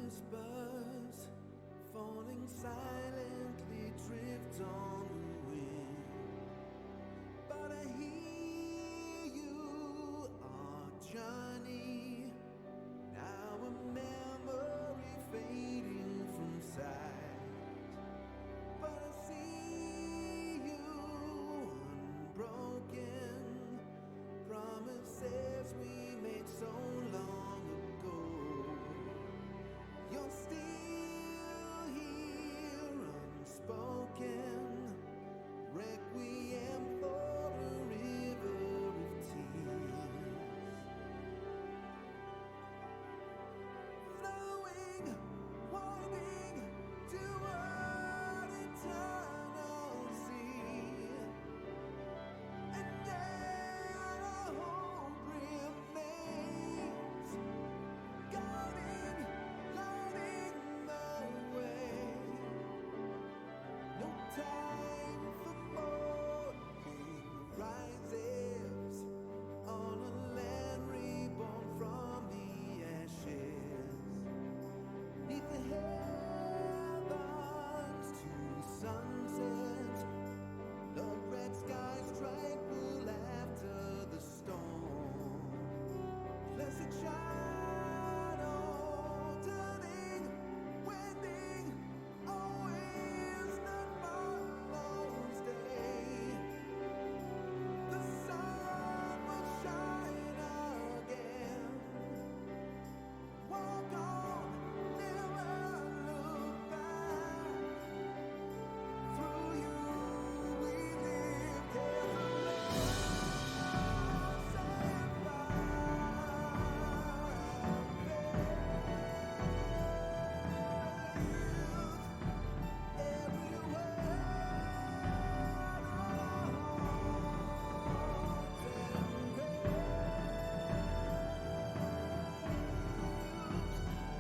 whispers falling silently drift on the wind, but I hear you, our journey, now a memory fading from sight, but I see you unbroken, promises we made so long ago. You're still here, unspoken, requiem for a river of tears, flowing, winding toward eternal sea, and yet our hope remains, guiding, lighting the way. No time for mourning rises on a land reborn from the ashes. 'Neath the heavens to sunset, the red skies tranquil after the storm. Blessed shadow turning, wending, always not follows day. The sun will shine again. Walk on, never look back. Through you we live, there's a love set fire and faith everywhere. Our hearts engraved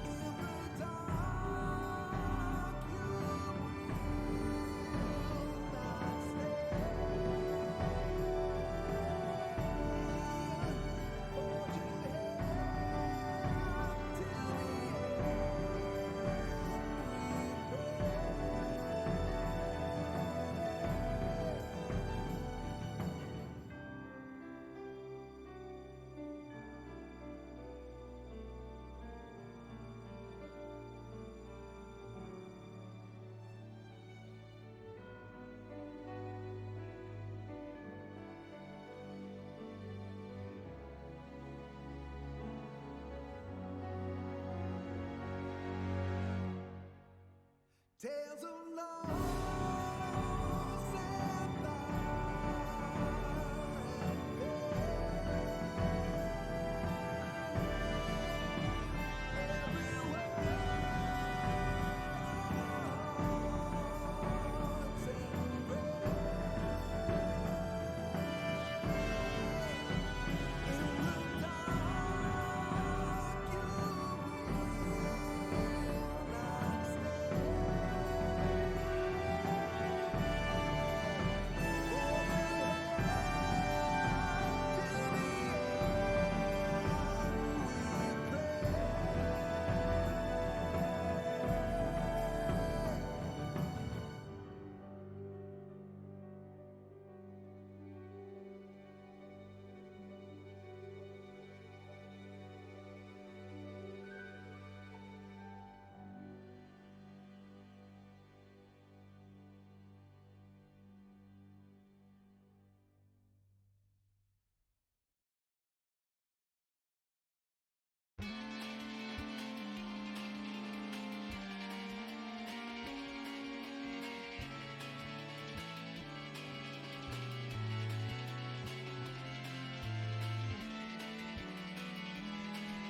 in the dark. You will not stay. Hold your hand till the tales of lost and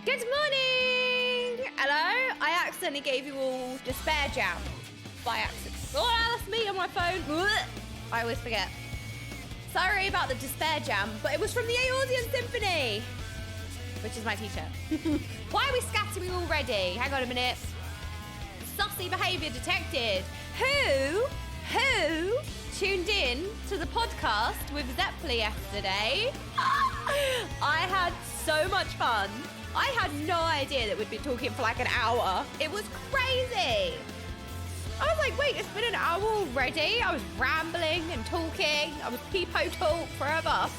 Good morning! Hello? I accidentally gave you all Despair Jam by accident. Oh, that's me on my phone. I always forget. Sorry about the Despair Jam, but it was from the Aordian Symphony, which is my teacher. Why are we scattering already? Hang on a minute. Sussy behaviour detected. Who tuned in to the podcast with Zeppeli yesterday? I had so so much fun. I had no idea that we'd be talking for like an hour. It was crazy. I was like, wait, it's been an hour already? I was rambling and talking. I was peepo talk forever.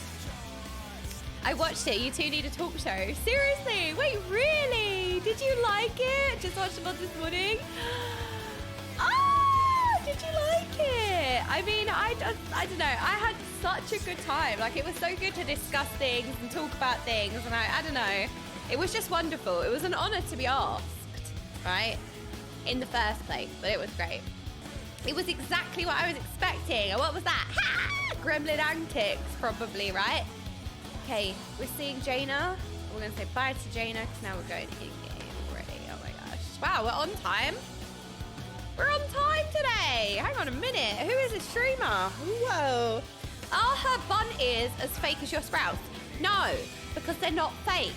I watched it. You two need a talk show. Seriously? Wait, really? Did you like it? Just watched them on this morning. Oh, did you like it? I mean, I don't know. I had such a good time. Like, it was so good to discuss things and talk about things. And I don't know. It was just wonderful. It was an honor to be asked, right? In the first place, but it was great. It was exactly what I was expecting. And what was that? Ha! Gremlin antics, probably, right? Okay, we're seeing Jaina. We're going to say bye to Jaina because now we're going in-game already. Oh my gosh. Wow, we're on time. We're on time today. Hang on a minute. Who is this streamer? Whoa. Are her bun ears as fake as your sprouts? No, because they're not fake.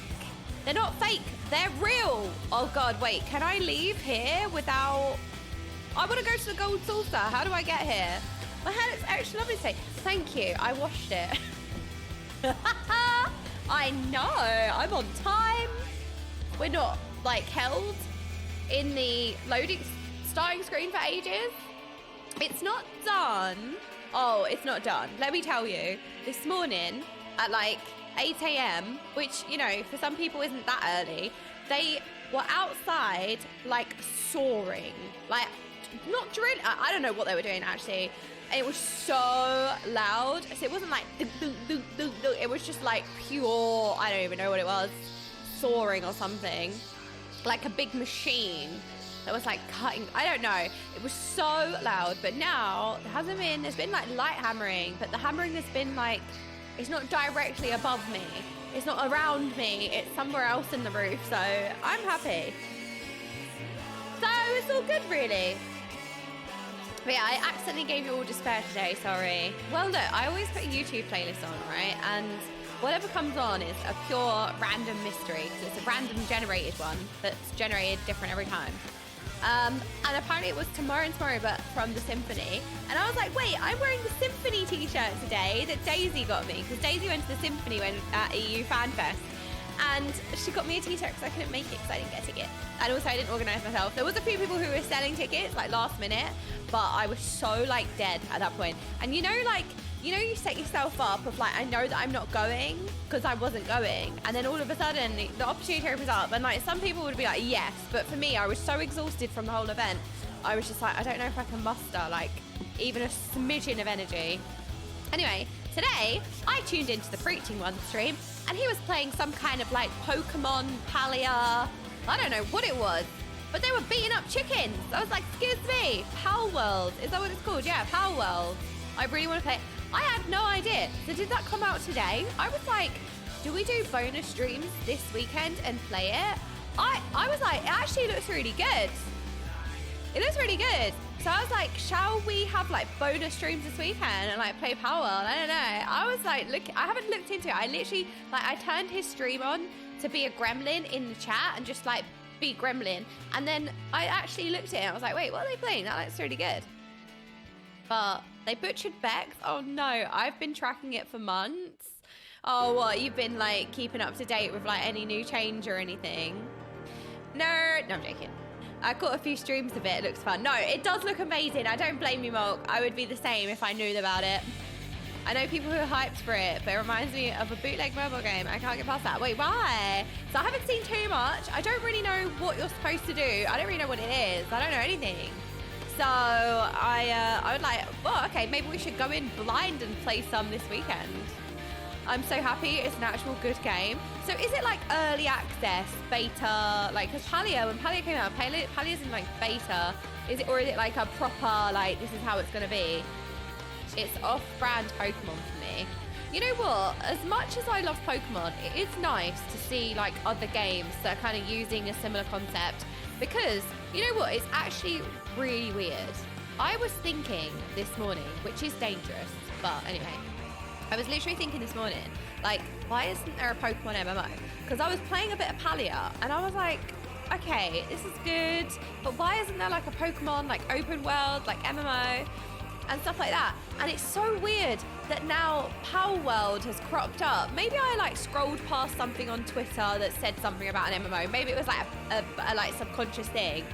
They're not fake. They're real. Oh God, wait. Can I leave here without... I want to go to the gold saucer. How do I get here? My hair looks extra lovely today. Thank you. I washed it. I know. I'm on time. We're not, like, held in the starting screen for ages. It's not done. Oh, it's not done. Let me tell you. This morning at, like, 8 a.m., which, you know, for some people isn't that early, they were outside, like, soaring. Like, not drilling. I don't know what they were doing, actually. And it was so loud. So it wasn't like, it was just like pure, I don't even know what it was, soaring or something. Like a big machine that was like cutting, I don't know. It was so loud. But now, there's been like light hammering, but the hammering has been like, it's not directly above me. It's not around me. It's somewhere else in the roof. So I'm happy. So it's all good, really. But yeah, I accidentally gave you all despair today, sorry. Well, look, I always put a YouTube playlist on, right? And whatever comes on is a pure random mystery. So it's a random generated one that's generated different every time. And apparently it was Tomorrow and Tomorrow, but from the Symphony. And I was like, wait, I'm wearing the Symphony t-shirt today that Daisy got me. Because Daisy went to the Symphony when at EU Fan Fest. And she got me a t-shirt because I couldn't make it because I didn't get a ticket. And also I didn't organise myself. There was a few people who were selling tickets, like last minute. But I was so like dead at that point. And you know, like, you know, you set yourself up of like, I know that I'm not going because I wasn't going. And then all of a sudden the opportunity opens up and like some people would be like, yes. But for me, I was so exhausted from the whole event. I was just like, I don't know if I can muster like even a smidgen of energy. Anyway, today I tuned into the Preaching One stream and he was playing some kind of like Pokemon Palia. I don't know what it was. But they were beating up chickens. I was like, excuse me, Pal World. Is that what it's called? Yeah, Pal World. I really want to play it. I had no idea. So did that come out today? I was like, do we do bonus streams this weekend and play it? I was like, it actually looks really good. It looks really good. So I was like, shall we have like bonus streams this weekend and like play Pal World? I don't know. I was like, look, I haven't looked into it. I literally, like, I turned his stream on to be a gremlin in the chat and just like, be gremlin, and then I actually looked at it and I was like, wait, what are they playing? That looks really good. But they butchered Bex. Oh no, I've been tracking it for months. Oh, what, you've been like keeping up to date with like any new change or anything? No, I'm joking. I caught a few streams of it. It looks fun. No, it does look amazing. I don't blame you, Mulk. I would be the same if I knew about it. I know people who are hyped for it, but it reminds me of a bootleg mobile game. I can't get past that. Wait, why? So I haven't seen too much. I don't really know what you're supposed to do. I don't really know what it is. I don't know anything. So I would like, well, okay, maybe we should go in blind and play some this weekend. I'm so happy it's an actual good game. So is it like early access, beta, like, because when Palia came out, Palia's in like beta, or is it like a proper, like, this is how it's going to be? It's off-brand Pokemon for me. You know what? As much as I love Pokemon, it is nice to see like other games that are kind of using a similar concept because, you know what? It's actually really weird. I was thinking this morning, which is dangerous, but anyway, I was literally thinking this morning, like, why isn't there a Pokemon MMO? Because I was playing a bit of Palia and I was like, okay, this is good, but why isn't there like a Pokemon like open world, like MMO? and stuff like that. And it's so weird that now Power World has cropped up. Maybe I like scrolled past something on Twitter that said something about an MMO. Maybe it was like a like subconscious thing.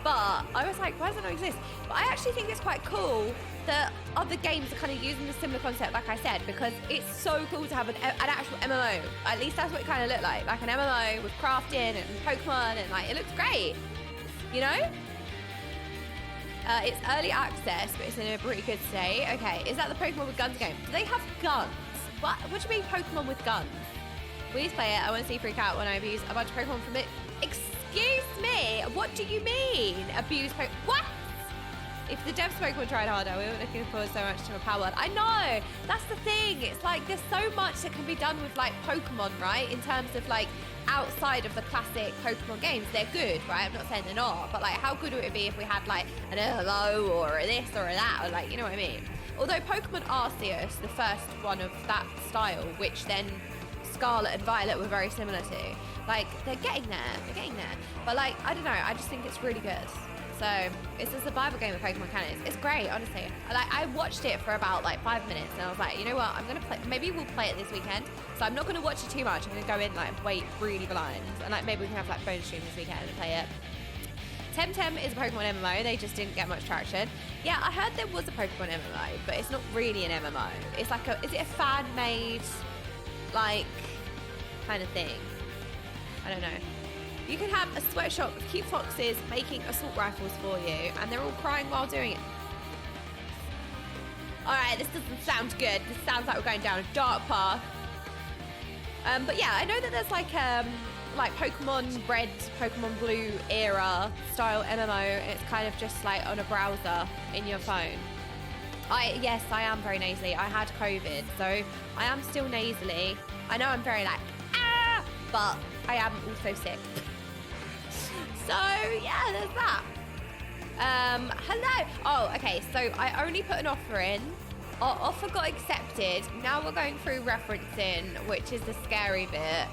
But I was like, why does it not exist? But I actually think it's quite cool that other games are kind of using the similar concept, like I said, because it's so cool to have an actual MMO. At least that's what it kind of looked like an MMO with crafting and Pokemon, and like it looks great, you know? It's early access, but it's in a pretty good state. Okay, is that the Pokemon with guns game? Do they have guns? What do you mean Pokemon with guns? Please play it. I want to see freak out when I abuse a bunch of Pokemon from it. Excuse me, what do you mean abuse Pokemon? What? If the devs Pokemon tried harder, we were looking forward so much to a Power World. I know, that's the thing. It's like there's so much that can be done with like Pokemon, right? In terms of like outside of the classic Pokemon games, they're good, right? I'm not saying they're not, but like how good would it be if we had like an MMO or a this or a that, or like, you know what I mean? Although Pokemon Arceus, the first one of that style, which then Scarlet and Violet were very similar to, like they're getting there. But like, I don't know, I just think it's really good. So it's a survival game of Pokemon mechanics. It's great, honestly. Like I watched it for about like 5 minutes, and I was like, you know what? I'm gonna play. Maybe we'll play it this weekend. So I'm not gonna watch it too much. I'm gonna go in like wait really blind, and like maybe we can have like bonus stream this weekend and play it. Temtem is a Pokemon MMO. They just didn't get much traction. Yeah, I heard there was a Pokemon MMO, but it's not really an MMO. It's like is it a fan-made like kind of thing? I don't know. You can have a sweatshop of cute foxes making assault rifles for you, and they're all crying while doing it. Alright, this doesn't sound good. This sounds like we're going down a dark path. But yeah, I know that there's like Pokemon Red, Pokemon Blue era style MMO, and it's kind of just like on a browser in your phone. Yes, I am very nasally. I had COVID, so I am still nasally. I know I'm very like, but I am also sick. So yeah, there's that. Hello. Oh, okay. So I only put an offer in. Our offer got accepted. Now we're going through referencing, which is the scary bit.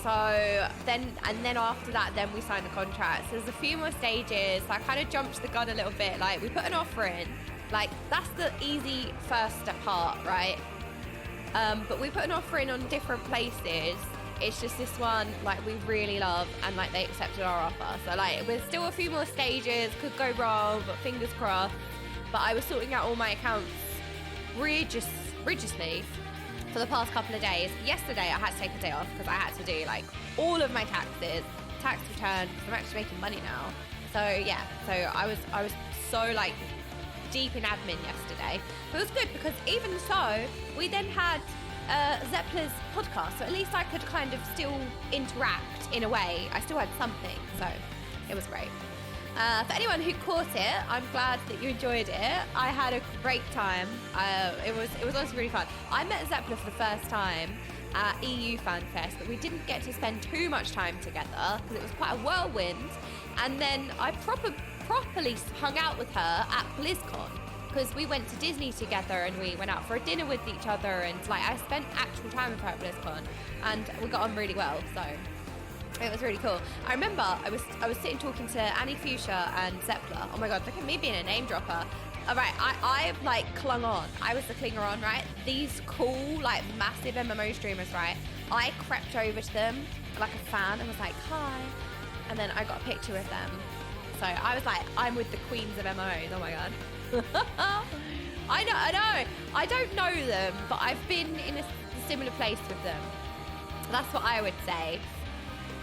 So then after that, then we sign the contract. So there's a few more stages. So I kind of jumped the gun a little bit. Like we put an offer in. Like that's the easy first step part, right? But we put an offer in on different places. It's just this one, like, we really love, and, like, they accepted our offer. So, like, there's still a few more stages, could go wrong, but fingers crossed. But I was sorting out all my accounts religiously for the past couple of days. Yesterday, I had to take a day off because I had to do, like, all of my taxes, tax return, because I'm actually making money now. So, yeah, so I was so, like, deep in admin yesterday. But it was good because even so, we then had Zeppler's podcast, so at least I could kind of still interact in a way. I still had something, so it was great. For anyone who caught it, I'm glad that you enjoyed it. I had a great time. It was honestly really fun. I met Zeppler for the first time at EU Fan Fest, but we didn't get to spend too much time together because it was quite a whirlwind. And then I properly hung out with her at BlizzCon, because we went to Disney together and we went out for a dinner with each other, and like I spent actual time with her at BlizzCon, and we got on really well, so it was really cool. I remember I was sitting talking to Annie Fuchsia and Zeppler. Oh my god, look at me being a name dropper. All right, I like clung on. I was the clinger on, right? These cool, like massive MMO streamers, right? I crept over to them like a fan and was like, hi. And then I got a picture with them. So I was like, I'm with the queens of MMOs, oh my god. I know. I don't know them, but I've been in a similar place with them. That's what I would say.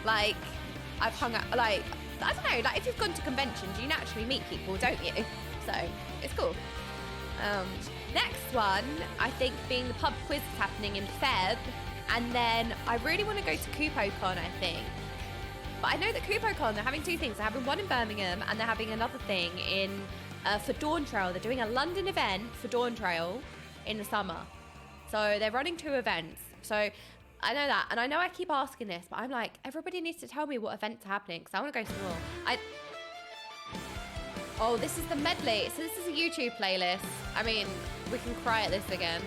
Like, I've hung out, like, I don't know, like if you've gone to conventions, you naturally meet people, don't you? So, it's cool. Next one, I think being the pub quiz is happening in Feb, and then I really want to go to KupoCon, I think. But I know that KupoCon, they're having two things. They're having one in Birmingham, and they're having another thing in for Dawn Trail. They're doing a London event for Dawn Trail in the summer. So they're running 2 events. So I know that, and I know I keep asking this, but I'm like, everybody needs to tell me what events are happening, because I want to go to them all. Oh, this is the medley. So this is a YouTube playlist. I mean, we can cry at this again.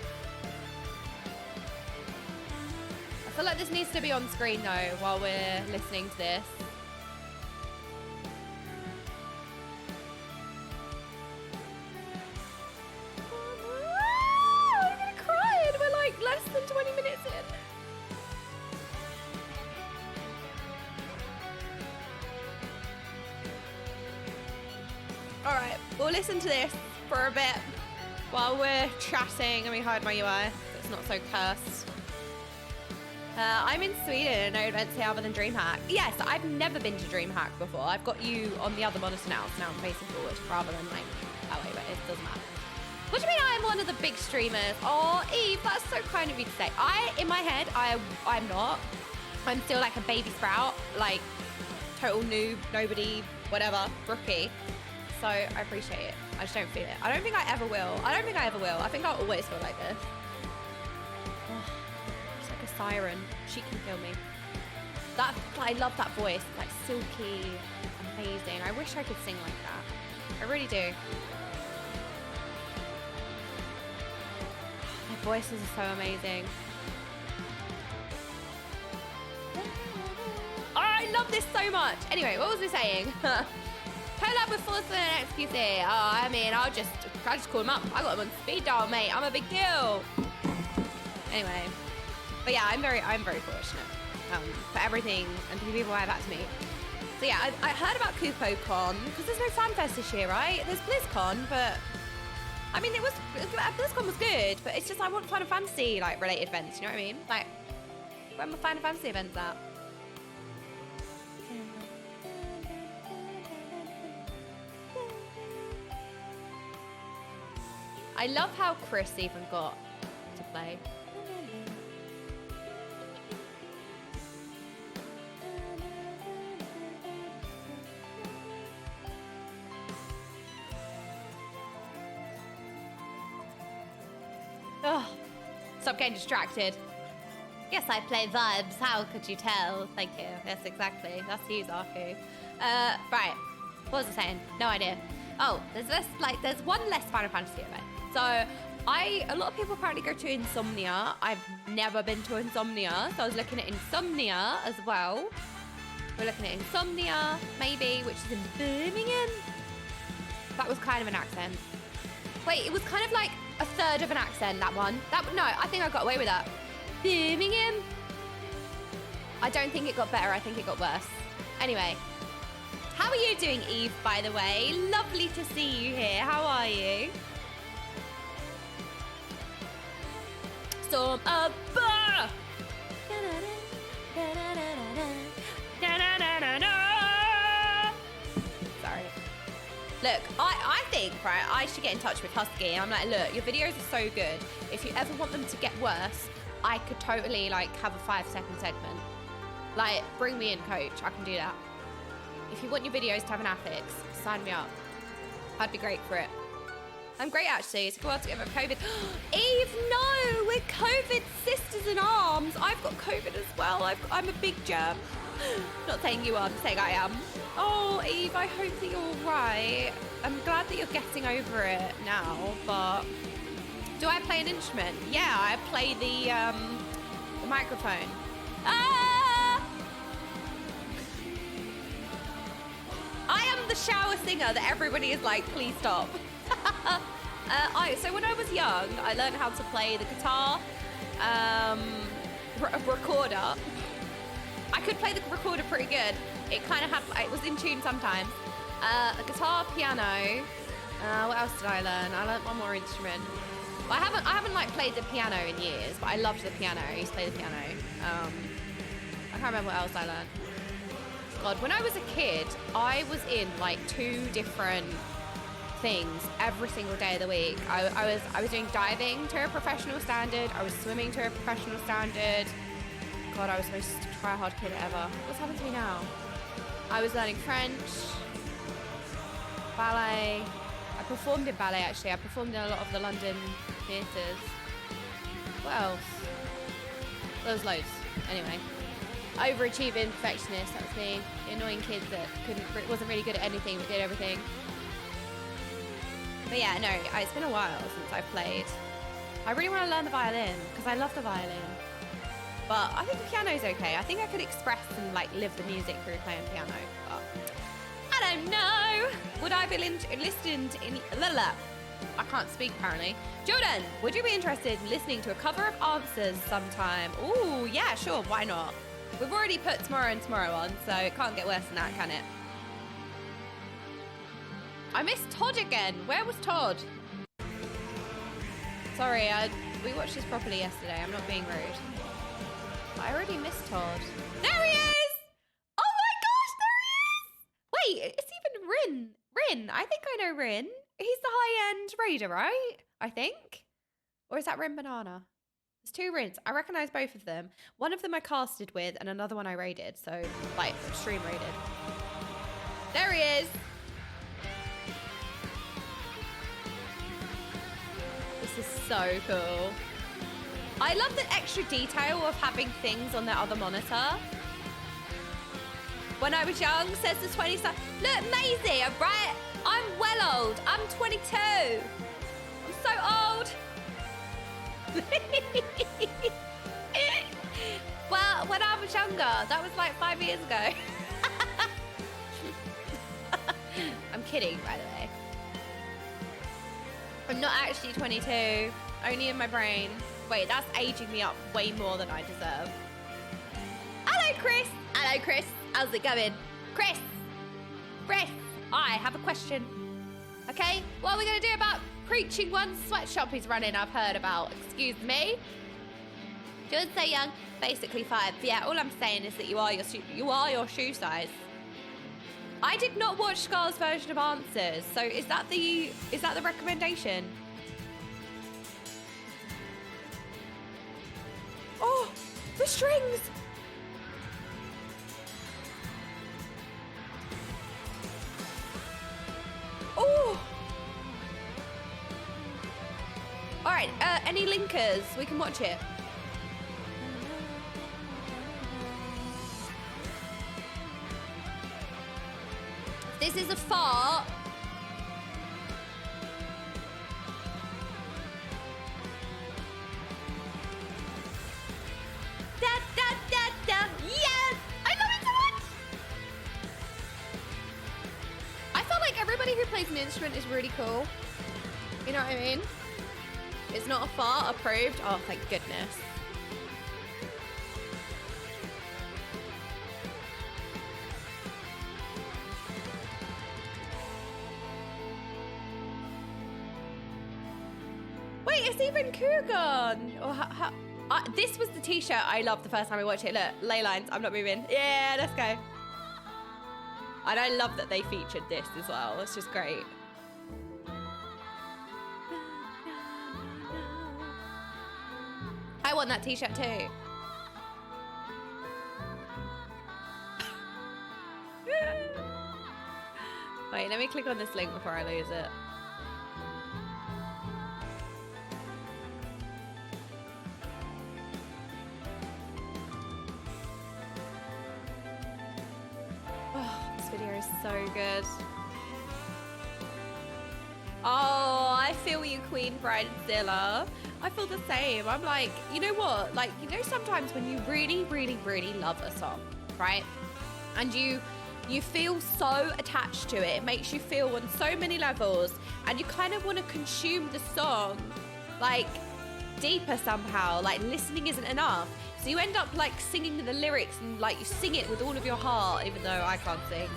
I feel like this needs to be on screen though while we're listening to this. All right, we'll listen to this for a bit while we're chatting. Let me hide my UI so it's not so cursed. I'm in Sweden and no events here other than DreamHack. Yes, I've never been to DreamHack before. I've got you on the other monitor now, so now I'm facing forward rather than like that way, but it doesn't matter. What do you mean I'm one of the big streamers? Oh, Eve, that's so kind of you to say. In my head, I'm not. I'm still like a baby sprout, like total noob, nobody, whatever, rookie. So I appreciate it. I just don't feel it. I don't think I ever will. I think I'll always feel like this. It's like a siren. She can kill me. I love that voice. Like silky, amazing. I wish I could sing like that. I really do. Their voices are so amazing. Oh, I love this so much. Anyway, what was I saying? Collab with Forza and XQC. Oh, I mean, I just call him up. I got him on speed dial, mate. I'm a big deal. Anyway, but yeah, I'm very fortunate for everything and for the people I've had to meet. So yeah, I heard about KupoCon because there's no FanFest this year, right? There's BlizzCon, but I mean, BlizzCon was good, but it's just I want Final Fantasy like related events. You know what I mean? Like, where are my Final Fantasy events at? I love how Chris even got to play. Oh, stop getting distracted. Yes, I play vibes. How could you tell? Thank you. Yes, exactly. That's you, Zaku. Right. What was I saying? No idea. Oh, there's one less Final Fantasy event. So a lot of people apparently go to Insomnia. I've never been to Insomnia, so I was looking at Insomnia as well. We're looking at Insomnia, maybe, which is in Birmingham. That was kind of an accent. Wait, it was kind of like a third of an accent, that one. No, I think I got away with that. Birmingham. I don't think it got better, I think it got worse. Anyway, how are you doing, Eve, by the way? Lovely to see you here. How are you? Storm of Burr! Sorry. Look, I think, right, I should get in touch with Husky. I'm like, look, your videos are so good. If you ever want them to get worse, I could totally, like, have a 5-second segment. Like, bring me in, coach. I can do that. If you want your videos to have an affix, sign me up. I'd be great for it. I'm great, actually. It's a good while to get over COVID. Eve, no! We're COVID sisters in arms. I've got COVID as well. I'm a big germ. Not saying you are, I'm saying I am. Oh, Eve, I hope that you're all right. I'm glad that you're getting over it now, but... Do I play an instrument? Yeah, I play the microphone. Ah! I am the shower singer that everybody is like, please stop. So when I was young, I learned how to play the guitar, recorder. I could play the recorder pretty good. It kind of had, it was in tune sometimes. A guitar, piano. What else did I learn? I learned one more instrument. But I haven't like played the piano in years, but I loved the piano. I used to play the piano. I can't remember what else I learned. God, when I was a kid, I was in like 2 different things every single day of the week. I was doing diving to a professional standard. I was swimming to a professional standard. God, I was the most try-hard kid ever. What's happened to me now? I was learning French, ballet. I performed in ballet, actually. I performed in a lot of the London theatres. What else? There was loads. Anyway. Overachieving perfectionist, that was me. The annoying kid that wasn't really good at anything but did everything. But yeah, no, it's been a while since I've played. I really want to learn the violin because I love the violin. But I think the piano's okay. I think I could express and like live the music through playing piano. But I don't know. Would I be listening to any... I can't speak apparently. Jordan, would you be interested in listening to a cover of Answers sometime? Ooh, yeah, sure, why not? We've already put Tomorrow and Tomorrow on, so it can't get worse than that, can it? I missed Todd again. Where was Todd? Sorry, we watched this properly yesterday. I'm not being rude. But I already missed Todd. There he is! Oh my gosh, there he is! Wait, it's even Rin. Rin, I think I know Rin. He's the high-end raider, right? I think. Or is that Rin Banana? There's two Rins. I recognize both of them. One of them I casted with and another one I raided. So, like, stream raided. There he is. This is so cool. I love the extra detail of having things on their other monitor. When I was young, says the 20. Look, Maisie, right? I'm well old. I'm 22. I'm so old. Well, when I was younger, that was like 5 years ago. I'm kidding, by the way. I'm not actually 22, only in my brain. Wait, that's aging me up way more than I deserve. Hello, Chris. Hello, Chris. How's it going? Chris, I have a question. Okay, what are we going to do about preaching one sweatshop he's running I've heard about? Excuse me? Just so young, basically 5. Yeah, all I'm saying is that you are your shoe size. I did not watch Scar's version of Answers, so is that the recommendation? Oh, the strings! Oh! All right, any linkers? We can watch it. This is a fart. Da, da, da, da. Yes! I love it so much! I feel like everybody who plays an instrument is really cool. You know what I mean? It's not a fart, approved. Oh, thank goodness. Wait, it's even Kugan. Oh, this was the t-shirt I loved the first time I watched it. Look, ley lines, I'm not moving. Yeah, let's go. And I love that they featured this as well. It's just great. I want that t-shirt too. Wait, let me click on this link before I lose it. Oh, this video is so good. Oh, I feel you, Queen Bridezilla. I feel the same. I'm like, you know what? Like, you know, sometimes when you really, really, really love a song, right? And you feel so attached to it. It makes you feel on so many levels. And you kind of want to consume the song, like, deeper somehow. Like, listening isn't enough. So you end up, like, singing the lyrics and, like, you sing it with all of your heart, even though I can't sing.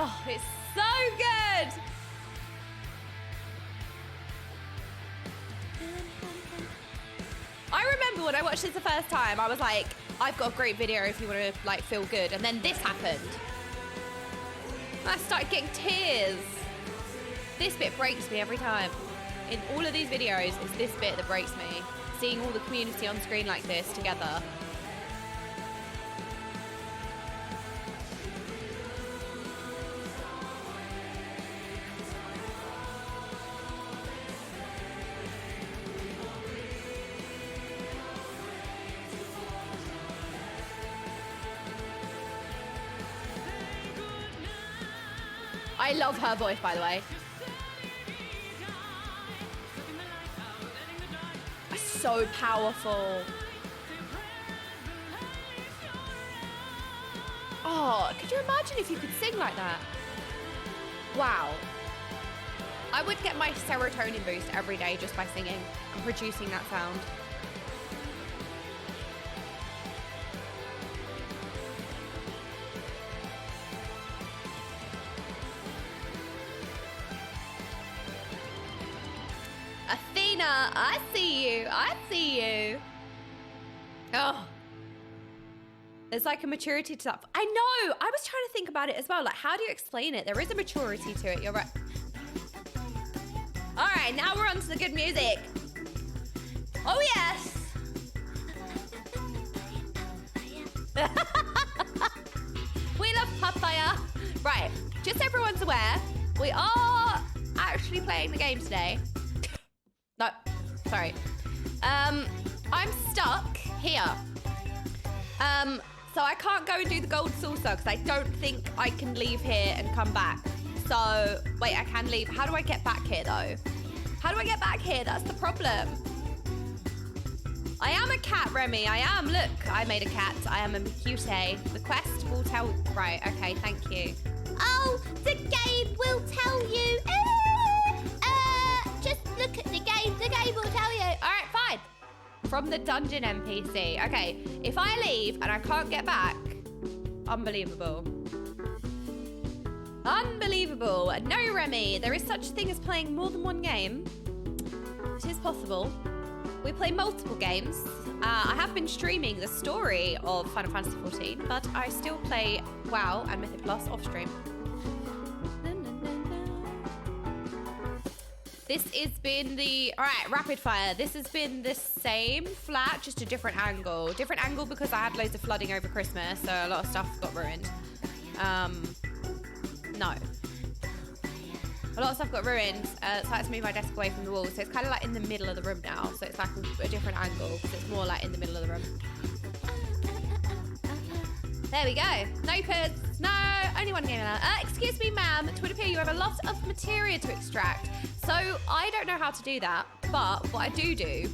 Oh, it's so good. I remember when I watched this the first time, I was like, I've got a great video if you want to like feel good. And then this happened. I started getting tears. This bit breaks me every time. In all of these videos, it's this bit that breaks me. Seeing all the community on screen like this together. I love her voice, by the way. so powerful. Oh, could you imagine if you could sing like that? Wow. I would get my serotonin boost every day just by singing and producing that sound. Athena, I see you. I see you. Oh. There's like a maturity to that. I know. I was trying to think about it as well. Like, how do you explain it? There is a maturity to it. You're right. All right, now we're on to the good music. Oh, yes. We love papaya. Right, just so everyone's aware, we are actually playing the game today. No, sorry. I'm stuck here. So I can't go and do the gold saucer because I don't think I can leave here and come back. So, wait, I can leave. How do I get back here, though? How do I get back here? That's the problem. I am a cat, Remy. I am. Look, I made a cat. I am a cutie. The quest will tell... Right, okay, thank you. Oh, the game will tell you. Just look at the game. The game will tell you. All right, fine. From the dungeon NPC. Okay, if I leave and I can't get back, unbelievable. Unbelievable. No, Remy, there is such a thing as playing more than one game. It is possible. We play multiple games. I have been streaming the story of Final Fantasy XIV, but I still play WoW and Mythic Plus off stream. This has been the, all right, rapid fire. This has been the same flat, just a different angle. Different angle because I had loads of flooding over Christmas, so a lot of stuff got ruined. No. A lot of stuff got ruined, so I had to move my desk away from the wall. So it's kind of like in the middle of the room now. So it's like a different angle because it's more like in the middle of the room. There we go. No pids. No, only one game allowed. Excuse me, ma'am. It would appear you have a lot of materia to extract. So I don't know how to do that, but what I do, do.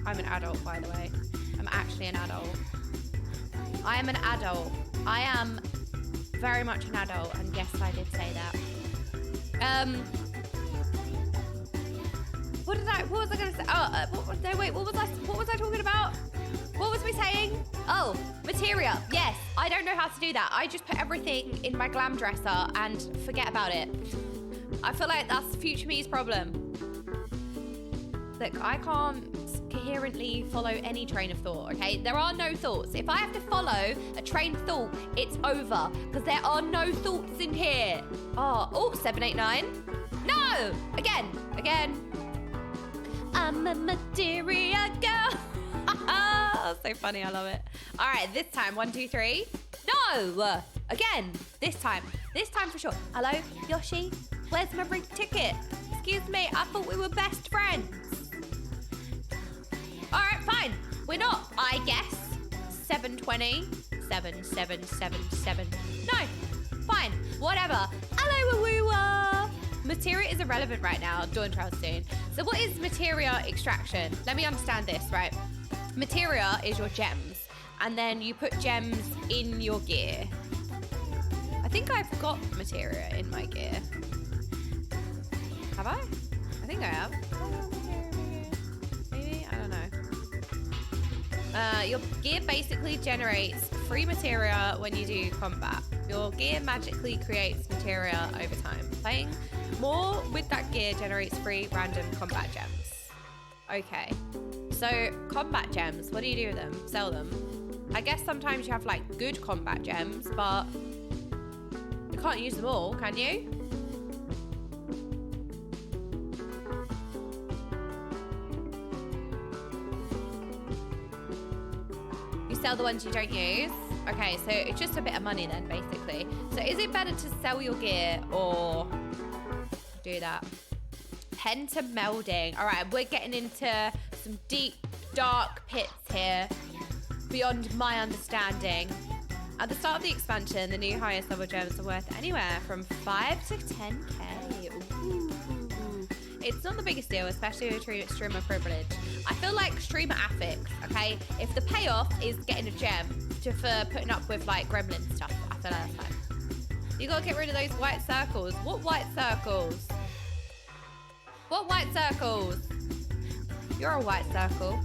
I'm an adult, by the way. I'm actually an adult. I am an adult. I am very much an adult, and yes, I did say that. What was I gonna say? Oh, no, wait, what was I talking about? What was we saying? Oh, materia. Yes, I don't know how to do that. I just put everything in my glam dresser and forget about it. I feel like that's future me's problem. Look, I can't coherently follow any train of thought, okay? There are no thoughts. If I have to follow a train of thought, it's over because there are no thoughts in here. Oh, 789. No, again. I'm a materia girl. So funny, I love it. All right, this time, 1, 2, 3. No, again, this time for sure. Hello, Yoshi, where's my ring ticket? Excuse me, I thought we were best friends. All right, fine, we're not, I guess. 720, 7777. No, fine, whatever. Hello, woo-woo. Materia is irrelevant right now, Dawn Trail soon. So what is materia extraction? Let me understand this, right? Materia is your gems, and then you put gems in your gear. I think I've got materia in my gear. Have I? I think I have. Maybe? I don't know. Your gear basically generates free materia when you do combat. Your gear magically creates materia over time. Playing more with that gear generates free random combat gems. Okay. So, combat gems, what do you do with them? Sell them. I guess sometimes you have, like, good combat gems, but you can't use them all, can you? You sell the ones you don't use? Okay, so it's just a bit of money then, basically. So is it better to sell your gear or do that? Pentamelding. All right, we're getting into some deep, dark pits here, beyond my understanding. At the start of the expansion, the new highest level gems are worth anywhere from 5 to 10k. Ooh. it's not the biggest deal, especially with streamer privilege. I feel like streamer affix, okay? If the payoff is getting a gem for putting up with like gremlin stuff, I feel like that's fine. You gotta get rid of those white circles. What white circles? What white circles? You're a white circle.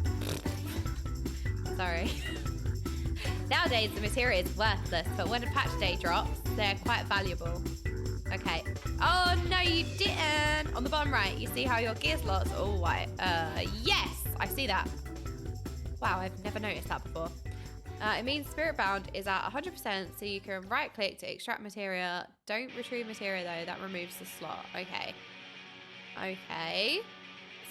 Sorry. Nowadays, the material is worthless, but when a patch day drops, they're quite valuable. Okay. Oh, no, you didn't. On the bottom right, you see how your gear slots are all white. Yes, I see that. Wow, I've never noticed that before. It means Spirit Bound is at 100%, so you can right-click to extract materia. Don't retrieve materia, though. That removes the slot. Okay. Okay.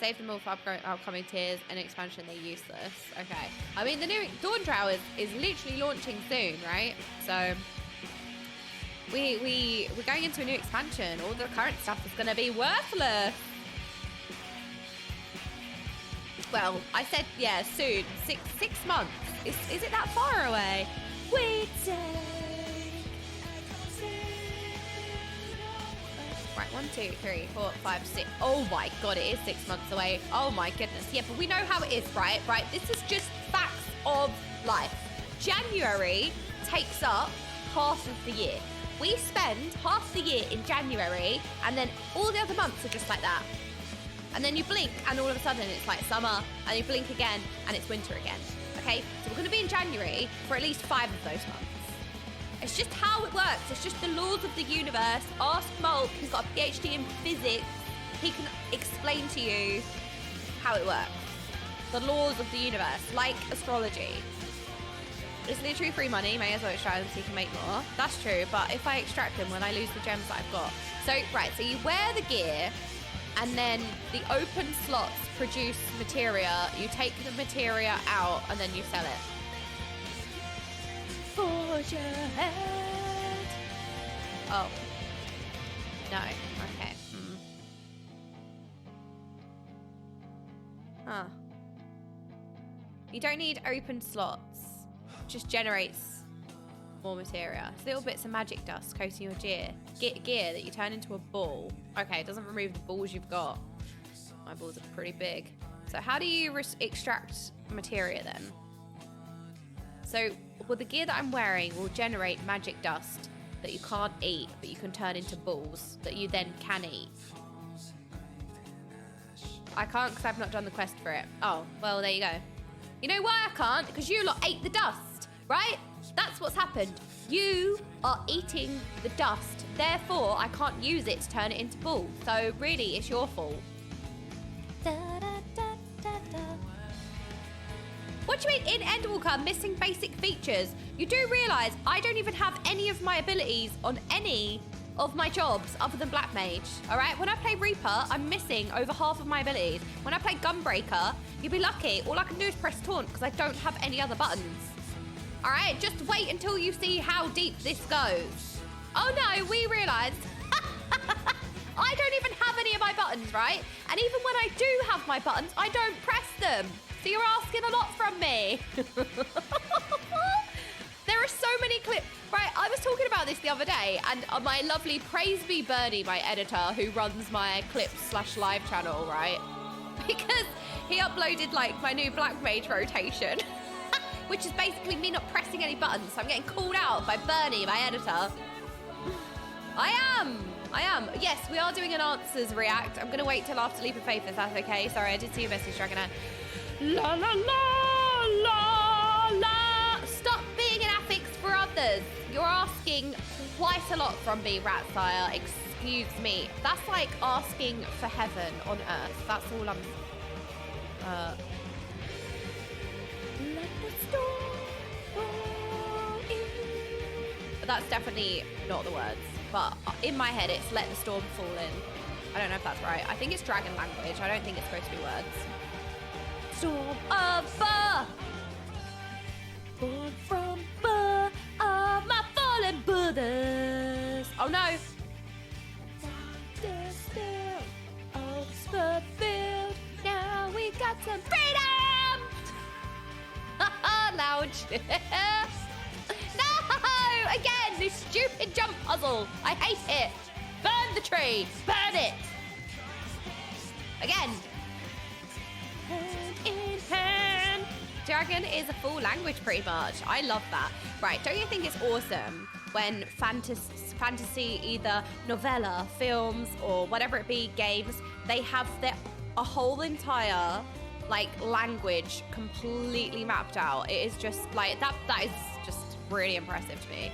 Save them all for upcoming tiers and expansion. They're useless. Okay. I mean, the new Dawn Trail is literally launching soon, right? So we're going into a new expansion. All the current stuff is going to be worthless. Well, I said, yeah, soon. Six months. Is it that far away? We take. Right, 1, 2, 3, 4, 5, 6. Oh my God, it is 6 months away. Oh my goodness. Yeah, but we know how it is, right? Right, this is just facts of life. January takes up half of the year. We spend half the year in January, and then all the other months are just like that. And then you blink, and all of a sudden it's like summer, and you blink again, and it's winter again. Okay, so we're going to be in January for at least 5 of those months. It's just how it works. It's just the laws of the universe. Ask Mulk, who's got a PhD in physics. He can explain to you how it works. The laws of the universe, like astrology. It's literally free money. May as well extract them so you can make more. That's true, but if I extract them, will I lose the gems that I've got? So, right, so you wear the gear, and then the open slots produce materia. You take the materia out, and then you sell it. Forge ahead. Oh. No. Okay. Huh. You don't need open slots. It just generates more materia. It's little bits of magic dust coating your gear that you turn into a ball. Okay, it doesn't remove the balls you've got. My balls are pretty big. So how do you extract materia then? So, well, the gear that I'm wearing will generate magic dust that you can't eat, but you can turn into balls that you then can eat. I can't because I've not done the quest for it. Oh, well, there you go. You know why I can't? Because you lot ate the dust, right? That's what's happened. You are eating the dust. Therefore, I can't use it to turn it into balls. So, really, it's your fault. What do you mean in Endwalker missing basic features? You do realise I don't even have any of my abilities on any of my jobs other than Black Mage, all right? When I play Reaper, I'm missing over half of my abilities. When I play Gunbreaker, you'll be lucky. All I can do is press taunt because I don't have any other buttons. All right, just wait until you see how deep this goes. Oh no, we realised I don't even have any of my buttons, right? And even when I do have my buttons, I don't press them. So you're asking a lot from me. There are so many clips. Right, I was talking about this the other day, and my lovely Praise Be Bernie, my editor, who runs my clips/live channel, right? Because he uploaded like my new Black Mage rotation, which is basically me not pressing any buttons. So I'm getting called out by Bernie, my editor. I am. Yes, we are doing an answers react. I'm going to wait till after Leap of Faith if that's okay. Sorry, I did see your message, Dragonette. La la la la la. Stop being an affix for others. You're asking quite a lot from me, Ratsire. Excuse me. That's like asking for heaven on earth. That's all I'm... Let the storm fall in. But that's definitely not the words. But in my head, it's let the storm fall in. I don't know if that's right. I think it's dragon language. I don't think it's supposed to be words. Storm of fire, born from birth of my fallen brothers. Oh no! Fulfilled. Now we got some freedom. Loud. No! Again, this stupid jump puzzle. I hate it. Burn the tree. Burn it. Again. Hand in hand. Dragon is a full language pretty much. I love that. Right, don't you think it's awesome when fantasy, either novella, films, or whatever it be, games, they have a whole entire like language completely mapped out. It is just like that is just really impressive to me.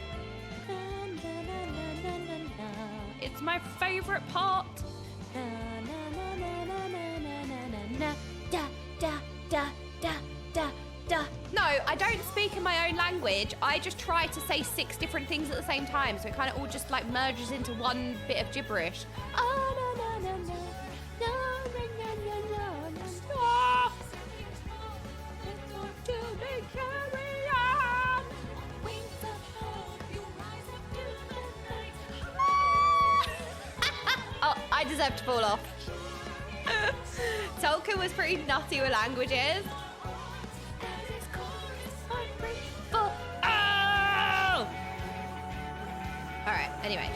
It's my favorite part. No, I don't speak in my own language. I just try to say 6 different things at the same time, so it kind of all just like merges into one bit of gibberish. Oh, I deserve to fall off. Tolkien was pretty nutty with languages. Alright, anyway.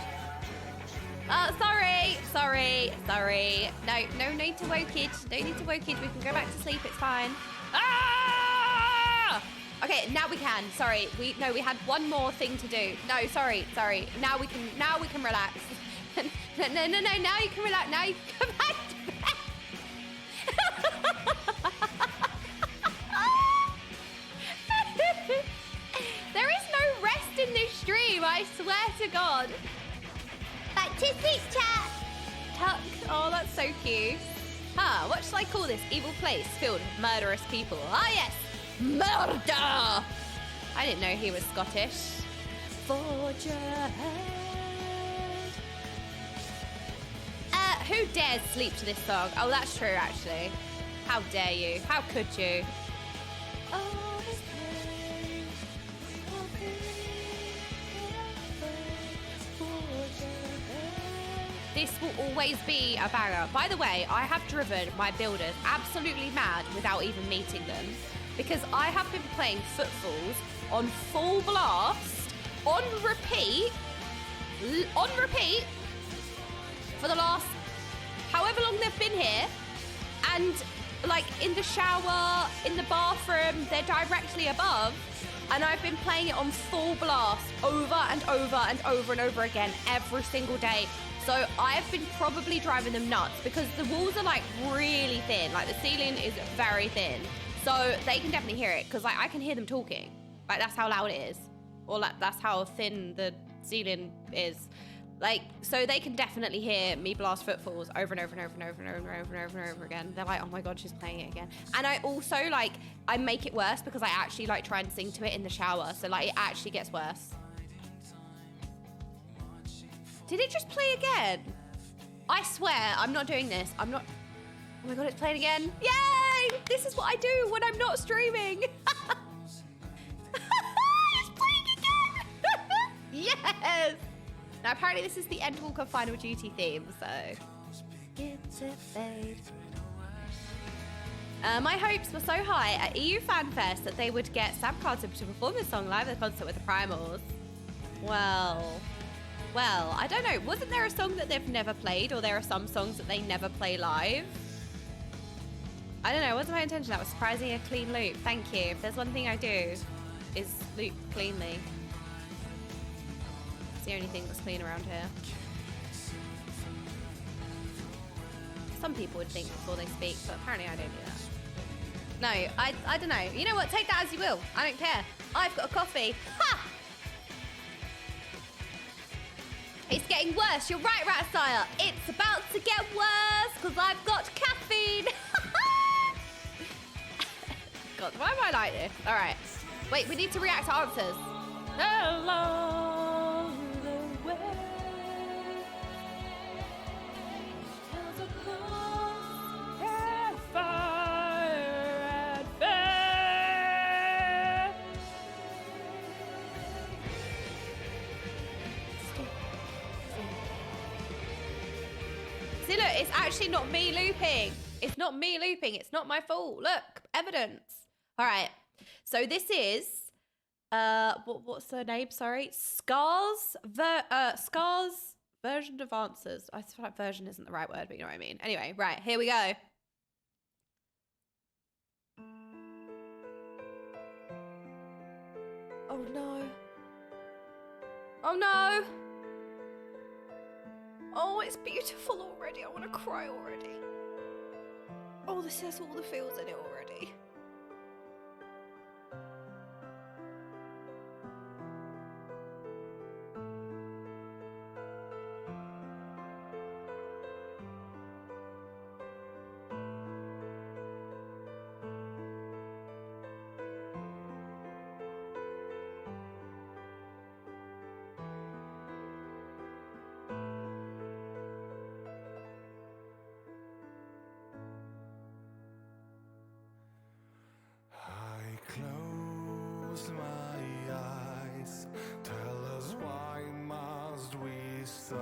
Sorry. No need to wokage. No need to wokage. We can go back to sleep. It's fine. Ah! Okay, now we can. Sorry. We had one more thing to do. No, sorry. Now we can relax. No. Now you can relax. Now you can go back to bed. There is no rest in this stream, I swear to God. Back to sleep, chat. Tuck. Oh, that's so cute. Huh, what should I call this evil place filled with murderous people? Ah, yes. Murder! I didn't know he was Scottish. Forge ahead. Who dares sleep to this song? Oh, that's true, actually. How dare you? How could you? This will always be a banger. By the way, I have driven my builders absolutely mad without even meeting them, because I have been playing Footfalls on full blast, on repeat, for the last however long they've been here, and like in the shower, in the bathroom, they're directly above, and I've been playing it on full blast over and over and over and over again every single day. So I've been probably driving them nuts because the walls are like really thin, like the ceiling is very thin, so they can definitely hear it, because like I can hear them talking, like that's how loud it is, or like that's how thin the ceiling is. Like, so they can definitely hear me blast Footfalls over and over and over and over and over and over and over and over again. They're like, oh my God, she's playing it again. And I also like, I make it worse because I actually like try and sing to it in the shower. So like it actually gets worse. Did it just play again? I swear, I'm not doing this. I'm not, oh my God, it's playing again. Yay! This is what I do when I'm not streaming. It's playing again. Yes! Now, apparently this is the Endwalker Final Duty theme, so... Get it, babe. My hopes were so high at EU FanFest that they would get Sam Carter to perform this song live at the concert with the Primals. Well, I don't know. Wasn't there a song that they've never played, or there are some songs that they never play live? I don't know. It wasn't my intention. That was surprisingly a clean loop. Thank you. If there's one thing I do, is loop cleanly. It's the only thing that's clean around here. Some people would think before they speak, but apparently I don't do that. No, I don't know. You know what? Take that as you will. I don't care. I've got a coffee. Ha! It's getting worse. You're right, Ratstyle. It's about to get worse because I've got caffeine. God, why am I like this? All right. Wait, we need to react to answers. Along the way. See, look, it's actually not me looping. It's not me looping. It's not my fault. Look, evidence. All right. So this is, what's the name? Sorry. Scars version of answers. I feel like version isn't the right word, but you know what I mean. Anyway, right, here we go. Oh no. Oh no. Oh, it's beautiful already. I want to cry already. Oh, this has all the feels in it already. Close my eyes, tell us why must we suffer?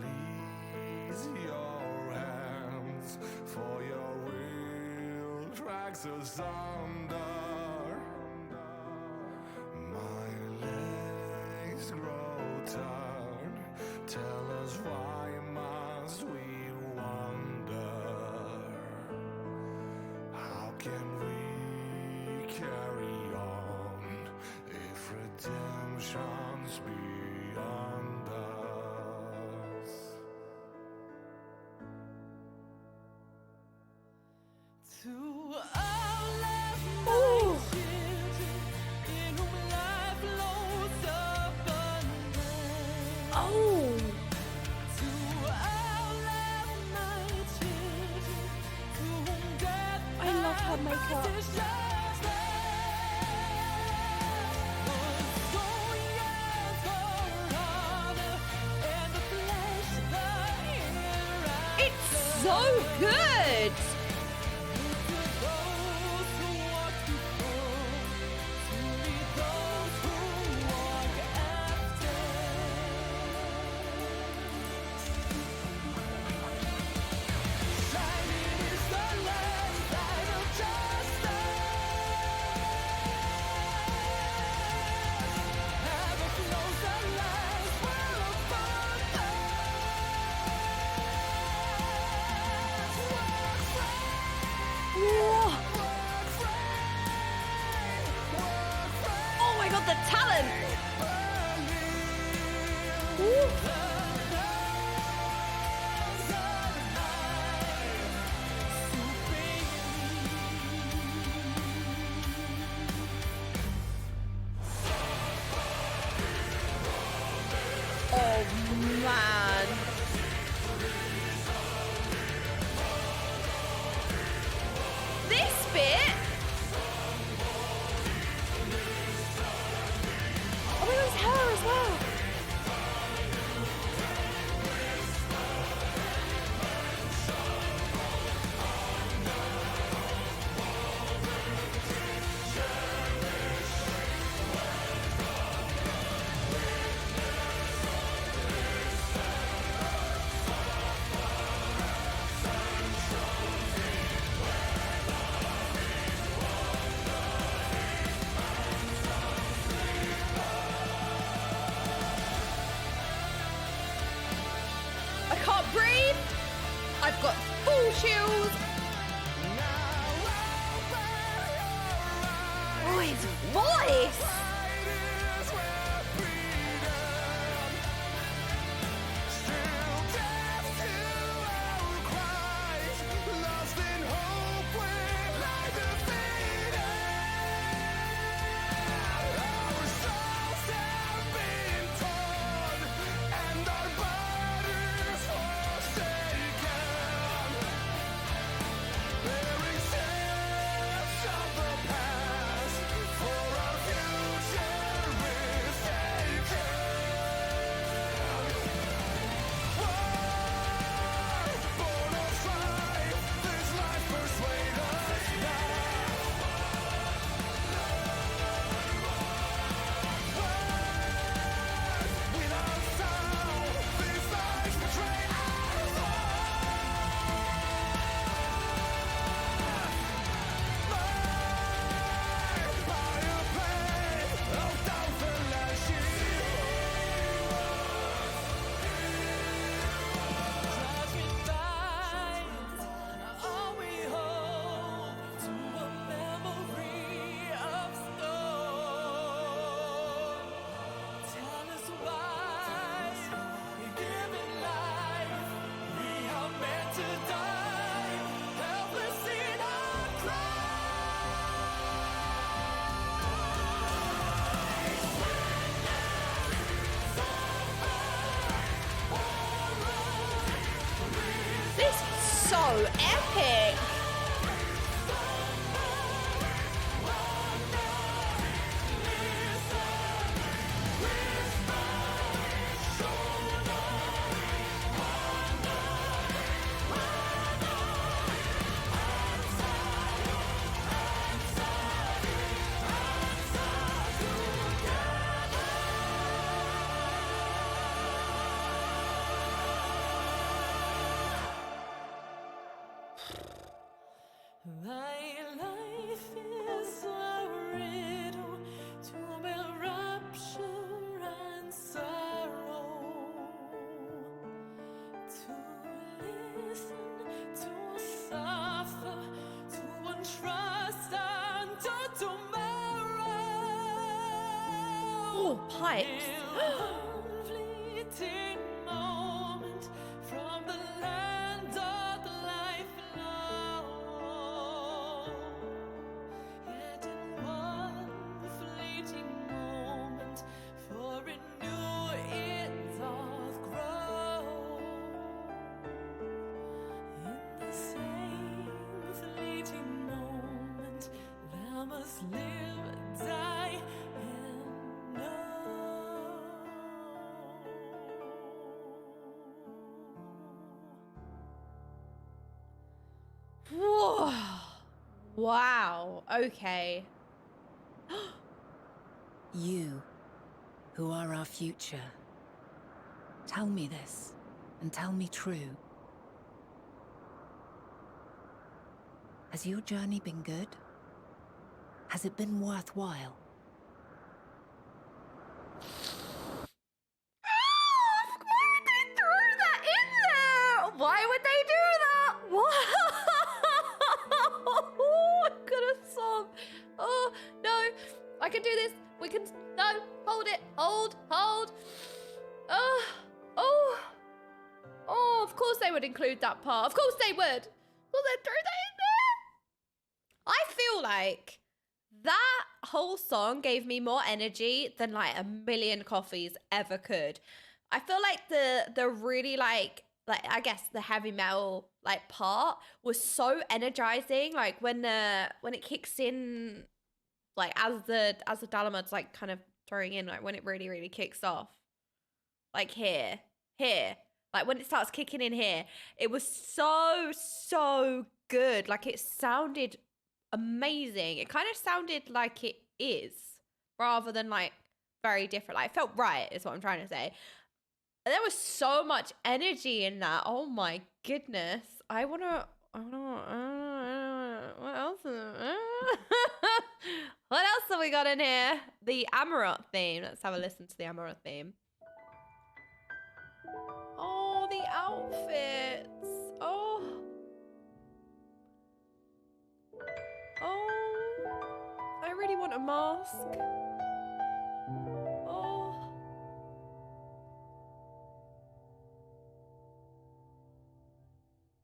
Release your hands, for your will drags us under. My legs grow tired, tell us why must we wonder? How can we carry on if redemption's beyond us? To all of my children, in whom life flows abundant. Oh. To all of my children, to whom death I love her makeup. It's so good. Whoa. Oh my god, the talent! Ooh. Oh man. This bit. Oh, it was her as well. I can't breathe. I've got full chills. Oh, his voice. epic. My life is a riddle to bear rapture and sorrow, to listen, to suffer, to entrust unto tomorrow. Oh, pipes. One fleeting moment from the land of life alone. Yet in one fleeting moment, for it new it doth grow. In the same fleeting moment, thou must live, die, and know. Whoa. Wow. Okay. You, who are our future. Tell me this, and tell me true. Has your journey been good? Has it been worthwhile? Why would they throw that in there? Why would they do that? What? Oh, I'm gonna sob. Oh, no. I can do this. We can. No. Hold it. Hold. Oh. Oh. Oh, of course they would include that part. Of course they would. Well, they throw that in there. I feel like that whole song gave me more energy than like a million coffees ever could. I feel like the really like I guess the heavy metal like part was so energizing. Like when it kicks in, like as the Dalamud's like kind of throwing in, like when it really kicks off, like here, like when it starts kicking in here, it was so good. Like it sounded amazing. It kind of sounded like it is, rather than like very different. Like it felt right, is what I'm trying to say. There was so much energy in that. Oh my goodness. I wanna what else? What else have we got in here? The Amarok theme. Let's have a listen to the Amarok theme. Oh, the outfits. Oh. Oh. I really want a mask. Oh.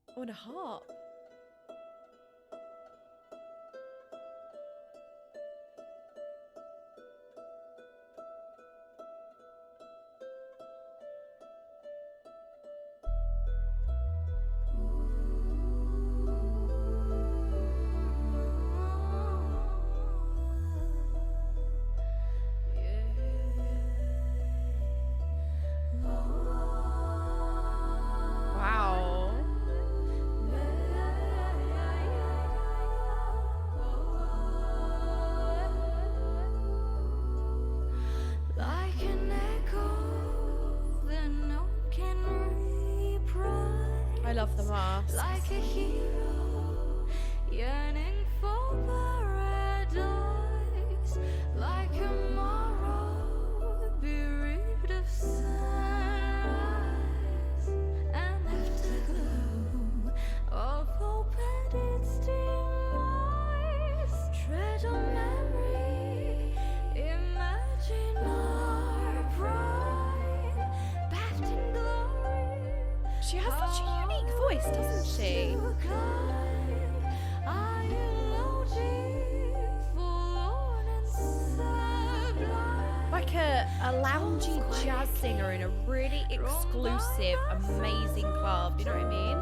I want a harp. Wow. Like an echo that no one can reprise. I love the mask. Like a hero yearning for paradise. Like a morrow bereaved of sunrise. And afterglow of hope and its demise. Tread on memory, imagine our pride. Bathed in glory. She has such a unique voice, doesn't she? Like a loungy jazz singer in a really exclusive, amazing club. You know what I mean?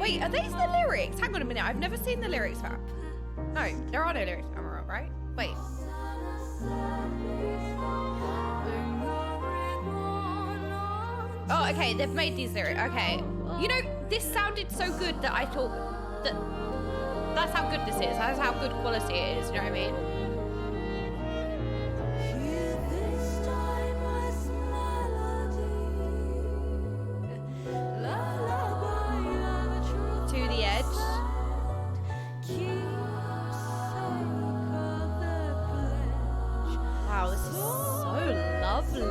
Wait, are these the lyrics? Hang on a minute, I've never seen the lyrics map. No, there are no lyrics, am I wrong, right? Wait. Oh, okay, they've made these lyrics. Okay. You know, this sounded so good that I thought that that's how good this is. That's how good quality it is, you know what I mean? To the edge. Wow, this is so lovely.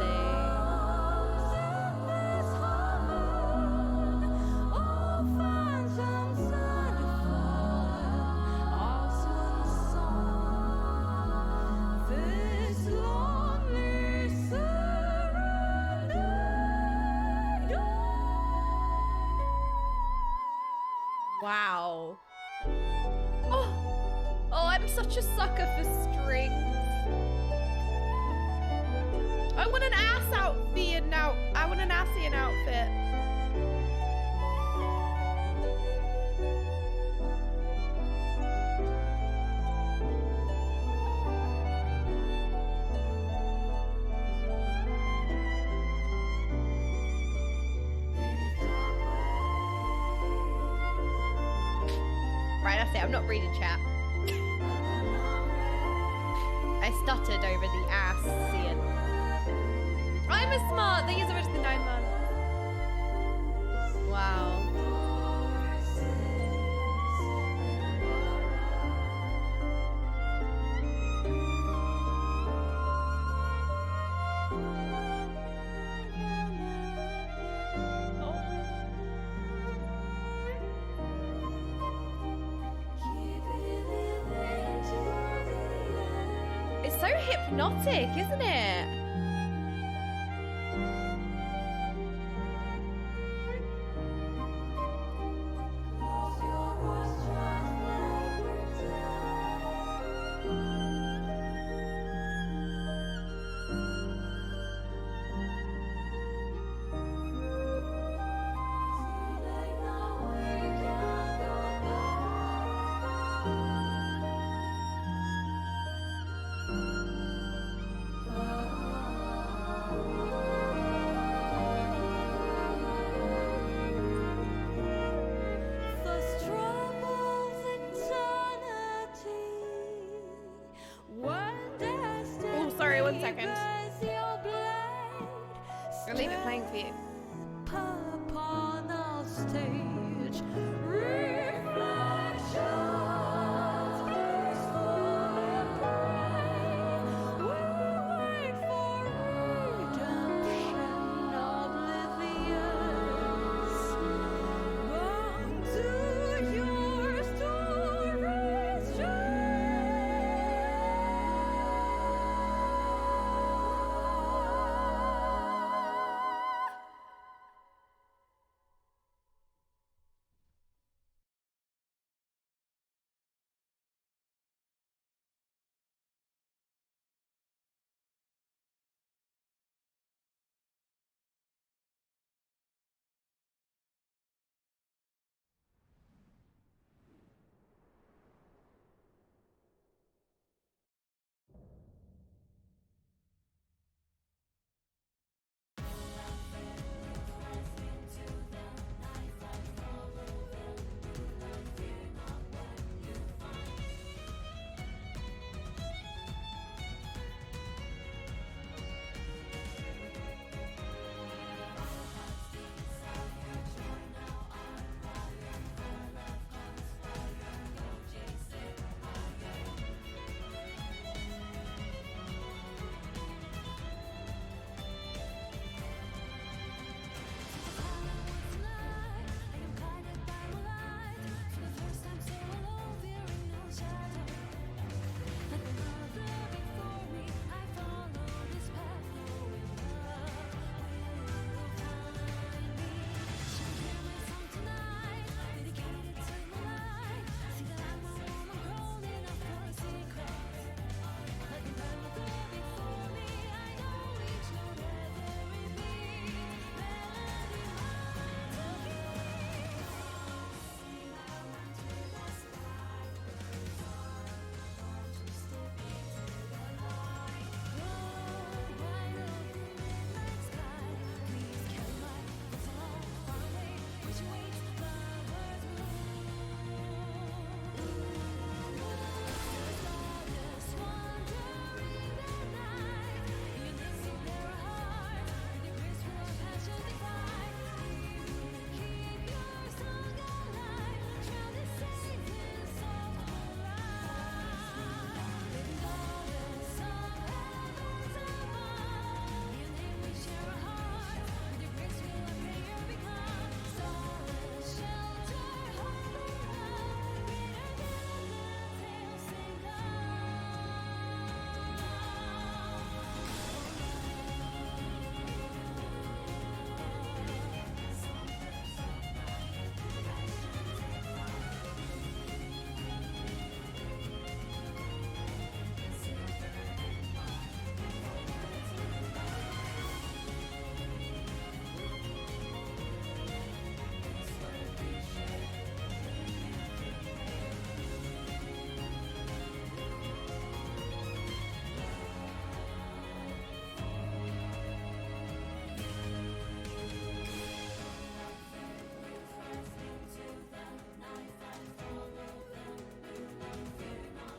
Wow. Oh, I'm such a sucker for strings. I want an ass outfit now. I want an Asian outfit. Right, that's it. I'm not reading chat. I stuttered over the ass seeing. I'm a smart. They use the 9 months. Wow. It's so hypnotic, isn't it? Oh, sorry, 1 second. I'll leave it playing for you.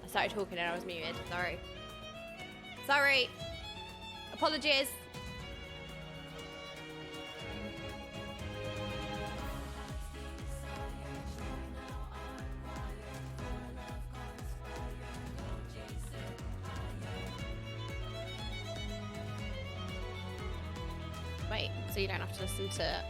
I started talking and I was muted. Sorry. Sorry. Apologies. Wait, so you don't have to listen to...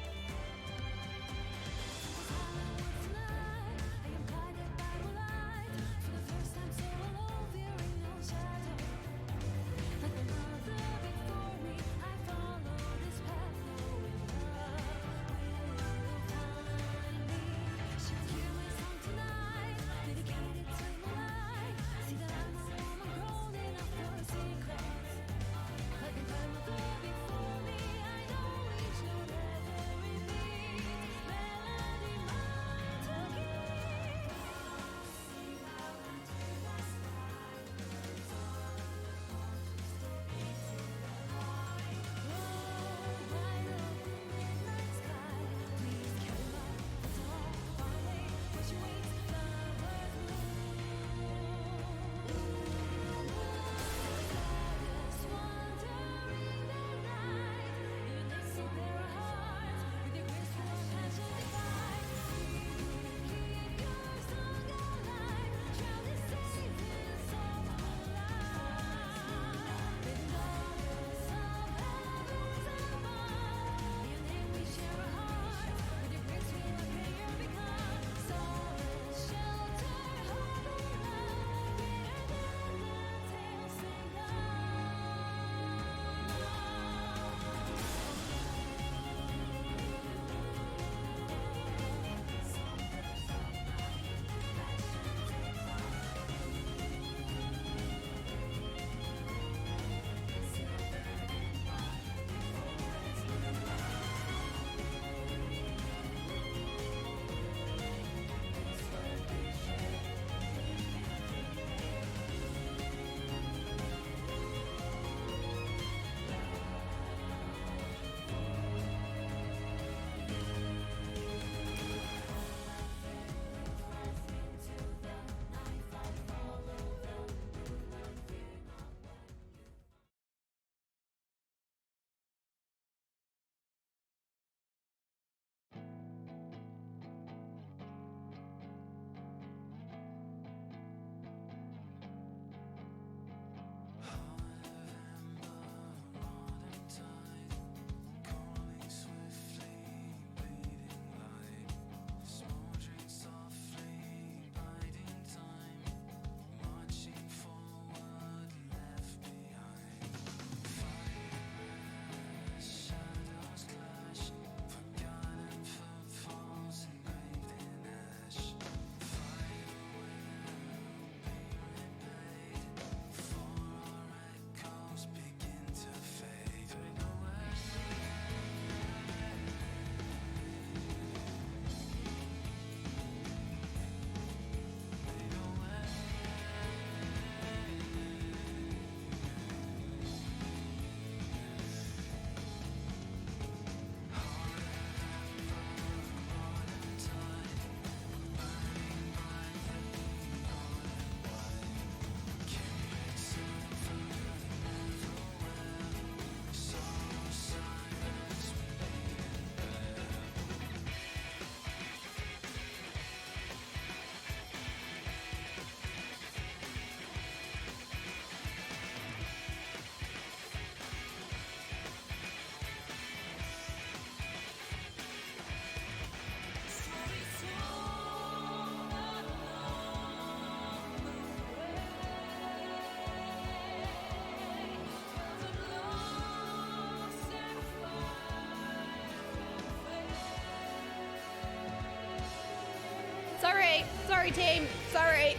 Sorry, team. Sorry.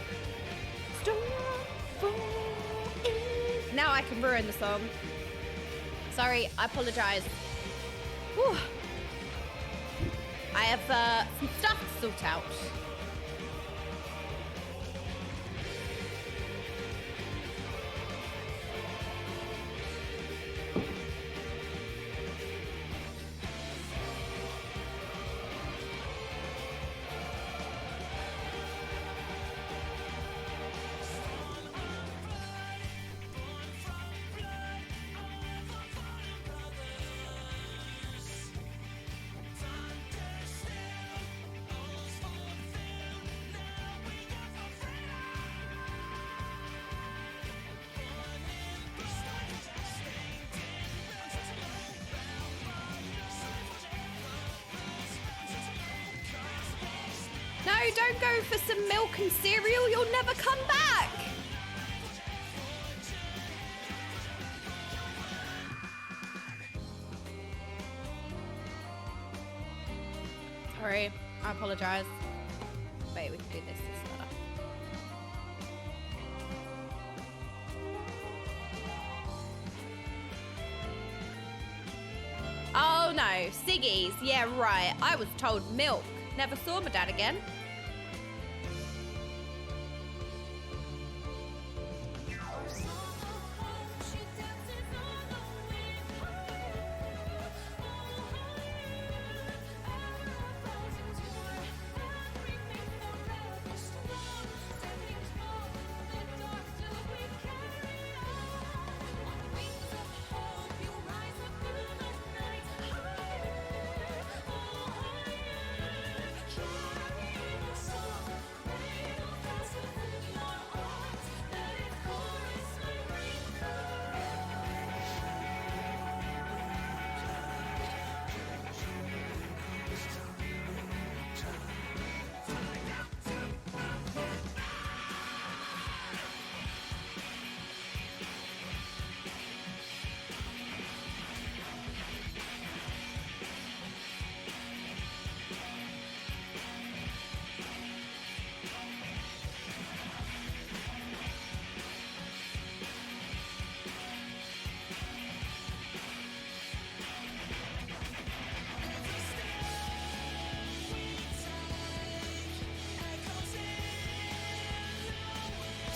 Now I can ruin the song. Sorry, I apologize. Whew. I have some stuff to sort out. don't go for some milk and cereal. You'll never come back. Sorry, I apologize. Wait, we can do this better. Oh no, Siggy's. Yeah, right. I was told milk. Never saw my dad again.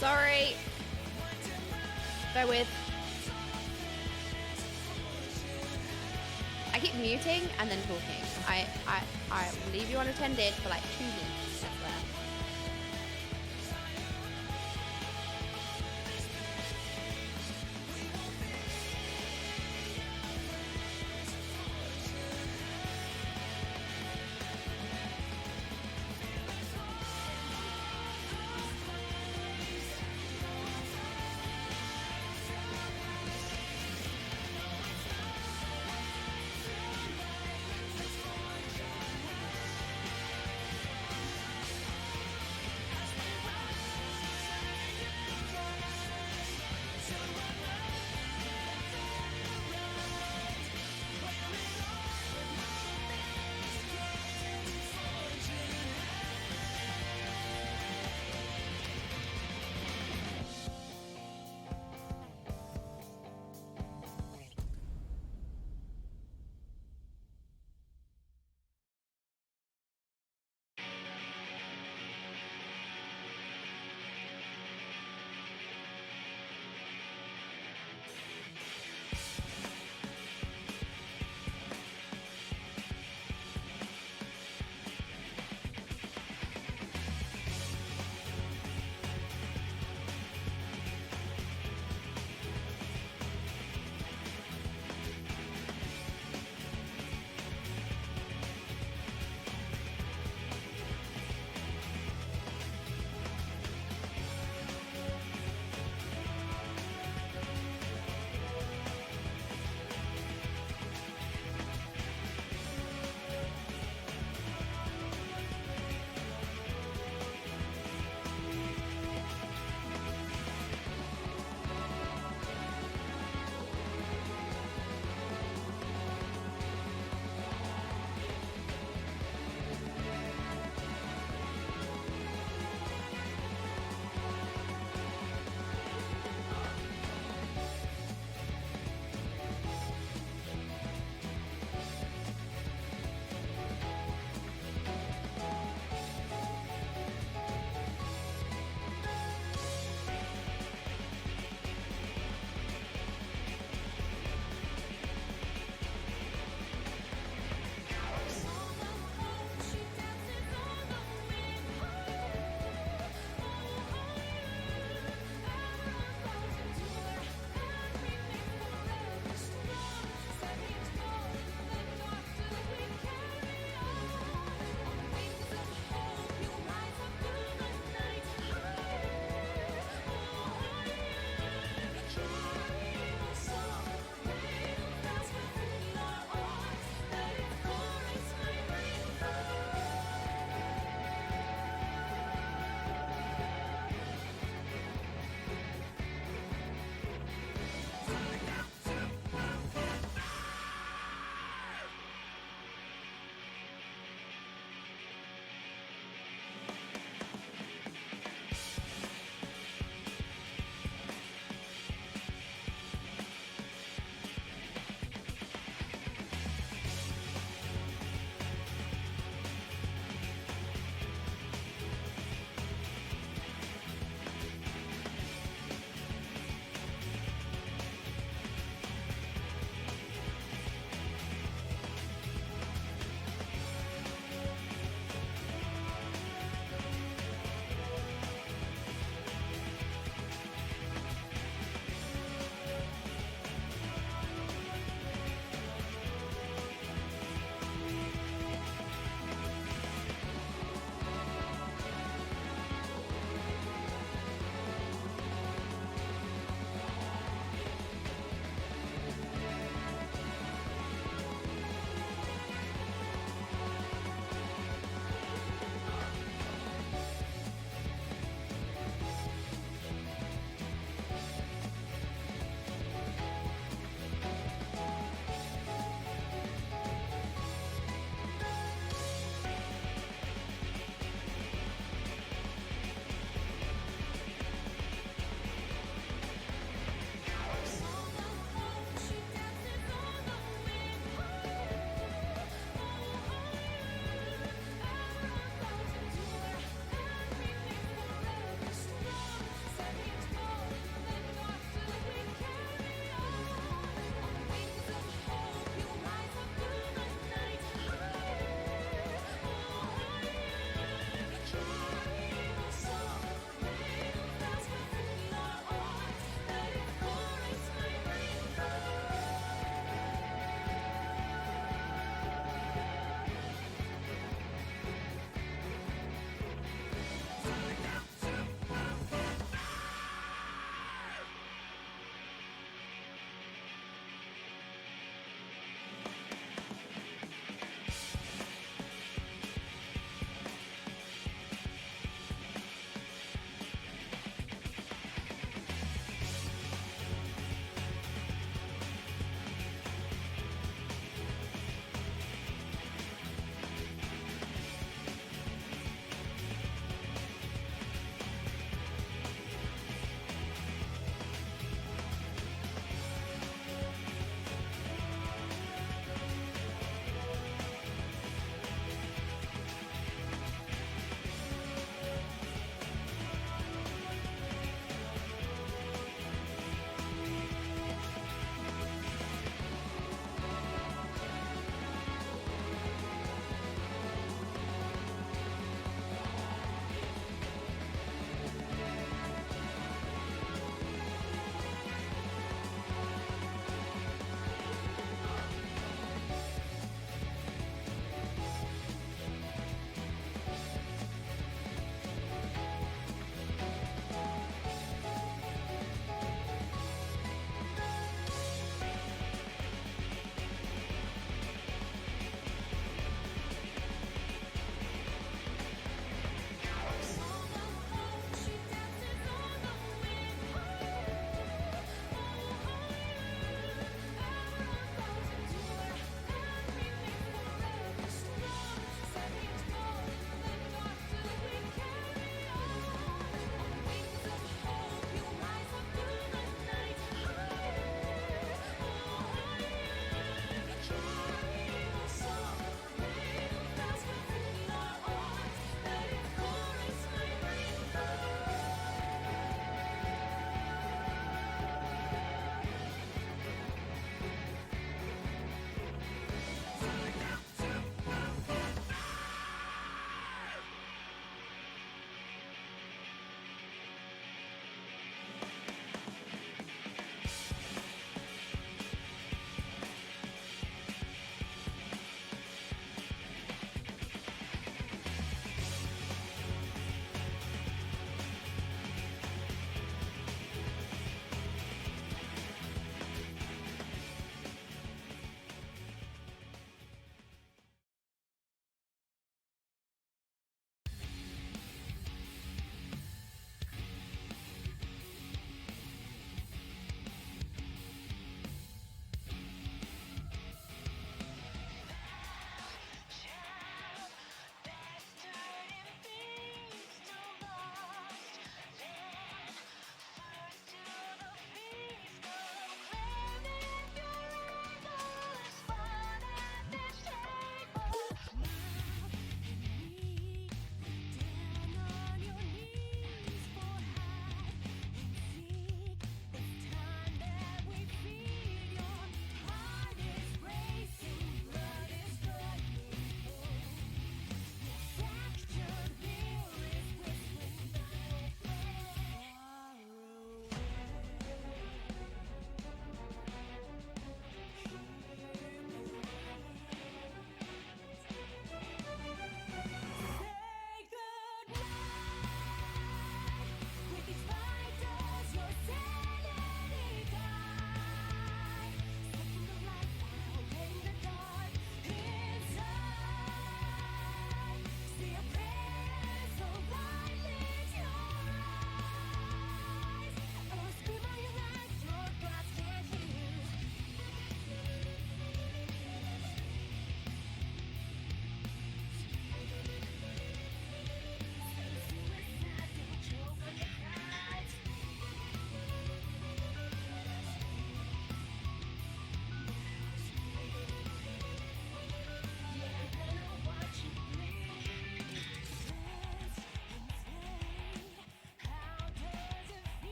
Sorry. Bear with. I keep muting and then talking. I will leave you unattended for like 2 minutes. I swear.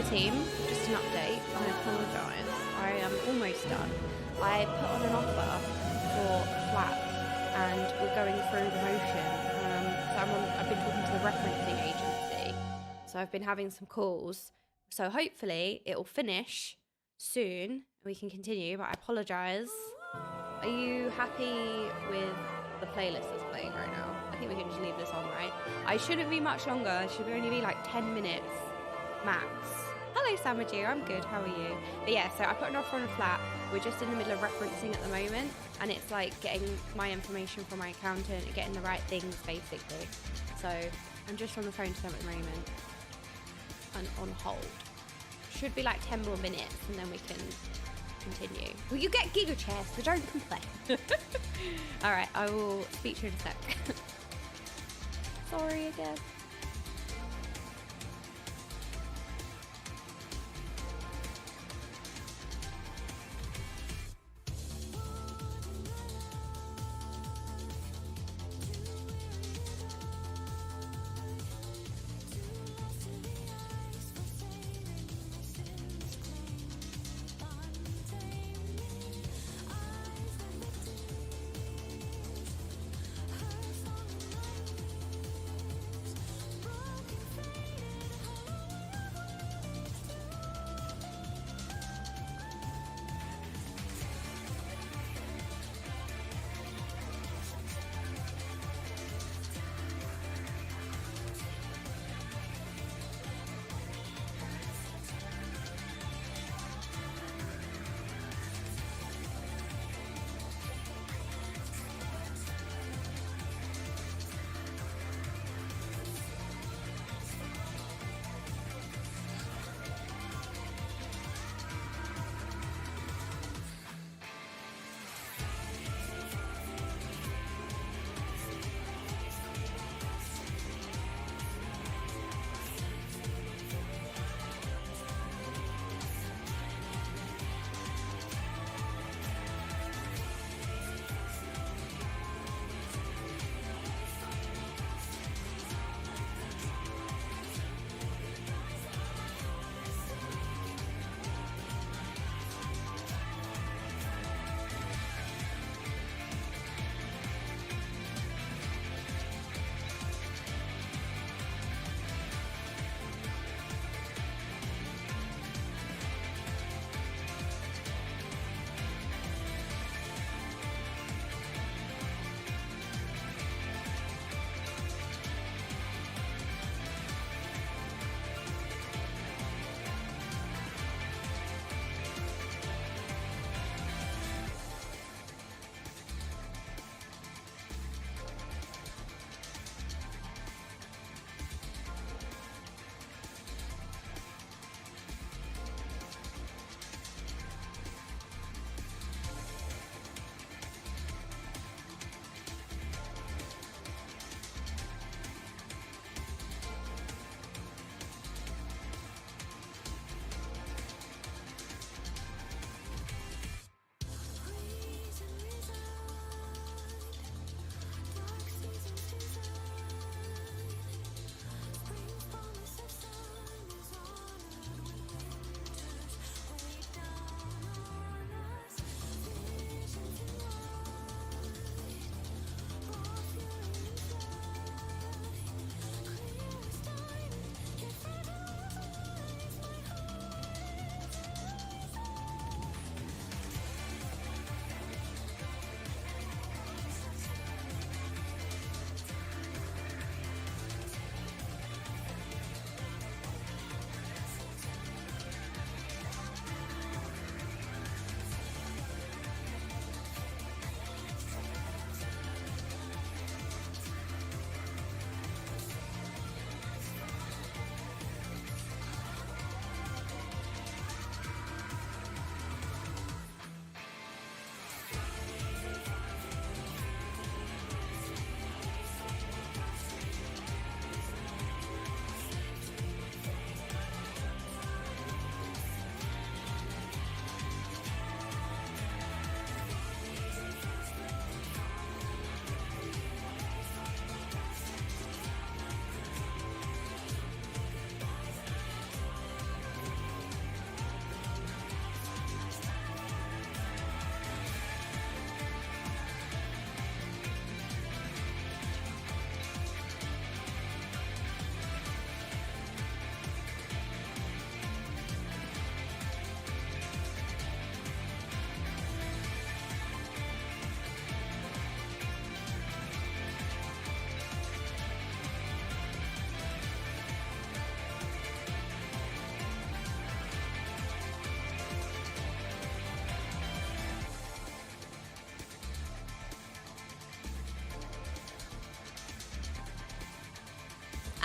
team, just an update. I apologise. I am almost done. I put on an offer for a flat, and we're going through the motion. I've been talking to the referencing agency, so I've been having some calls. So hopefully it will finish soon and we can continue. But I apologise. Are you happy with the playlist that's playing right now? I think we can just leave this on, right? I shouldn't be much longer. It should only be like 10 minutes max. Hello, Samaji. I'm good. How are you? But yeah, so I put an offer on a flat. We're just in the middle of referencing at the moment, and it's like getting my information from my accountant and getting the right things, basically. So I'm just on the phone to them at the moment and on hold. Should be like 10 more minutes, and then we can continue. Well, you get Giga Chairs, so don't complain. All right, I will speak to you in a sec. Sorry again.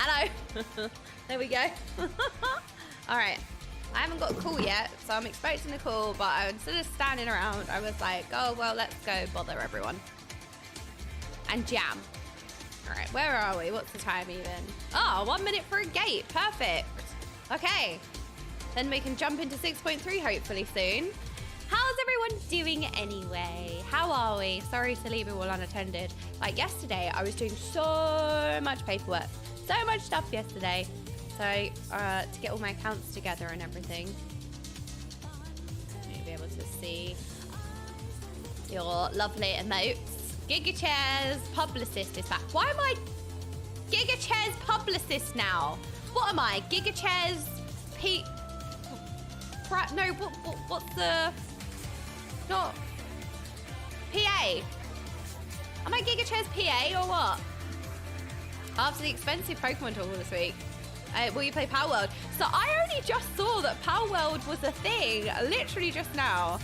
Hello. There we go. All right. I haven't got a call yet, so I'm expecting a call, but instead of standing around, I was like, oh, well, let's go bother everyone. And jam. All right, where are we? What's the time even? Oh, 1 minute for a gate. Perfect. Okay. Then we can jump into 6.3 hopefully soon. How's everyone doing anyway? How are we? Sorry to leave you all unattended. Like yesterday, I was doing so much paperwork. So much stuff yesterday. So to get all my accounts together and everything. You'll be able to see your lovely emotes. GigaChair's publicist is back. Why am I GigaChair's publicist now? What am I? GigaChair's no, what's the... Not... PA. Am I GigaChair's PA or what? After the expensive Pokemon tour this week. Will you play Power World? So I only just saw that Power World was a thing, literally just now.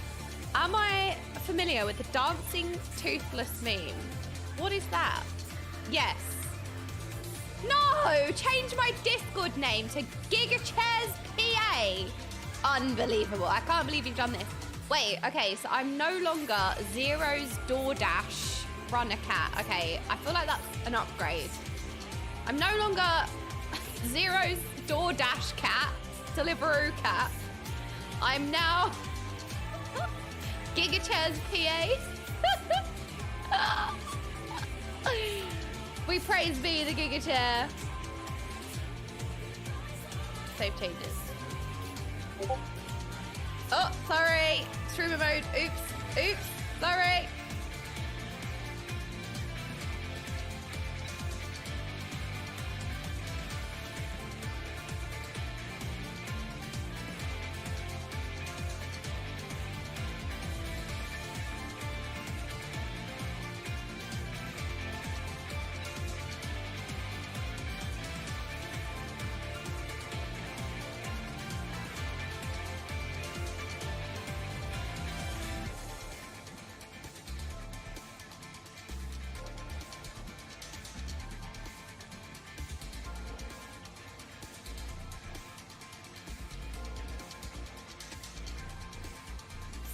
Am I familiar with the dancing toothless meme? What is that? Yes. No! Change my Discord name to GigaChair's PA. Unbelievable. I can't believe you've done this. Wait, okay, so I'm no longer Zero's DoorDash runner cat. Okay, I feel like that's an upgrade. I'm no longer Zero's DoorDash cat, Deliveroo cat. I'm now GigaChair's PA. We praise be the GigaChair. Save changes. Oh, sorry. Streamer mode. Oops. Sorry.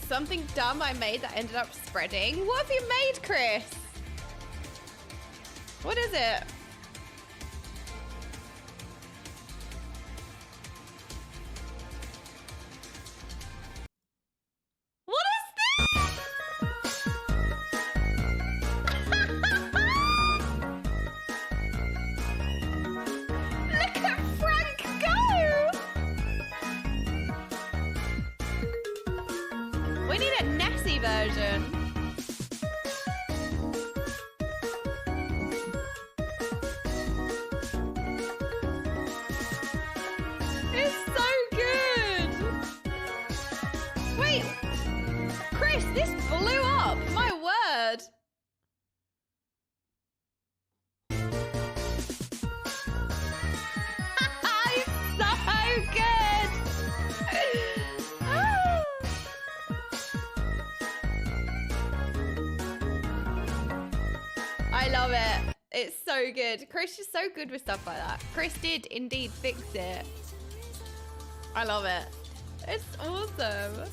Something dumb I made that ended up spreading. What have you made, Chris? What is it? What is this? Look at Frank go! We need a Nessie version. It's so good. Wait, Chris, this blew up. My word. It's so good. I love it. It's so good. Chris is so good with stuff like that. Chris did indeed fix it. I love it. It's awesome.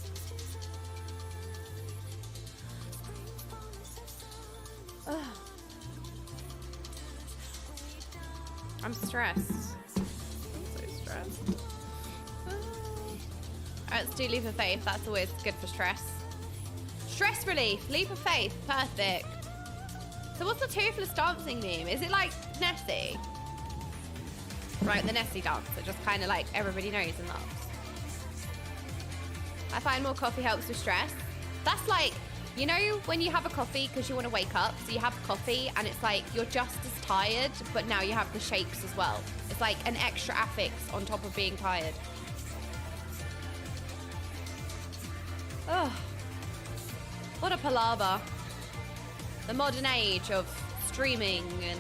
Ugh. I'm stressed. I'm so stressed. Alright, let's do Leap of Faith. That's always good for stress. Stress relief. Leap of Faith. Perfect. So what's the toothless dancing meme? Is it like Nessie? Right, the Nessie dance that just kind of like everybody knows and loves. I find more coffee helps with stress. That's like, you know when you have a coffee because you want to wake up, so you have coffee and it's like you're just as tired, but now you have the shakes as well. It's like an extra affix on top of being tired. Oh, what a palaver. The modern age of streaming and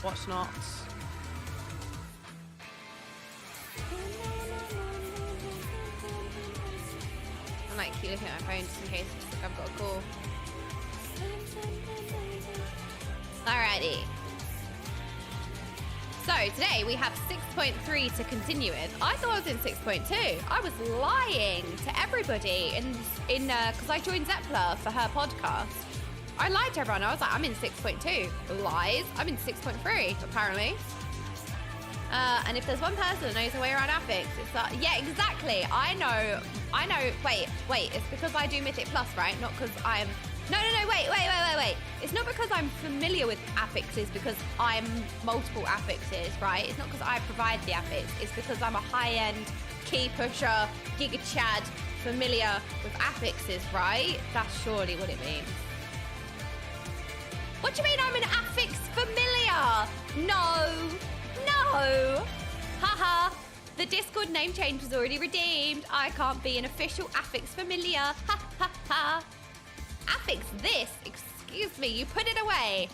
whatnot. I might keep looking at my phone just in case I've got a call. Alrighty. So today we have 6.3 to continue with. I thought I was in 6.2. I was lying to everybody because I joined Zeppler for her podcast. I lied to everyone. I was like, I'm in 6.2. Lies. I'm in 6.3 apparently. And if there's one person that knows the way around Affix, it's like, yeah, exactly. I know. Wait. It's because I do Mythic Plus, right? Not because I'm. No. Wait. It's not because I'm familiar with affixes because I'm multiple affixes, right? It's not because I provide the affix. It's because I'm a high-end key pusher, Giga Chad, familiar with affixes, right? That's surely what it means. What do you mean I'm an affix familiar? No. Haha. The Discord name change was already redeemed. I can't be an official affix familiar. Ha. Affix this? Excuse me, you put it away.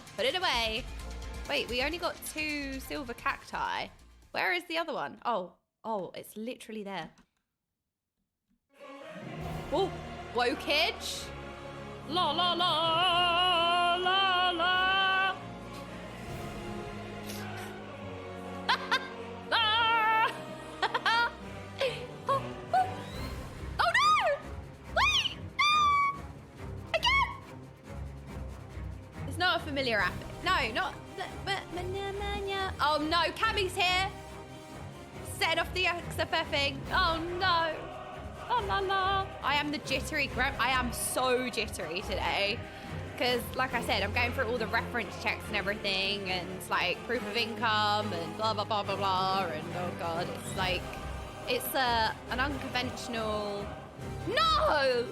Wait, we only got 2 silver cacti. Where is the other one? Oh, it's literally there. Oh, Wokage. La. Not a familiar affix. No, not. Oh no, Cammy's here. Set off the XFFing. Oh no. Oh la. I am the jittery. I am so jittery today. Because, like I said, I'm going through all the reference checks and everything, and it's like proof of income and blah blah blah blah blah. And oh god, it's like an unconventional. No. Oh,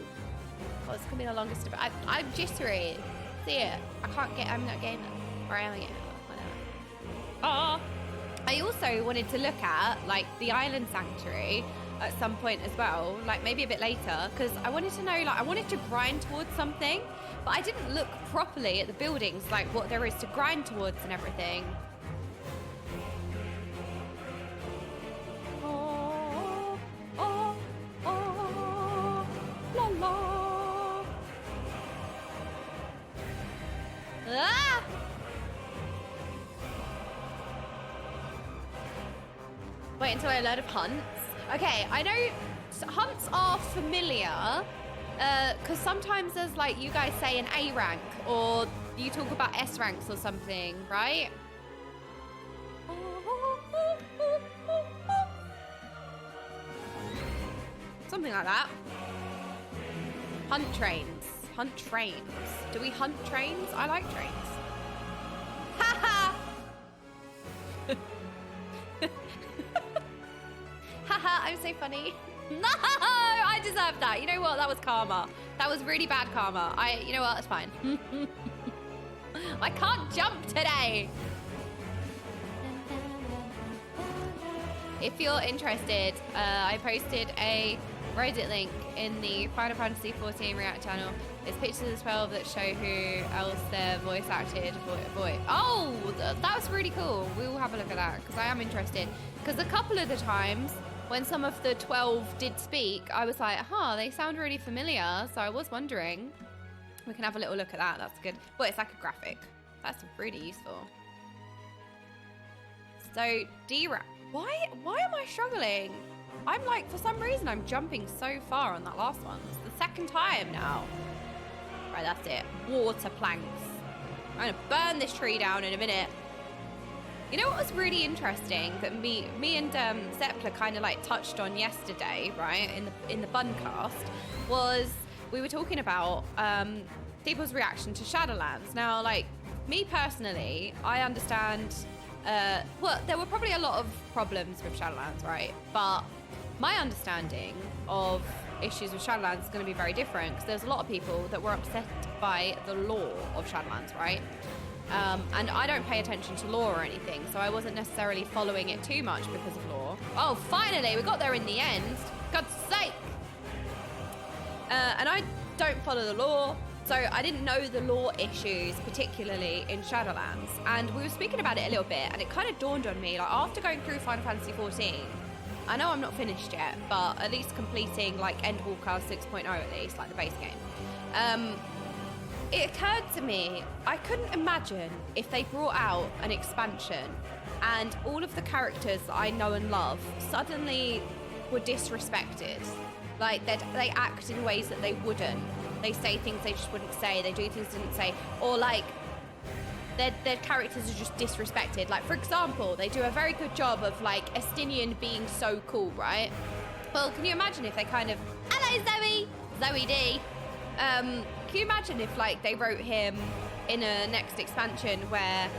it's gonna be the longest. I'm jittery. See it. I'm not getting it. Or am I getting it? I also wanted to look at like the island sanctuary at some point as well, like maybe a bit later, because I wanted to know, like I wanted to grind towards something, but I didn't look properly at the buildings, like what there is to grind towards and everything. Ah! Wait until I learn of hunts. Okay, I know hunts are familiar because sometimes there's like you guys say an A rank or you talk about S ranks or something, right? Something like that. Hunt trains. Hunt trains. Do we hunt trains? I like trains. Haha! Haha, I'm so funny. No! I deserved that. You know what? That was karma. That was really bad karma. You know what? It's fine. I can't jump today. If you're interested, I posted a Reddit link in the Final Fantasy XIV React channel. It's pictures of the 12 that show who else their voice acted. Oh, that was really cool. We will have a look at that because I am interested. Because a couple of the times when some of the 12 did speak, I was like, they sound really familiar. So I was wondering. We can have a little look at that. That's good. Well, it's like a graphic. That's really useful. So, D-Rap. Why am I struggling? I'm like, for some reason, I'm jumping so far on that last one. It's the second time now. Right, that's it. Water planks. I'm gonna burn this tree down in a minute. You know what was really interesting that me and Zeppler kind of like touched on yesterday, right, in the Buncast, was we were talking about people's reaction to Shadowlands. Now, like, me personally, I understand, well, there were probably a lot of problems with Shadowlands, right? But my understanding of issues with Shadowlands is going to be very different because there's a lot of people that were upset by the lore of Shadowlands, right? And I don't pay attention to lore or anything, so I wasn't necessarily following it too much because of lore. Oh, finally, we got there in the end. God's sake! And I don't follow the lore, so I didn't know the lore issues, particularly in Shadowlands. And we were speaking about it a little bit, and it kind of dawned on me, like, after going through Final Fantasy XIV, I know I'm not finished yet, but at least completing, like, Endwalker 6.0 at least, like the base game. It occurred to me, I couldn't imagine if they brought out an expansion and all of the characters that I know and love suddenly were disrespected. Like, they act in ways that they wouldn't. They say things they just wouldn't say. They do things they didn't say. Or, like, their characters are just disrespected. Like, for example, they do a very good job of, like, Estinian being so cool, right? Well, can you imagine if they kind of, hello, Zoe! Zoe D. Can you imagine if, like, they wrote him in a next expansion where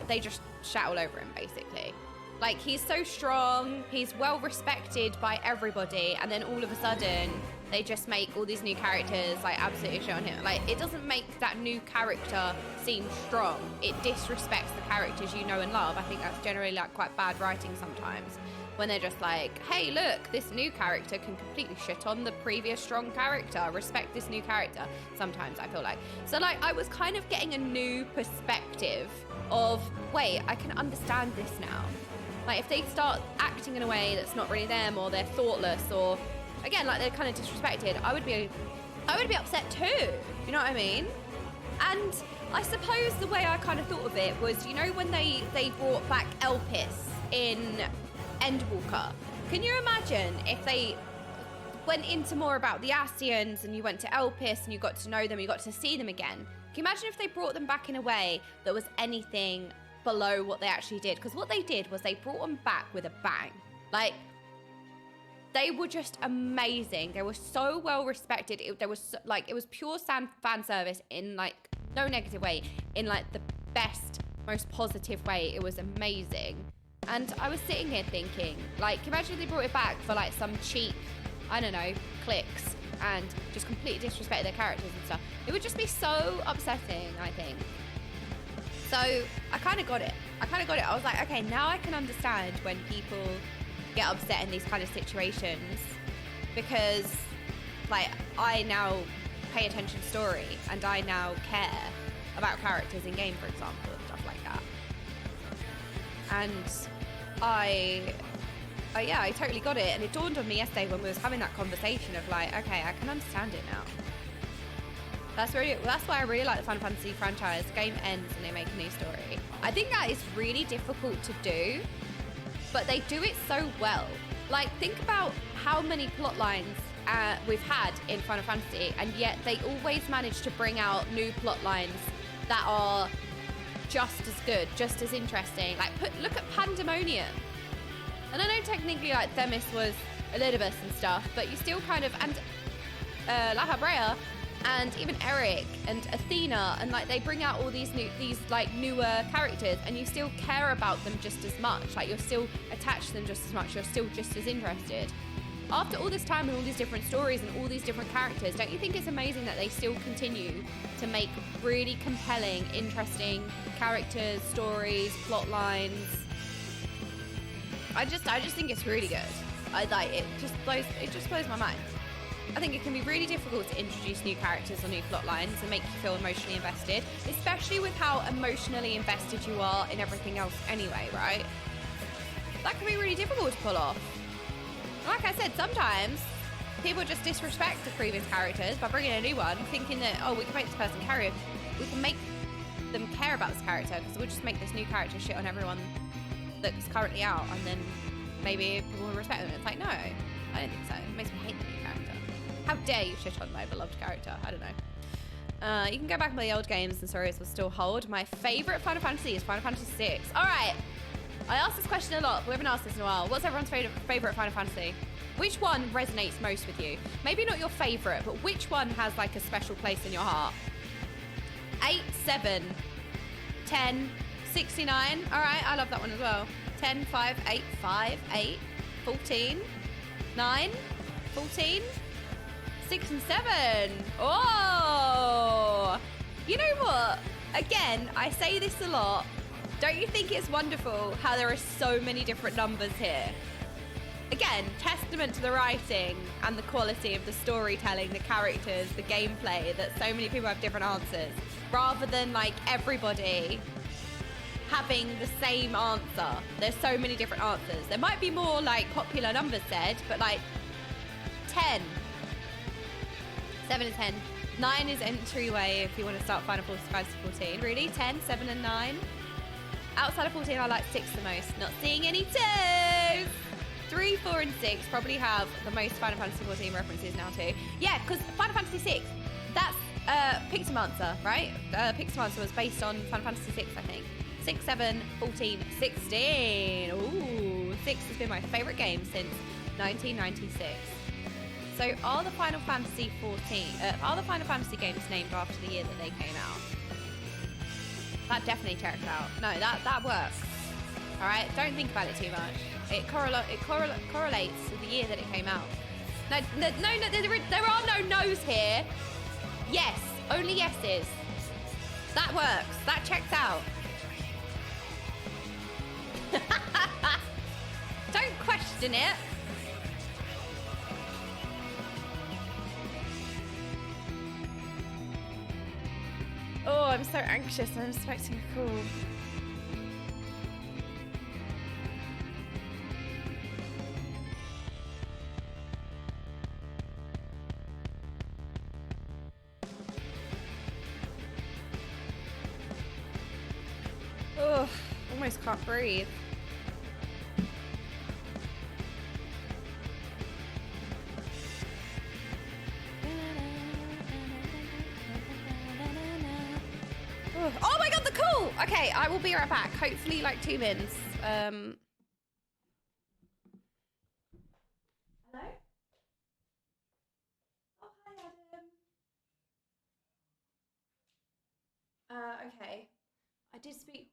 they just shout all over him, basically? Like, he's so strong, he's well respected by everybody, and then all of a sudden, they just make all these new characters, like, absolutely shit on him. Like, it doesn't make that new character seem strong. It disrespects the characters you know and love. I think that's generally, like, quite bad writing sometimes. When they're just like, hey, look, this new character can completely shit on the previous strong character. Respect this new character. Sometimes I feel like. So, like, I was kind of getting a new perspective of, wait, I can understand this now. Like, if they start acting in a way that's not really them, or they're thoughtless, or, again, like, they're kind of disrespected, I would be upset too. You know what I mean? And I suppose the way I kind of thought of it was, you know, when they brought back Elpis in Endwalker. Can you imagine if they went into more about the Ascians and you went to Elpis and you got to know them, you got to see them again? Can you imagine if they brought them back in a way that was anything below what they actually did? Because what they did was they brought them back with a bang. Like, they were just amazing. They were so well respected. It was pure fan service in, like, no negative way, in, like, the best, most positive way. It was amazing. And I was sitting here thinking, like, imagine if they brought it back for, like, some cheap, I don't know, clicks, and just completely disrespected their characters and stuff. It would just be so upsetting, I think. So I kind of got it. I was like, okay, now I can understand when people get upset in these kind of situations, because, like, I now pay attention to story, and I now care about characters in game, for example, and stuff like that. And I totally got it. And it dawned on me yesterday when we was having that conversation of, like, okay, I can understand it now. That's why I really like the Final Fantasy franchise. The game ends and they make a new story. I think that is really difficult to do, but they do it so well. Like, think about how many plot lines we've had in Final Fantasy, and yet they always manage to bring out new plot lines that are just as good, just as interesting. Like, look at Pandemonium. And I know technically, like, Themis was Elidibus and stuff, but you still kind of, and La Habrea, and even Eric and Athena, and, like, they bring out all these newer characters, and you still care about them just as much. Like, you're still attached to them just as much. You're still just as interested. After all this time and all these different stories and all these different characters, don't you think it's amazing that they still continue to make really compelling, interesting characters, stories, plot lines? I just think it's really good. It just blows my mind. I think it can be really difficult to introduce new characters or new plot lines and make you feel emotionally invested, especially with how emotionally invested you are in everything else anyway, right? That can be really difficult to pull off. Like I said, sometimes people just disrespect the previous characters by bringing a new one, thinking that, oh, we can make this person we can make them care about this character, because we'll just make this new character shit on everyone that's currently out, and then maybe people will respect them. It's like, no, I don't think so. It makes me hate the new character. How dare you shit on my beloved character? I don't know. You can go back and play the old games and stories will still hold. My favorite Final Fantasy is Final Fantasy VI. All right. I asked this question a lot, but we haven't asked this in a while. What's everyone's favorite Final Fantasy? Which one resonates most with you? Maybe not your favorite, but which one has, like, a special place in your heart? 8, 7, 10, 69. All right, I love that one as well. 10, 5, 8, 5, 8, 14, 9, 14, 6 and 7. Oh! You know what? Again, I say this a lot. Don't you think it's wonderful how there are so many different numbers here? Again, testament to the writing and the quality of the storytelling, the characters, the gameplay, that so many people have different answers, rather than, like, everybody having the same answer. There's so many different answers. There might be more, like, popular numbers said, but, like, 10. 7 and 10. 9 is entryway if you want to start Final Fantasy 14. Really? 10, 7 and 9? Outside of 14, I like 6 the most. Not seeing any 2s. 3, 4, and 6 probably have the most Final Fantasy 14 references now too. Yeah, because Final Fantasy 6, that's Pixelmonster, right? Pixelmonster was based on Final Fantasy 6, I think. 6, 7, 14, 16. Ooh, 6 has been my favorite game since 1996. So are the Final Fantasy 14, are the Final Fantasy games named after the year that they came out? That definitely checks out. No, that works. All right, don't think about it too much. It correlates with the year that it came out. No, there are no no's here. Yes, only yeses. That works. That checks out. Don't question it. Oh, I'm so anxious. I'm expecting a call. Oh, almost can't breathe. Oh my god, the call! Okay, I will be right back. Hopefully, like 2 minutes. Hello? Oh, hi, Adam. Okay. I did speak.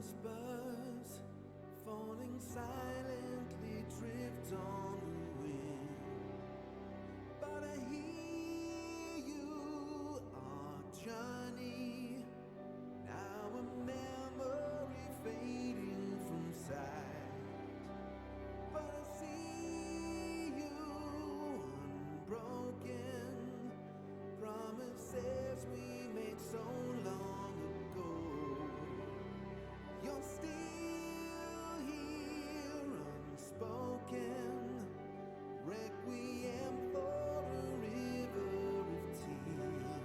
whispers falling silently drift on the wind. But I hear you, our journey, now a memory fading from sight. But I see you unbroken, promises we made so long ago. You're still here unspoken, requiem for a river of tears.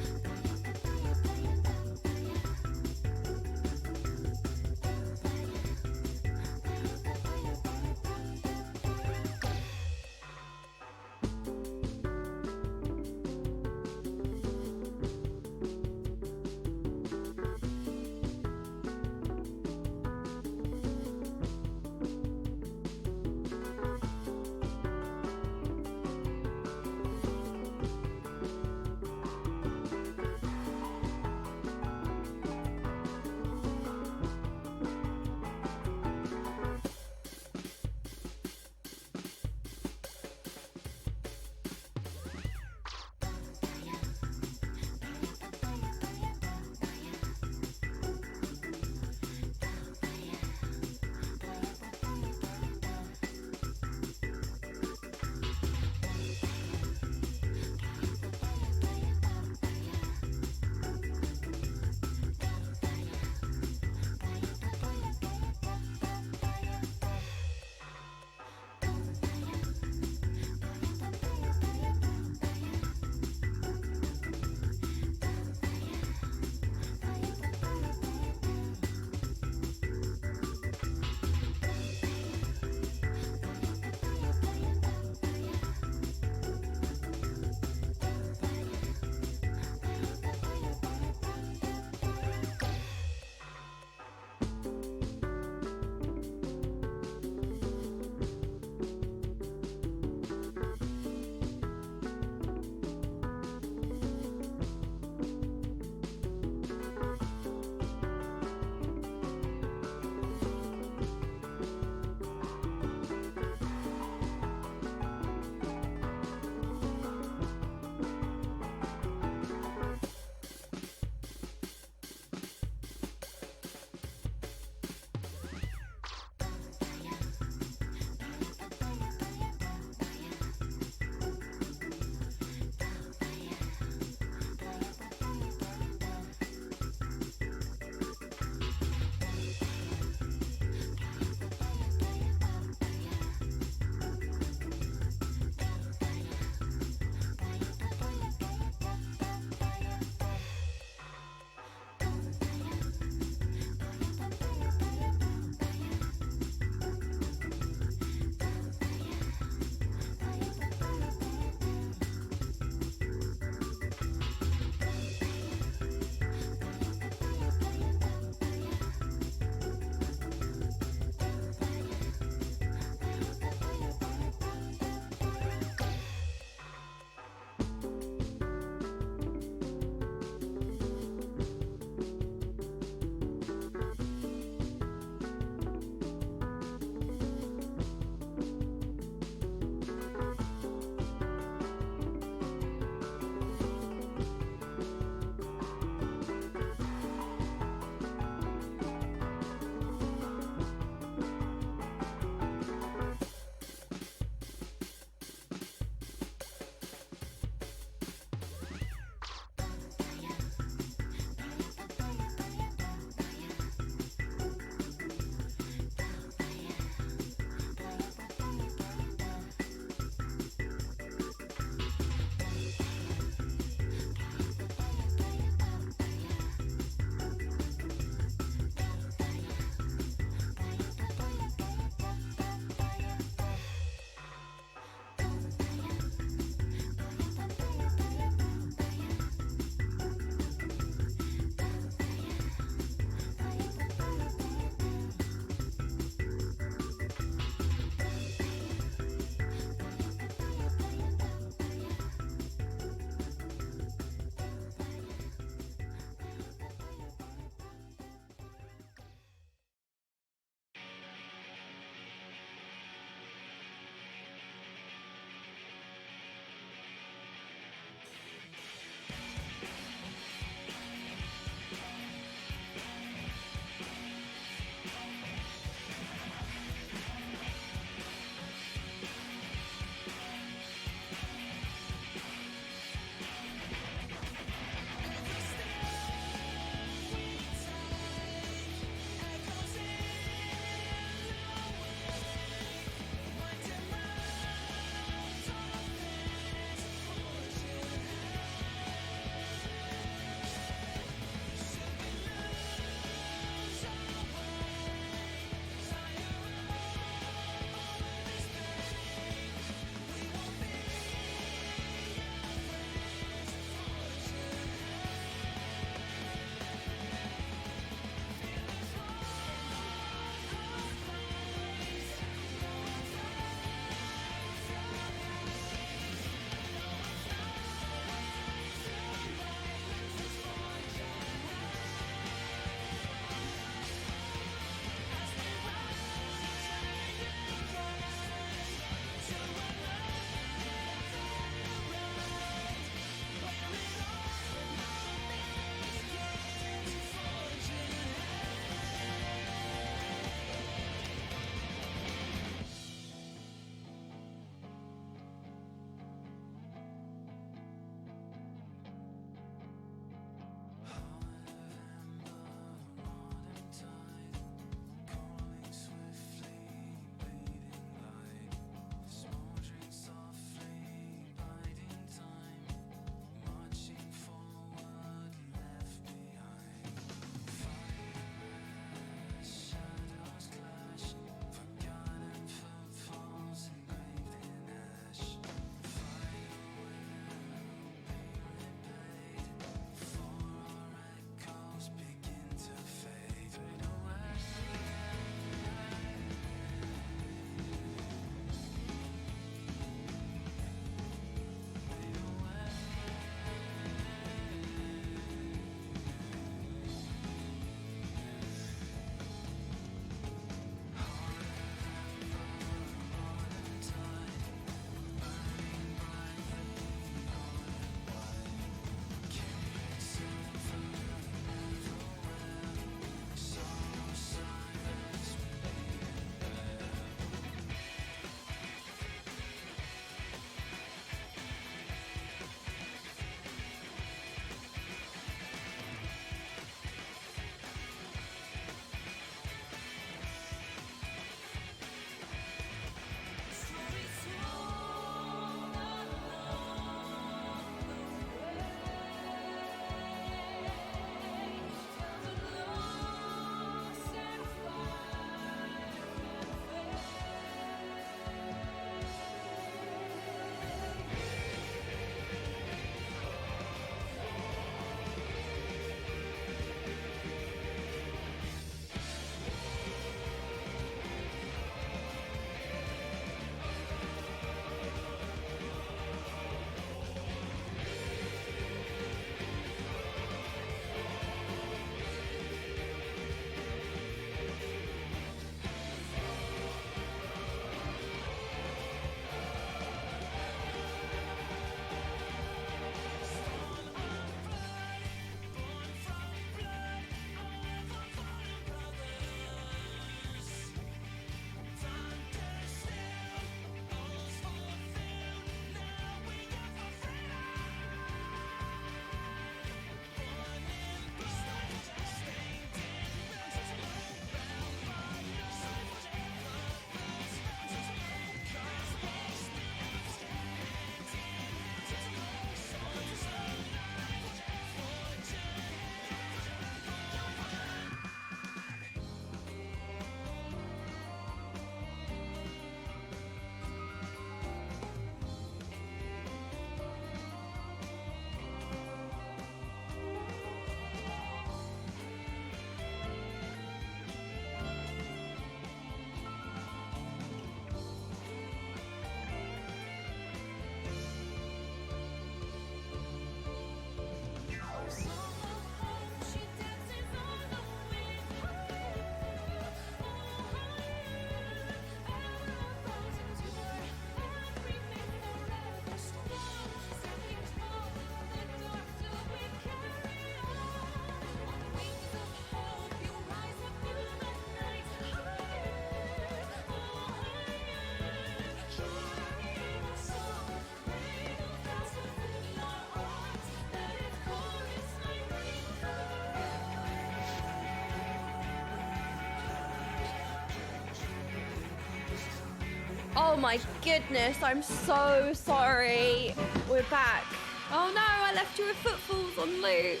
Oh my goodness, I'm so sorry. We're back. Oh no, I left you with footfalls on loop.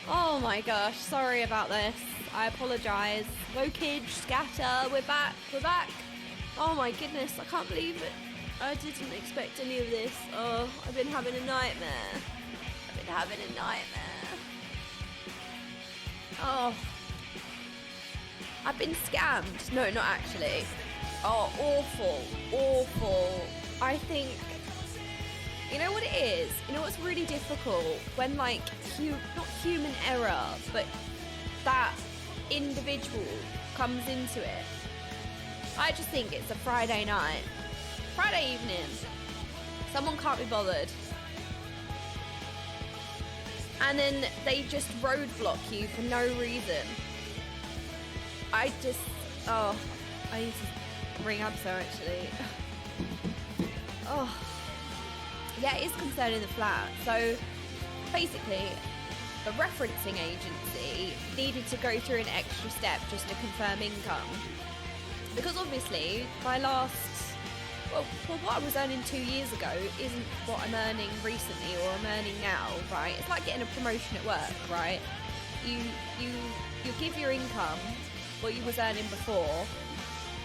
Oh my gosh, sorry about this. I apologise. Wokage, scatter, we're back, we're back. Oh my goodness, I can't believe it. I didn't expect any of this. Oh, I've been having a nightmare. I've been having a nightmare. Oh. I've been scammed. No, not actually. Oh, awful, awful. I think, you know what it is? You know what's really difficult? When like, not human error, but that individual comes into it. I just think it's a Friday night. Friday evening. Someone can't be bothered. And then they just roadblock you for no reason. I need to ring Absa actually. Oh. Yeah, it is concerning the flat. So basically, the referencing agency needed to go through an extra step just to confirm income. Because obviously, my last, well, what I was earning 2 years ago isn't what I'm earning recently or I'm earning now, right? It's like getting a promotion at work, right? You give your income, what you was earning before,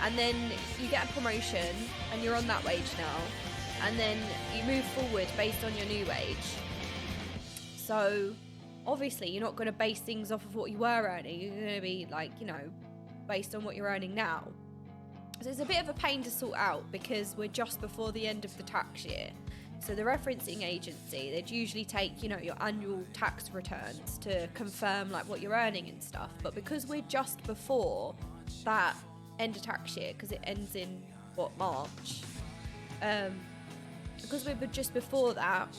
and then you get a promotion and you're on that wage now, and then you move forward based on your new wage. So obviously you're not going to base things off of what you were earning. You're going to be like, you know, based on what you're earning now. So it's a bit of a pain to sort out because we're just before the end of the tax year. So the referencing agency, they'd usually take, you know, your annual tax returns to confirm like what you're earning and stuff. But because we're just before that end of tax year, because it ends in, what, March? Because we're just before that,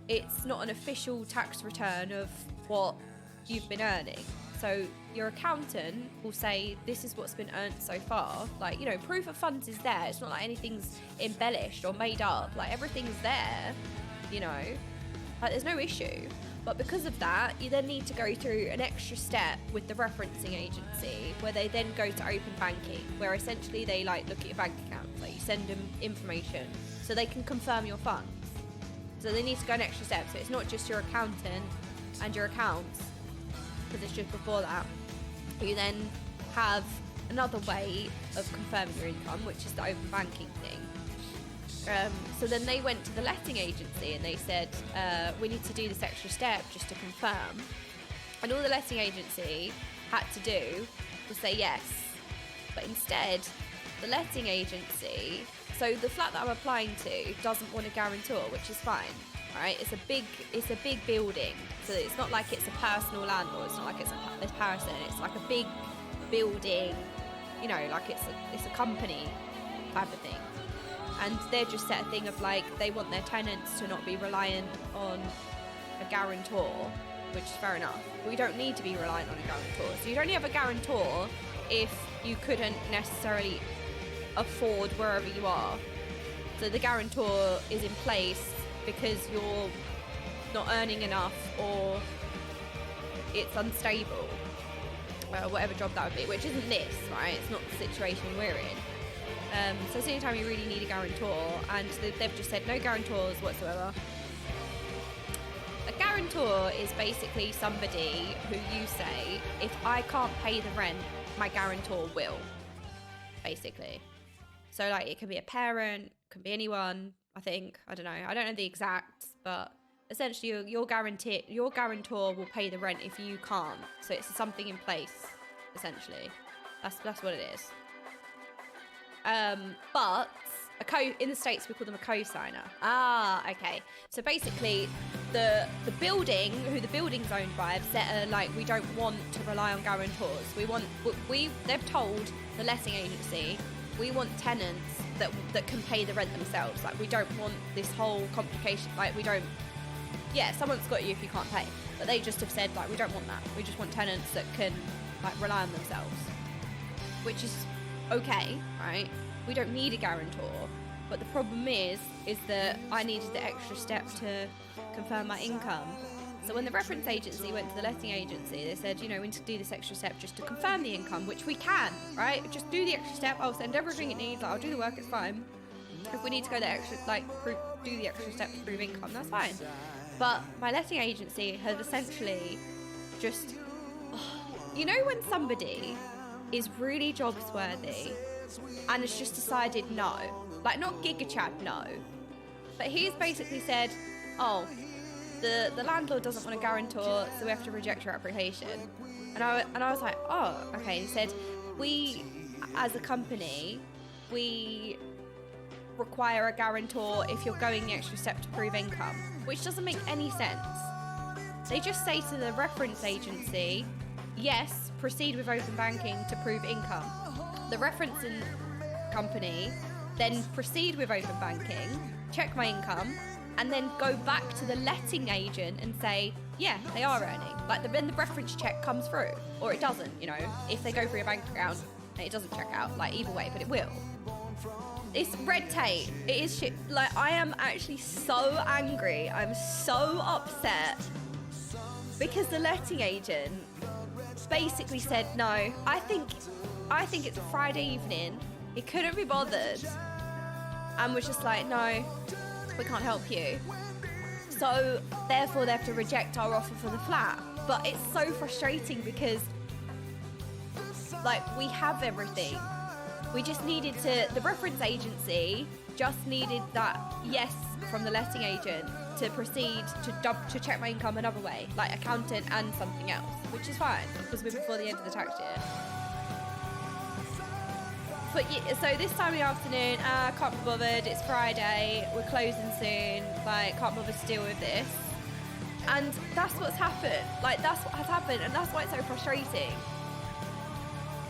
it's not an official tax return of what you've been earning. So your accountant will say, this is what's been earned so far. Like, you know, proof of funds is there. It's not like anything's embellished or made up. Like, everything's there, you know. Like, there's no issue. But because of that, you then need to go through an extra step with the referencing agency where they then go to open banking, where essentially they, like, look at your bank accounts. Like, you send them information so they can confirm your funds. So they need to go an extra step. So it's not just your accountant and your accounts, because it's just before that. You then have another way of confirming your income, which is the open banking thing. So then they went to the letting agency and they said, we need to do this extra step just to confirm. And all the letting agency had to do was say yes. But instead, the letting agency, so the flat that I'm applying to doesn't want a guarantor, which is fine. Right, it's a big building, so it's not like it's a personal landlord. It's not like it's a person. It's like a big building, you know, like it's a company type of thing. And they're just set a thing of like they want their tenants to not be reliant on a guarantor, which is fair enough. We don't need to be reliant on a guarantor. So you'd only have a guarantor if you couldn't necessarily afford wherever you are. So the guarantor is in place because you're not earning enough or it's unstable, whatever job that would be, which isn't this, right? It's not the situation we're in. So it's the only time you really need a guarantor, and they've just said no guarantors whatsoever. A guarantor is basically somebody who you say, if I can't pay the rent, my guarantor will, basically. So like it can be a parent, can be anyone, I think. I don't know. I don't know the exacts, but essentially your guarantor will pay the rent if you can't. So it's something in place, essentially. That's what it is. But in the States we call them a co-signer. Ah, okay. So basically the building, who the building's owned by, have set we don't want to rely on guarantors. They've told the letting agency, we want tenants that can pay the rent themselves. Like, we don't want this whole complication. Like, we don't, yeah, someone's got you if you can't pay. But they just have said, like, we don't want that. We just want tenants that can, like, rely on themselves. Which is okay, right? We don't need a guarantor. But the problem is that I needed the extra step to confirm my income. So when the reference agency went to the letting agency, they said, you know, we need to do this extra step just to confirm the income, which we can, right? Just do the extra step. I'll send everything it needs. Like, I'll do the work. It's fine. If we need to go the extra, like, do the extra step to prove income, that's fine. But my letting agency has essentially just, you know, when somebody is really jobs worthy and has just decided no, like not Giga Chad no, but he's basically said, oh, the landlord doesn't want a guarantor, so we have to reject your application. And I was like, oh, okay. He said, we as a company, we require a guarantor if you're going the extra step to prove income, which doesn't make any sense. They just say to the reference agency, yes, proceed with open banking to prove income. The referencing company then proceed with open banking, check my income, and then go back to the letting agent and say, yeah, they are earning. Like, then the reference check comes through, or it doesn't, you know. If they go through your bank account, it doesn't check out, like, either way, but it will. It's red tape. It is shit. Like, I am actually so angry. I'm so upset because the letting agent basically said, no, I think it's a Friday evening. He couldn't be bothered and was just like, no, we can't help you. So therefore they have to reject our offer for the flat. But it's so frustrating because, like, we have everything. We just needed the reference agency just needed that yes from the letting agent to proceed to check my income another way, like accountant and something else, which is fine because we're before the end of the tax year. But yeah, so this time in the afternoon, can't be bothered, it's Friday, we're closing soon, like, can't bother to deal with this. And that's what's happened. Like, that's what has happened, and that's why it's so frustrating.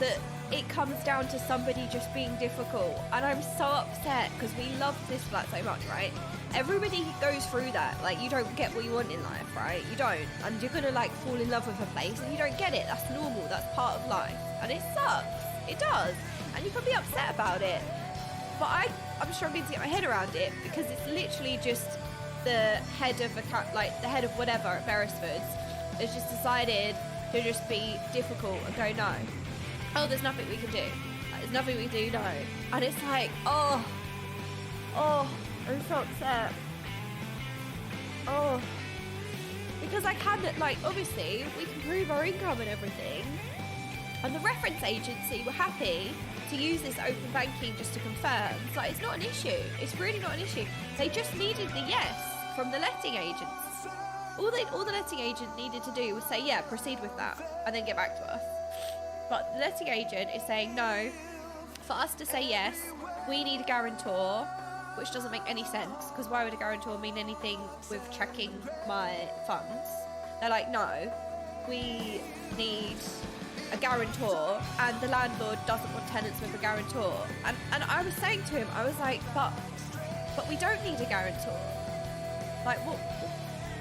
That it comes down to somebody just being difficult. And I'm so upset because we love this flat so much, right? Everybody goes through that. Like, you don't get what you want in life, right? You don't. And you're gonna, like, fall in love with a place and you don't get it. That's normal. That's part of life. And it sucks. It does. And you can be upset about it. But I'm struggling to get my head around it because it's literally just the head of the head of whatever at Beresford's has just decided to just be difficult and go, no. Oh, there's nothing we can do. There's nothing we can do, no. And it's like, oh, I'm so upset. Oh, because I can, like, obviously, we can prove our income and everything. And the reference agency were happy to use this open banking just to confirm. So it's not an issue. It's really not an issue. They just needed the yes from the letting agents. All the letting agent needed to do was say, yeah, proceed with that, and then get back to us. But the letting agent is saying, no, for us to say yes, we need a guarantor, which doesn't make any sense, because why would a guarantor mean anything with checking my funds? They're like, no, we need a guarantor, and the landlord doesn't want tenants with a guarantor. And I was saying to him, I was like, but we don't need a guarantor. Like, what?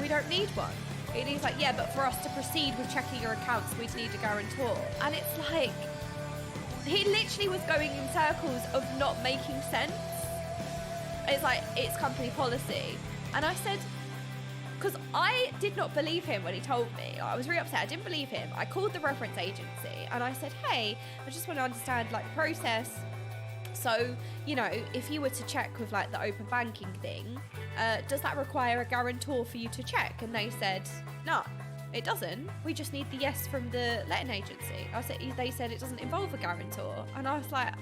We don't need one. And he's like, yeah, but for us to proceed with checking your accounts, we'd need a guarantor. And it's like, he literally was going in circles of not making sense. It's like, it's company policy. And I said, because I did not believe him when he told me. I was really upset. I didn't believe him. I called the reference agency and I said, hey, I just want to understand, like, the process. So, you know, if you were to check with, like, the open banking thing, does that require a guarantor for you to check? And they said, no, it doesn't. We just need the yes from the letting agency. They said it doesn't involve a guarantor. And I was like,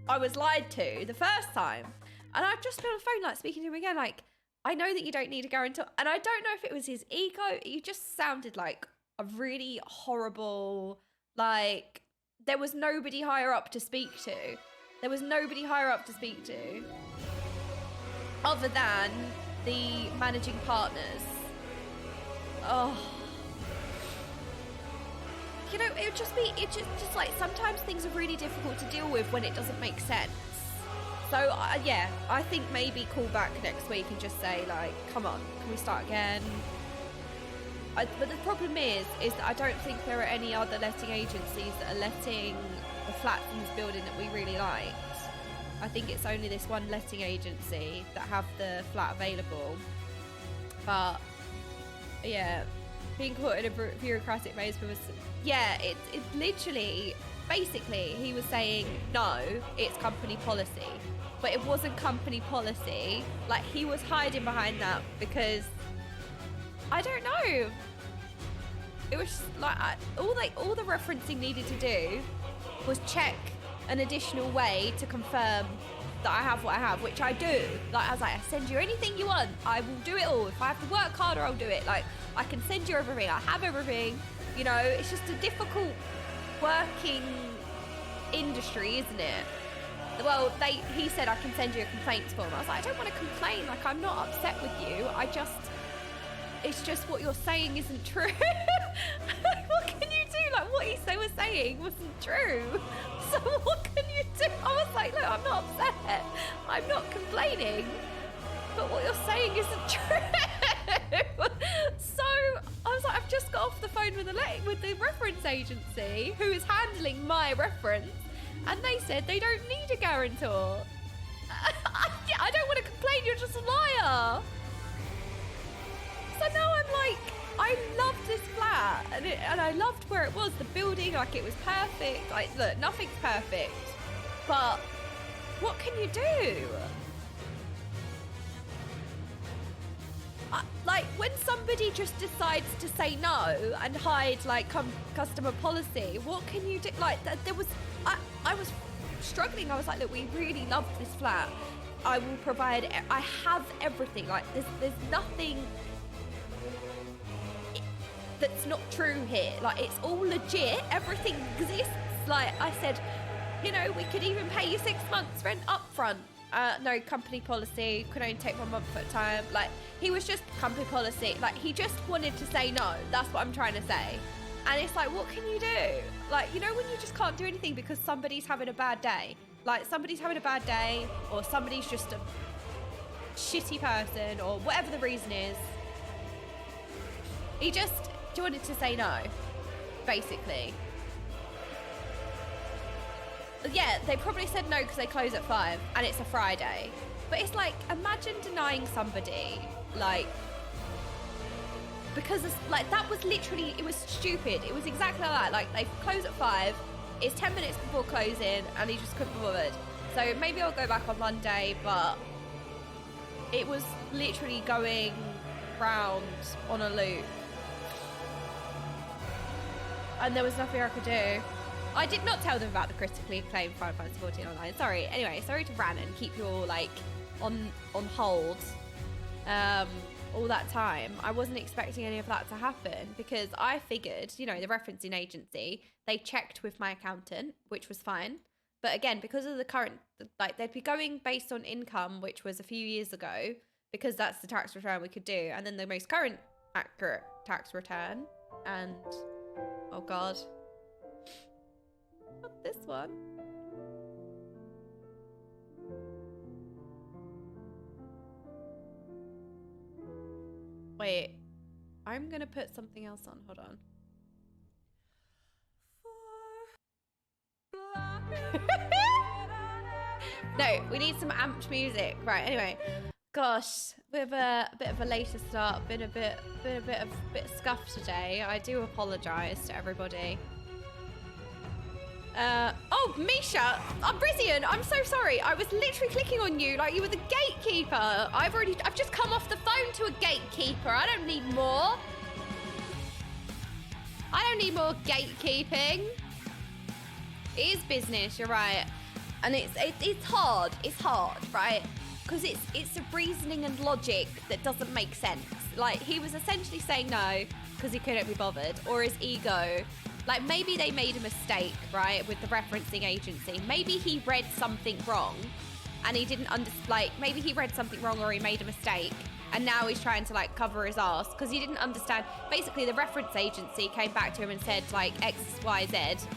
I was lied to the first time. And I've just been on the phone, like, speaking to him again, like, I know that you don't need a guarantor. And I don't know if it was his ego. He just sounded like a really horrible, like, there was nobody higher up to speak to. There was nobody higher up to speak to other than the managing partners. Oh. You know, it just like, sometimes things are really difficult to deal with when it doesn't make sense. So, yeah, I think maybe call back next week and just say, like, come on, can we start again? But the problem is that I don't think there are any other letting agencies that are letting the flats in this building that we really liked. I think it's only this one letting agency that have the flat available. But Yeah, being caught in a bureaucratic maze was, yeah, it's literally, basically, he was saying, no, it's company policy. But it wasn't company policy. Like, he was hiding behind that because, I don't know. It was just, like, all the referencing needed to do was check an additional way to confirm that I have what I have, which I do. Like, I was like, I send you anything you want. I will do it all. If I have to work harder, I'll do it. Like, I can send you everything. I have everything. You know, it's just a difficult working industry, isn't it? Well, he said I can send you a complaints form. I was like, I don't want to complain. Like, I'm not upset with you. It's just what you're saying isn't true. What can you do? Like, what he was saying wasn't true. So what can you do? I was like, look, I'm not upset. I'm not complaining. But what you're saying isn't true. So I was like, I've just got off the phone with the reference agency who is handling my reference. And they said they don't need a guarantor. I don't want to complain, you're just a liar. So now I'm like, I loved this flat. And I loved where it was, the building, like it was perfect. Like, look, nothing's perfect. But what can you do? Like, when somebody just decides to say no and hide, like, customer policy, what can you do? Like, there was... I was struggling. I was like, look, we really love this flat. I will provide... I have everything. Like, there's nothing that's not true here. Like, it's all legit. Everything exists. Like, I said, you know, we could even pay you 6 months rent up front. No, company policy, could only take 1 month at a time. Like, he was just company policy. Like, he just wanted to say no. That's what I'm trying to say. And it's like, what can you do? Like, you know, when you just can't do anything because somebody's having a bad day. Like, somebody's having a bad day, or somebody's just a shitty person, or whatever the reason is. He just wanted to say no, basically. Yeah, they probably said no because they close at 5 and it's a Friday. But it's like, imagine denying somebody, like, because it's, like, that was literally, it was stupid. It was exactly like that. Like, they close at 5, it's 10 minutes before closing, and he just couldn't be bothered. So maybe I'll go back on Monday, but it was literally going round on a loop. And there was nothing I could do. I did not tell them about the critically acclaimed Final Fantasy 14 Online. Sorry. Anyway, sorry to rant and keep you all, like, on hold all that time. I wasn't expecting any of that to happen because I figured, you know, the referencing agency, they checked with my accountant, which was fine. But again, because of the current, like, they'd be going based on income, which was a few years ago, because that's the tax return we could do. And then the most current accurate tax return. And, oh God. Not this one. Wait, I'm gonna put something else on. Hold on. No, we need some amped music. Right, anyway. Gosh, we have a bit of a later start. Been a bit scuffed today. I do apologise to everybody. Oh, Misha, I'm Brizian. I'm so sorry. I was literally clicking on you like you were the gatekeeper. I've just come off the phone to a gatekeeper. I don't need more. I don't need more gatekeeping. It is business, you're right. And it's hard. It's hard, right? Because it's a reasoning and logic that doesn't make sense. Like, he was essentially saying no because he couldn't be bothered, or his ego. Like, maybe they made a mistake, right, with the referencing agency. Maybe he read something wrong and he didn't like, maybe he read something wrong or he made a mistake and now he's trying to, like, cover his ass because he didn't understand. Basically, the reference agency came back to him and said, like, X, Y, Z,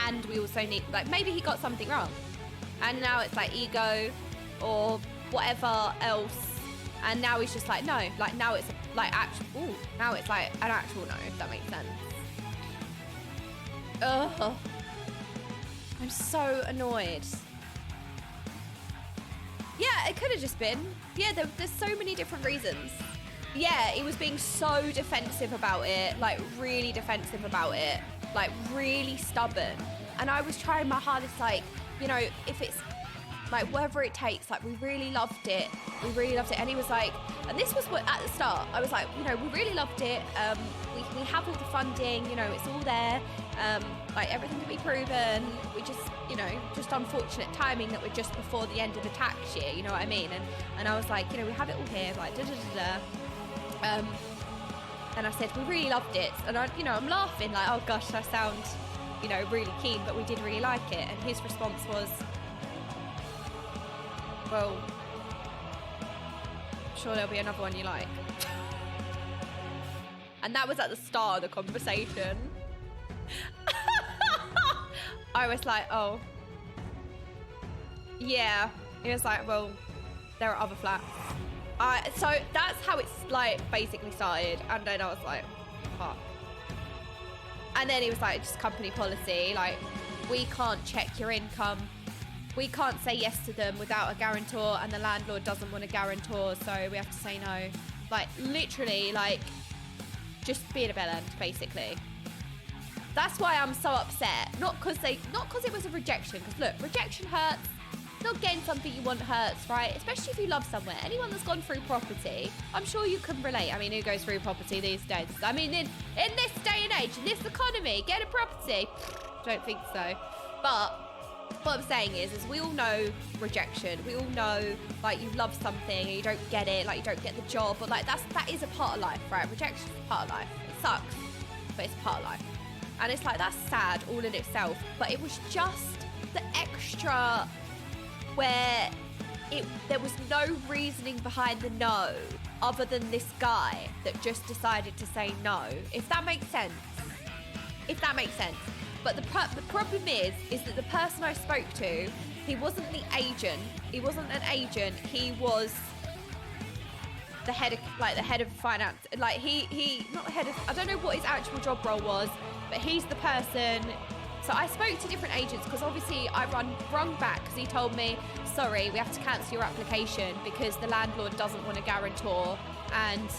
and we also need, like, maybe he got something wrong. And now it's, like, ego or whatever else. And now he's just like, no. Like, now it's, like, actual, now it's, like, an actual no, if that makes sense. Ugh. I'm so annoyed. Yeah, it could have just been. Yeah, there's so many different reasons. Yeah, he was being so defensive about it, like really defensive about it, like really stubborn. And I was trying my hardest, like, you know, if it's like whatever it takes, like we really loved it. We really loved it. And he was like, and this was what at the start, I was like, you know, we really loved it. We have all the funding, you know, it's all there. Like everything can be proven. We just, you know, just unfortunate timing that we're just before the end of the tax year, you know what I mean? And I was like, you know, we have it all here, like da da da da. And I said, we really loved it. And I, you know, I'm laughing like, oh gosh, I sound, you know, really keen, but we did really like it. And his response was, well, sure there'll be another one you like. And that was at the start of the conversation. I was like, oh, yeah. He was like, well, there are other flats. So that's how it's like basically started. And then I was like, fuck. And then he was like, just company policy. Like, we can't check your income. We can't say yes to them without a guarantor, and the landlord doesn't want a guarantor, so we have to say no. Like, literally, like, just being a bellend, basically. That's why I'm so upset. Not because it was a rejection. Because look, rejection hurts. Not getting something you want hurts, right? Especially if you love somewhere. Anyone that's gone through property, I'm sure you can relate. I mean, who goes through property these days? I mean, in this day and age, in this economy, get a property. Don't think so. But what I'm saying is we all know rejection. We all know, like, you love something and you don't get it, like you don't get the job, but like that is a part of life, right? Rejection is a part of life. It sucks, but it's a part of life. And it's like, that's sad all in itself. But it was just the extra where there was no reasoning behind the no other than this guy that just decided to say no. If that makes sense. If that makes sense. But the problem is that the person I spoke to, he wasn't the agent. He wasn't an agent. He was the head of finance. Like he not the head of, I don't know what his actual job role was, but he's the person. So I spoke to different agents because obviously I rung back because he told me, sorry, we have to cancel your application because the landlord doesn't want a guarantor, and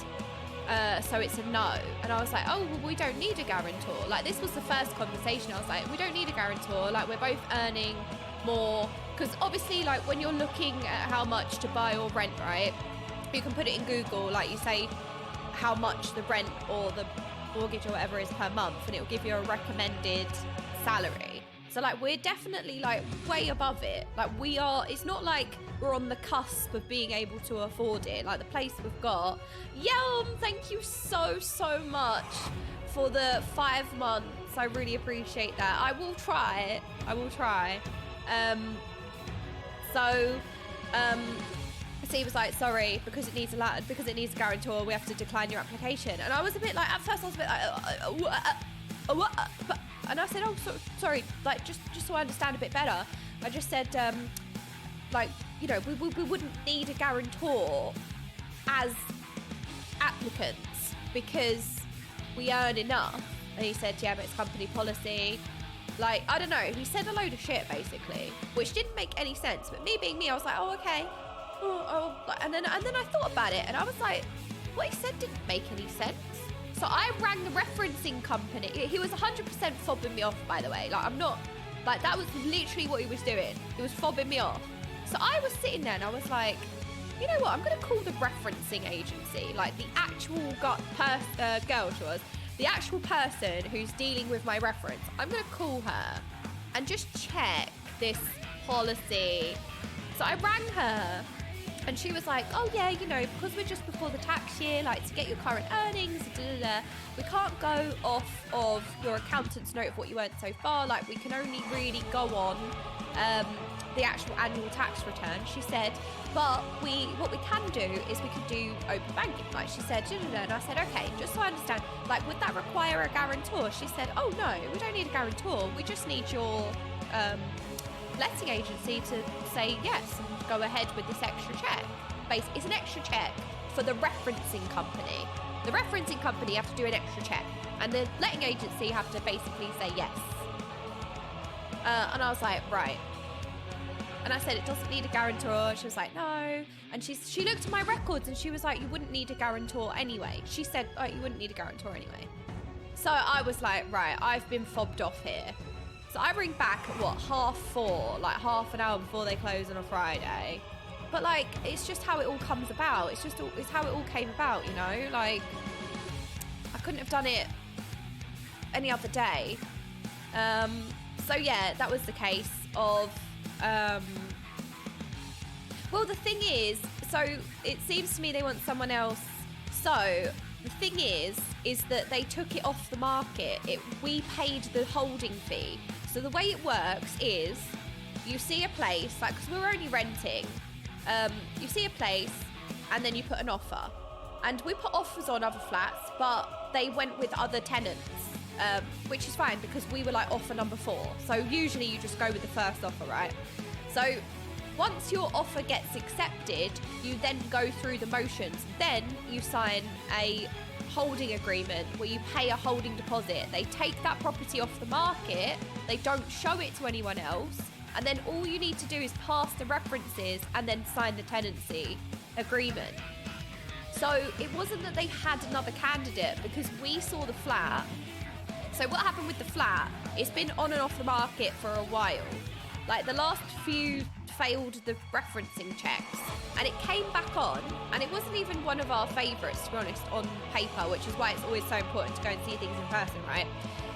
so it's a no. And I was like, oh, well, we don't need a guarantor. Like, this was the first conversation. I was like, we don't need a guarantor. Like, we're both earning more. Because obviously, like, when you're looking at how much to buy or rent, right, you can put it in Google, like, you say how much the rent or the mortgage or whatever is per month, and it will give you a recommended salary. So, like, we're definitely, like, way above it. Like, we are, it's not like we're on the cusp of being able to afford it. Like, the place we've got. Yelm, thank you so, so much for the 5 months. I really appreciate that. I will try. I will try. So he was like, sorry, because it needs a guarantor, we have to decline your application. And I was a bit like, at first I was a bit like, what? And I said, oh, sorry, like, just so I understand a bit better. I just said, like, you know, we wouldn't need a guarantor as applicants because we earn enough. And he said, yeah, but it's company policy. Like, I don't know. He said a load of shit, basically, which didn't make any sense. But me being me, I was like, oh, okay. And then I thought about it, and I was like, what he said didn't make any sense. So I rang the referencing company. He was 100% fobbing me off, by the way. Like, I'm not, like, that was literally what he was doing. He was fobbing me off. So I was sitting there and I was like, you know what? I'm going to call the referencing agency, like the actual girl she was, the actual person who's dealing with my reference. I'm going to call her and just check this policy. So I rang her. And she was like, oh yeah, you know, because we're just before the tax year, like, to get your current earnings, we can't go off of your accountant's note of what you earned so far. Like, we can only really go on the actual annual tax return. She said, but what we can do is we can do open banking. Like, she said, and I said, okay, just so I understand, like, would that require a guarantor? She said, oh no, we don't need a guarantor. We just need your letting agency to say yes and go ahead with this extra check. It's an extra check for the referencing company. The referencing company have to do an extra check, and the letting agency have to basically say yes. And I was like, right. And I said, it doesn't need a guarantor. She was like, no. And she looked at my records and she was like, you wouldn't need a guarantor anyway. She said, oh, you wouldn't need a guarantor anyway. So I was like, right, I've been fobbed off here. So I ring back at what, 4:30, like half an hour before they close on a Friday. But like, it's just how it all comes about. It's how it all came about, you know? Like, I couldn't have done it any other day. So yeah, that was the case of, well, the thing is, so it seems to me they want someone else. So the thing is that they took it off the market. We paid the holding fee. So the way it works is you see a place, like, because we were only renting, you see a place and then you put an offer. And we put offers on other flats, but they went with other tenants, which is fine because we were like offer number 4. So usually you just go with the first offer, right? So once your offer gets accepted, you then go through the motions. Then you sign a holding agreement where you pay a holding deposit. They take that property off the market. They don't show it to anyone else. And then all you need to do is pass the references and then sign the tenancy agreement. So it wasn't that they had another candidate because we saw the flat. So what happened with the flat, it's been on and off the market for a while. Like the last few failed the referencing checks and it came back on and it wasn't even one of our favourites, to be honest, on paper, which is why it's always so important to go and see things in person, right?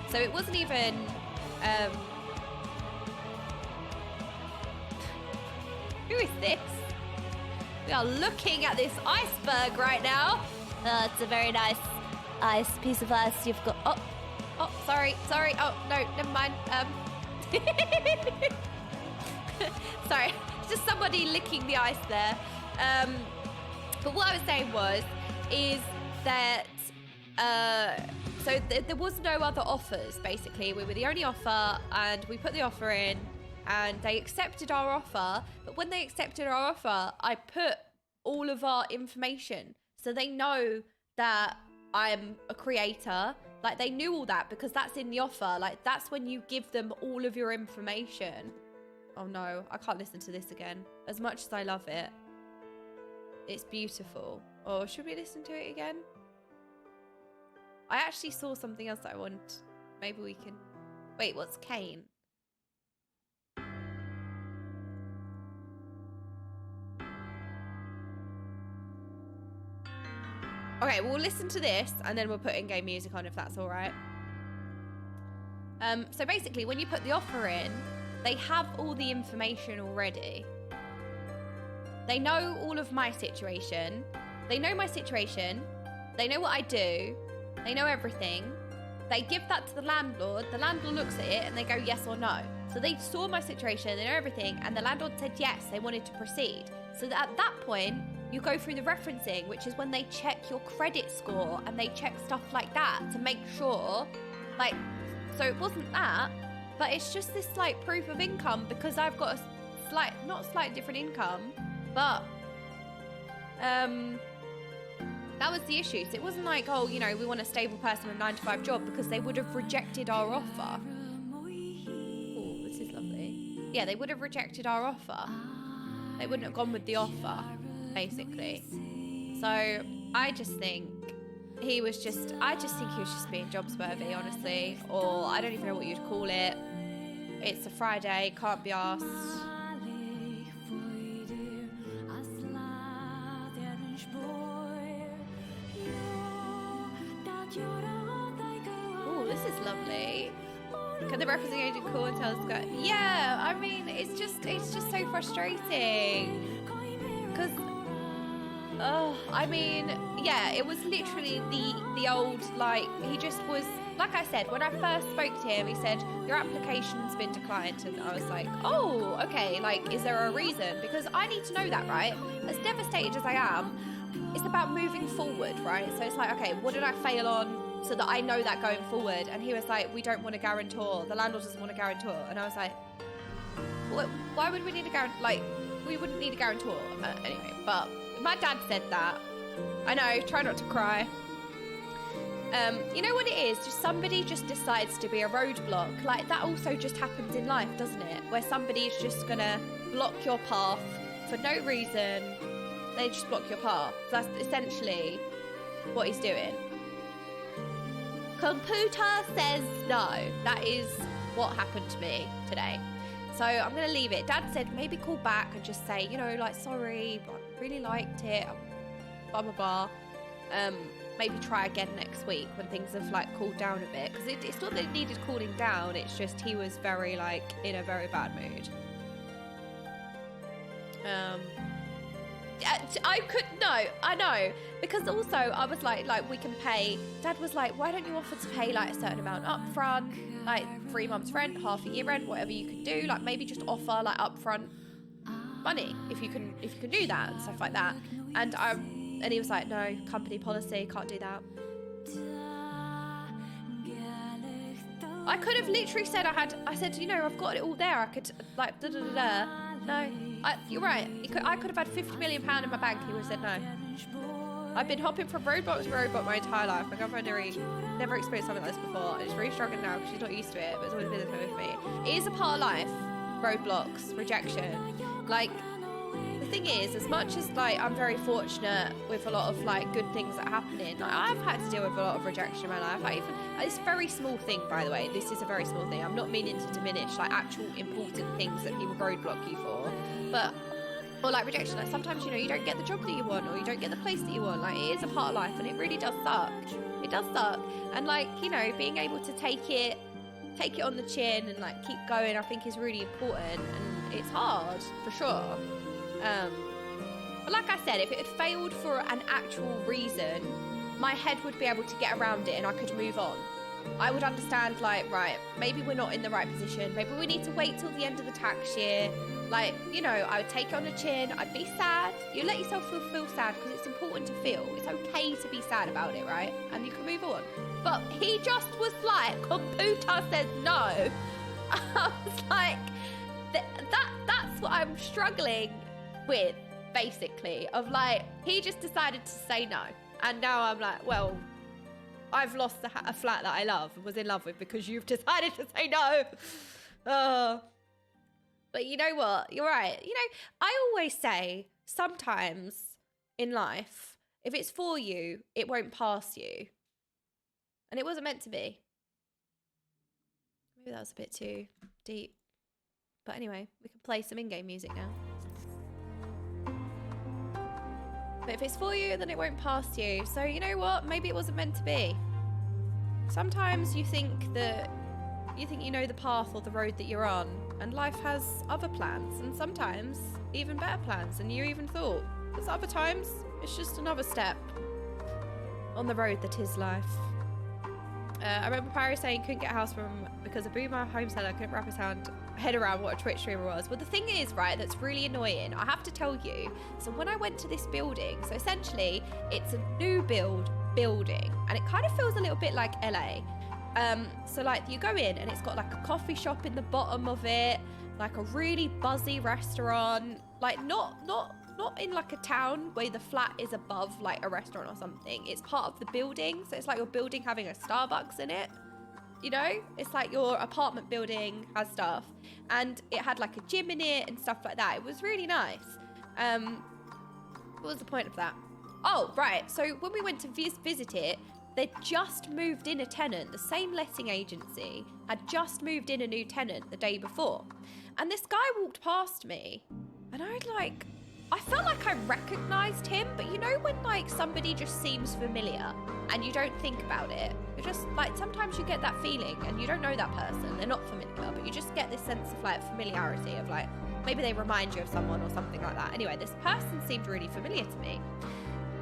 So it wasn't even... Who is this? We are looking at this iceberg right now. It's a very nice ice, piece of ice you've got. Oh, sorry. Oh, no, never mind. Sorry, it's just somebody licking the ice there. But what I was saying is that, so there was no other offers, basically. We were the only offer and we put the offer in and they accepted our offer. But when they accepted our offer, I put all of our information. So they know that I'm a creator. Like they knew all that because that's in the offer. Like that's when you give them all of your information. Oh no, I can't listen to this again. As much as I love it. It's beautiful. Or should we listen to it again? I actually saw something else that I want. Maybe we can... Wait, what's Kane? Okay, we'll listen to this and then we'll put in-game music on if that's all right. So basically, when you put the offer in, they have all the information already. They know all of my situation. They know my situation. They know what I do. They know everything. They give that to the landlord. The landlord looks at it and they go yes or no. So they saw my situation, they know everything, and the landlord said yes, they wanted to proceed. So that at that point, you go through the referencing, which is when they check your credit score and they check stuff like that to make sure, like, so it wasn't that, but it's just this like proof of income because I've got a slight, not slight different income, but that was the issue. So it wasn't like, oh, you know, we want a stable person with a 9-to-5 job because they would have rejected our offer. Oh, this is lovely. Yeah, they would have rejected our offer. They wouldn't have gone with the offer, basically. So I just think he was just, being job spurvy, honestly. Or I don't even know what you'd call it. It's a Friday, can't be asked. Oh, this is lovely. Can the referencing agent call and tell us to go? Yeah, I mean, it's just so frustrating. Because, I mean, yeah, it was literally the old, like, he just was, like I said, when I first spoke to him, he said, your application's been declined. And I was like, oh, okay, like, is there a reason? Because I need to know that, right? As devastated as I am, it's about moving forward, right? So it's like, okay, what did I fail on so that I know that going forward? And he was like, we don't want a guarantor. The landlord doesn't want a guarantor. And I was like, why would we need a guarantor? Like, we wouldn't need a guarantor. Anyway, but my dad said that. I know, try not to cry. You know what it is? Just somebody just decides to be a roadblock. Like, that also just happens in life, doesn't it? Where somebody is just gonna block your path for no reason. They just block your path. That's essentially what he's doing. Computer says no. That is what happened to me today. So I'm gonna leave it. Dad said maybe call back and just say, you know, like, sorry, but I really liked it, blah, blah, blah. Maybe try again next week when things have like cooled down a bit, because it's not that it needed cooling down, it's just he was very like in a very bad mood. I know, because also I was like we can pay. Dad was like, why don't you offer to pay like a certain amount up front, like 3 months rent, half a year rent, whatever you can do, like maybe just offer like upfront money if you can do that and stuff like that. And he was like, no, company policy, can't do that. I could have literally said I said, you know, I've got it all there. I could, like, da da da da. No, you're right. I could have had £50 million in my bank. He would have said no. I've been hopping from roadblock to roadblock my entire life. My girlfriend never experienced something like this before. It's really struggling now because she's not used to it, but it's always been this way with me. It is a part of life. Roadblocks, rejection. Like, the thing is, as much as like I'm very fortunate with a lot of like good things that are happening, like, I've had to deal with a lot of rejection in my life. Like, even it's a very small thing, by the way. This is a very small thing. I'm not meaning to diminish like actual important things that people roadblock you for, but or like rejection. Like, sometimes, you know, you don't get the job that you want, or you don't get the place that you want. Like, it is a part of life, and it really does suck. It does suck, and like, you know, being able to take it on the chin and like keep going, I think is really important, and it's hard for sure. But like I said, if it had failed for an actual reason, my head would be able to get around it and I could move on. I would understand, like, right, maybe we're not in the right position. Maybe we need to wait till the end of the tax year. Like, you know, I would take it on the chin. I'd be sad. You let yourself feel sad because it's important to feel. It's okay to be sad about it, right? And you can move on. But he just was like, computer says no. I was like, that's what I'm struggling with, basically, of like, he just decided to say no, and now I'm like, well, I've lost a flat that I love and was in love with because you've decided to say no. But you know what, you're right. You know, I always say sometimes in life, if it's for you, it won't pass you, and it wasn't meant to be. Maybe that was a bit too deep, but anyway, we can play some in-game music now. But if it's for you, then it won't pass you. So you know what? Maybe it wasn't meant to be. Sometimes you think you know the path or the road that you're on, and life has other plans, and sometimes even better plans than you even thought. Because other times, it's just another step on the road that is life. I remember Pyro saying couldn't get a house because a boomer home seller couldn't wrap his head around what a Twitch streamer was. Well, the thing is, right, that's really annoying. I have to tell you. So when I went to this building, so essentially it's a new building, and it kind of feels a little bit like LA. So like you go in and it's got like a coffee shop in the bottom of it, like a really buzzy restaurant, like not in like a town where the flat is above like a restaurant or something. It's part of the building, so it's like your building having a Starbucks in it. You know, it's like your apartment building has stuff, and it had like a gym in it and stuff like that. It was really nice. What was the point of that? Oh, right. So when we went to visit it, they'd just moved in a tenant. The same letting agency had just moved in a new tenant the day before, and this guy walked past me, and I felt like I recognised him, but you know when like somebody just seems familiar and you don't think about it? You're just like, sometimes you get that feeling and you don't know that person, they're not familiar, but you just get this sense of like familiarity of like, maybe they remind you of someone or something like that. Anyway, this person seemed really familiar to me,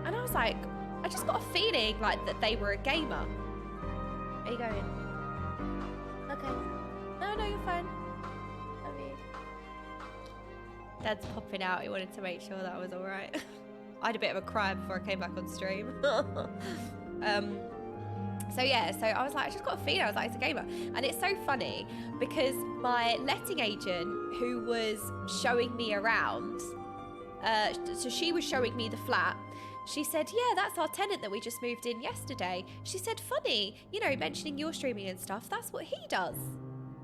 and I was like, I just got a feeling like that they were a gamer. Are you going? Okay. No, you're fine. Dad's popping out. He wanted to make sure that I was all right. I had a bit of a cry before I came back on stream. So yeah, so I was like, I just got a feeling. I was like, it's a gamer. And it's so funny because my letting agent who was showing me around, so she was showing me the flat. she said, yeah, that's our tenant that we just moved in yesterday. She said, funny, you know, mentioning your streaming and stuff, that's what he does.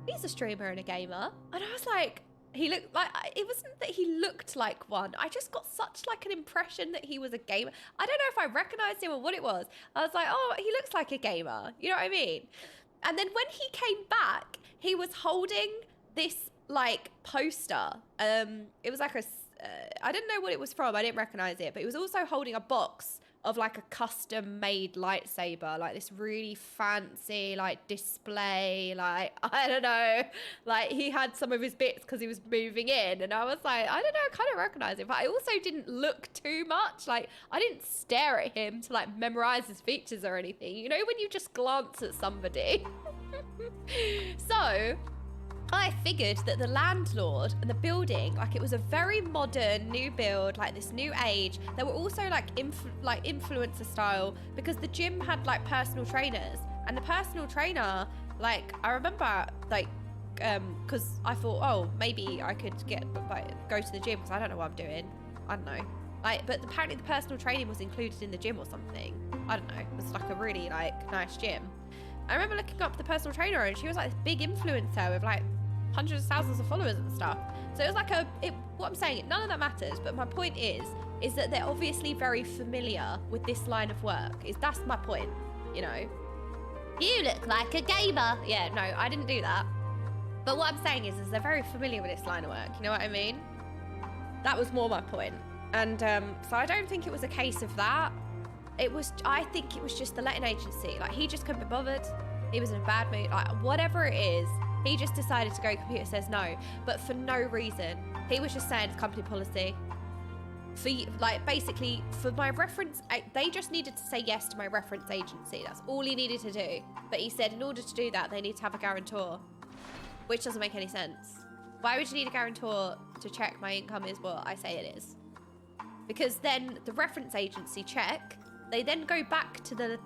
He's a streamer and a gamer. And I was like, he looked like, it wasn't that he looked like one. I just got such like an impression that he was a gamer. I don't know if I recognized him or what it was. I was like, oh, he looks like a gamer. You know what I mean? And then when he came back, he was holding this like poster. It was like a, I didn't know what it was from. I didn't recognize it, but he was also holding a box of like a custom made lightsaber, like this really fancy like display, like I don't know, like he had some of his bits because he was moving in, and I was like, I don't know, I kind of recognize him, but I also didn't look too much, like I didn't stare at him to like memorize his features or anything, you know, when you just glance at somebody. So I figured that the landlord and the building, like it was a very modern new build, like this new age. There were also like influencer style, because the gym had like personal trainers, and the personal trainer, like I remember like, cause I thought, oh, maybe I could go to the gym because I don't know what I'm doing. I don't know. Like, but apparently the personal training was included in the gym or something. I don't know. It was like a really like nice gym. I remember looking up the personal trainer, and she was like this big influencer with like hundreds of thousands of followers and stuff. So it was like what I'm saying, none of that matters, but my point is that they're obviously very familiar with this line of work. That's my point, you know. You look like a gamer. Yeah, no, I didn't do that. But what I'm saying is they're very familiar with this line of work, you know what I mean? That was more my point. And so I don't think it was a case of that. I think it was just the letting agency. Like, he just couldn't be bothered. He was in a bad mood, like whatever it is. He just decided to go, computer says no, but for no reason. He was just saying it's company policy. For like, basically, for my reference, they just needed to say yes to my reference agency. That's all he needed to do. But he said in order to do that, they need to have a guarantor, which doesn't make any sense. Why would you need a guarantor to check my income is what I say it is? Because then the reference agency check, they then go back to the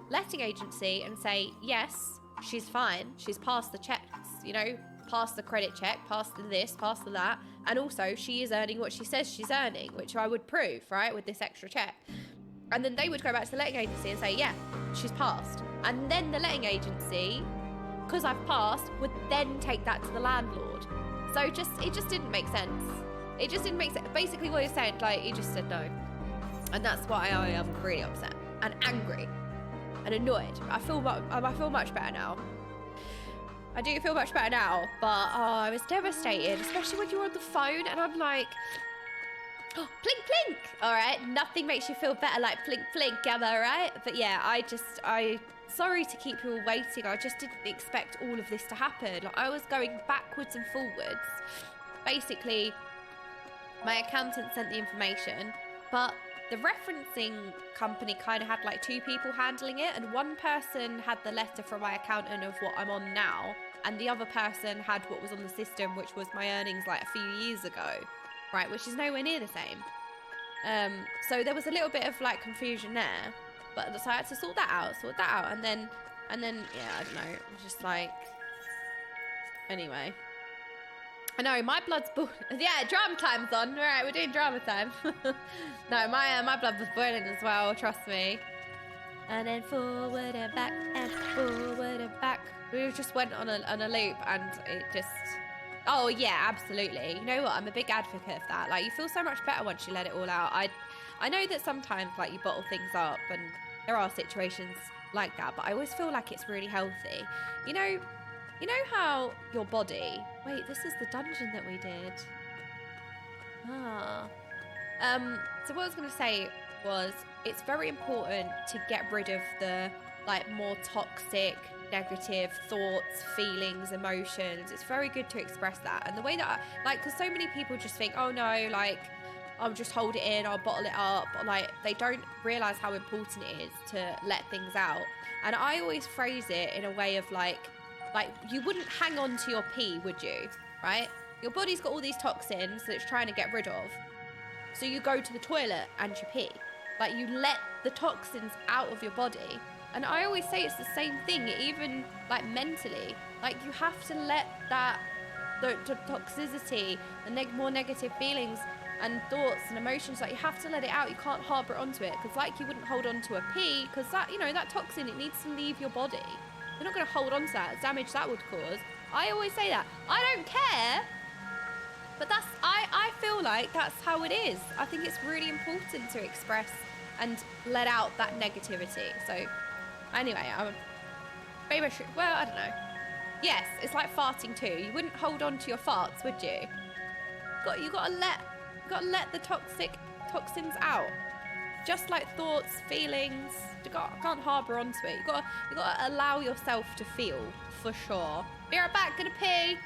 letting agency and say, yes, she's fine. She's passed the checks, you know, passed the credit check, passed the this, passed the that. And also she is earning what she says she's earning, which I would prove, right, with this extra check. And then they would go back to the letting agency and say, yeah, she's passed. And then the letting agency, because I've passed, would then take that to the landlord. So it just didn't make sense. It just didn't make sense. Basically what he said, like, he just said no. And that's why I am really upset and angry and annoyed. I feel much better now. I do feel much better now, but I was devastated, especially when you're on the phone and I'm like, oh, plink plink. All right, nothing makes you feel better like plink plink, am I right? But yeah, sorry to keep you all waiting. I just didn't expect all of this to happen. Like, I was going backwards and forwards. Basically, my accountant sent the information, but the referencing company kind of had like two people handling it, and one person had the letter from my accountant of what I'm on now, and the other person had what was on the system, which was my earnings like a few years ago, right, which is nowhere near the same. So there was a little bit of like confusion there, but so I had to sort that out, and then yeah, I don't know, it was just like, anyway. I know, my blood's yeah, drama time's on. All right, we're doing drama time. No, my blood was boiling as well, trust me. And then forward and back, and forward and back. We just went on a loop, and it just... Oh, yeah, absolutely. You know what? I'm a big advocate of that. Like, you feel so much better once you let it all out. I know that sometimes, like, you bottle things up, and there are situations like that, but I always feel like it's really healthy. You know how your body... Wait, this is the dungeon that we did. So what I was going to say was, it's very important to get rid of the, like, more toxic, negative thoughts, feelings, emotions. It's very good to express that. And the way that, because so many people just think, oh no, like, I'll just hold it in, I'll bottle it up. Like, they don't realise how important it is to let things out. And I always phrase it in a way of like, you wouldn't hang on to your pee, would you? Right? Your body's got all these toxins that it's trying to get rid of. So you go to the toilet and you pee. Like, you let the toxins out of your body. And I always say it's the same thing, even like mentally. Like, you have to let that, the toxicity, the more negative feelings and thoughts and emotions, like you have to let it out. You can't harbor it onto it, because like you wouldn't hold on to a pee, because that, you know, that toxin, it needs to leave your body. You're not going to hold on to that, damage that would cause. I always say that. I don't care, but that's, I feel like that's how it is. I think it's really important to express and let out that negativity. So anyway, maybe I should, well, I don't know. Yes, it's like farting too. You wouldn't hold on to your farts, would you? You gotta let the toxins out. Just like thoughts, feelings, you can't harbour onto it. You gotta allow yourself to feel, for sure. Be right back, gonna pee.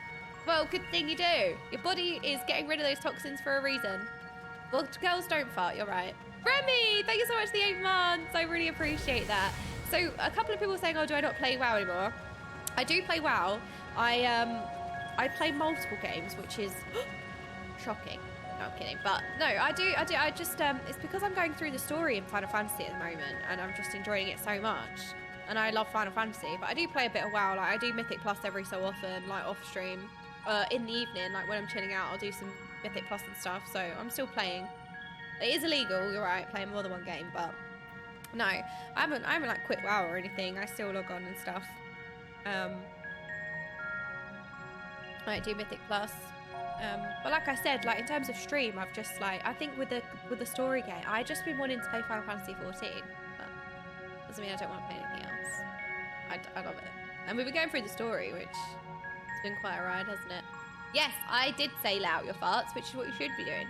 Well, good thing you do. Your body is getting rid of those toxins for a reason. Well, girls don't fart, you're right. Remy, thank you so much for the 8 months. I really appreciate that. So a couple of people saying, oh, do I not play WoW anymore? I do play WoW. I play multiple games, which is shocking. No, I'm kidding. But no, I do. I just, it's because I'm going through the story in Final Fantasy at the moment, and I'm just enjoying it so much. And I love Final Fantasy, but I do play a bit of WoW. Like I do Mythic Plus every so often, like off stream, in the evening, like when I'm chilling out, I'll do some Mythic Plus and stuff. So I'm still playing. It is illegal, you're right, playing more than one game, but no, I haven't like quit WoW or anything. I still log on and stuff. I do Mythic Plus. But like I said, like in terms of stream, I've just like, I think with the story game, I just been wanting to play Final Fantasy 14, but doesn't mean I don't want to play anything else. I love it. And we've been going through the story, which has been quite a ride, hasn't it? Yes, I did say let out your farts, which is what you should be doing.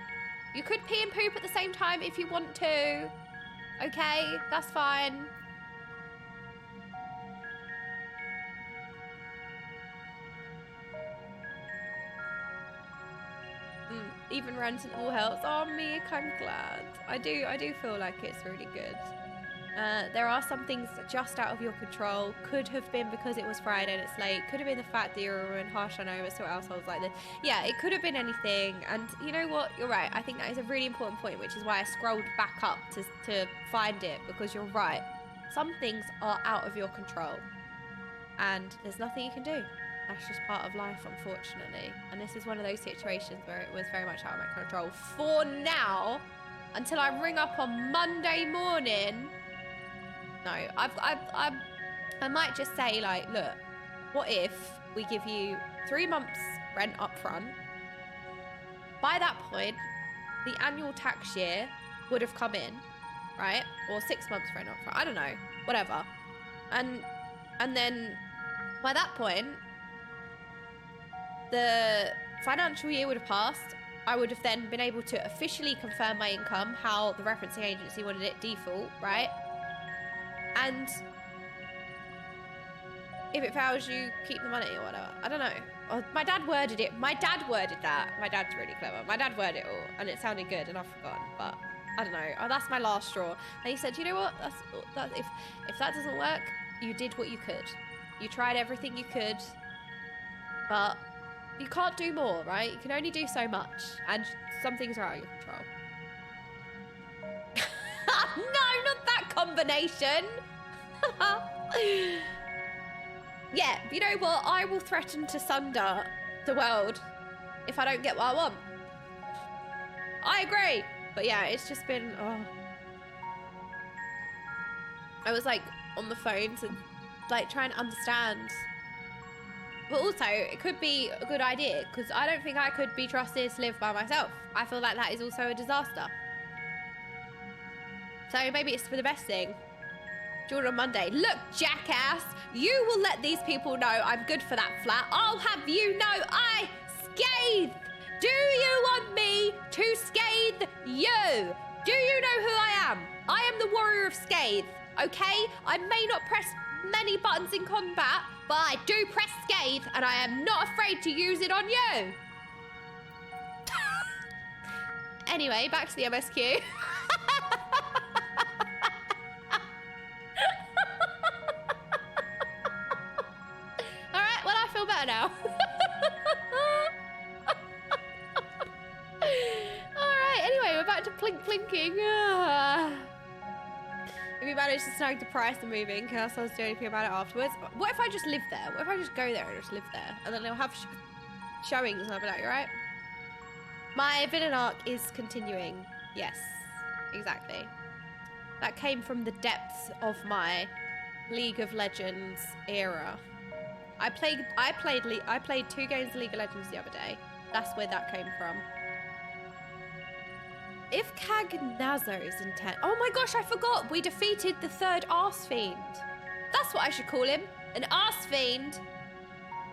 You could pee and poop at the same time if you want to. Okay, that's fine. Even ranting all helps. Oh, Miak, I'm glad. I do feel like it's really good. There are some things just out of your control. Could have been because it was Friday and it's late. Could have been the fact that you're in harsh, I know, but still households like this. Yeah, it could have been anything. And you know what? You're right. I think that is a really important point, which is why I scrolled back up to find it, because you're right. Some things are out of your control. And there's nothing you can do. That's just part of life, unfortunately. And this is one of those situations where it was very much out of my control for now, until I ring up on Monday morning. No, I might just say, like, look, what if we give you 3 months rent up front? By that point, the annual tax year would have come in, right? Or 6 months rent up front. I don't know, whatever. And then by that point, the financial year would have passed. I would have then been able to officially confirm my income, how the referencing agency wanted it default, right? And if it fails, you keep the money or whatever. I don't know. Oh, my dad worded it. My dad worded that. My dad's really clever. My dad worded it all, and it sounded good, and I've forgotten. But I don't know. Oh, that's my last straw. And he said, you know what? If that doesn't work, you did what you could. You tried everything you could, but you can't do more, right? You can only do so much, and some things are out of your control. No, not that combination. Yeah, you know what? I will threaten to sunder the world if I don't get what I want. I agree. But yeah, it's just been, oh. I was like on the phone to like try and understand. But also, it could be a good idea, because I don't think I could be trusted to live by myself. I feel like that is also a disaster. So maybe it's for the best thing. Jordan on Monday. Look, jackass, you will let these people know I'm good for that flat. I'll have you know I scathe. Do you want me to scathe you? Do you know who I am? I am the warrior of scathe, okay? I may not press many buttons in combat, but I do press scathe, and I am not afraid to use it on you. Anyway, back to the MSQ. Alright, well, I feel better now. Alright, anyway, we're back to plinking. If you manage to snag the price of moving, can I do anything about it afterwards? What if I just live there? What if I just go there and just live there? And then they'll have showings and I'll be like, alright? My villain arc is continuing. Yes, exactly. That came from the depths of my League of Legends era. I played 2 games of League of Legends the other day. That's where that came from. If Cagnazzo is intent. Oh my gosh, I forgot. We defeated the 3rd Arse Fiend. That's what I should call him. An Arse Fiend.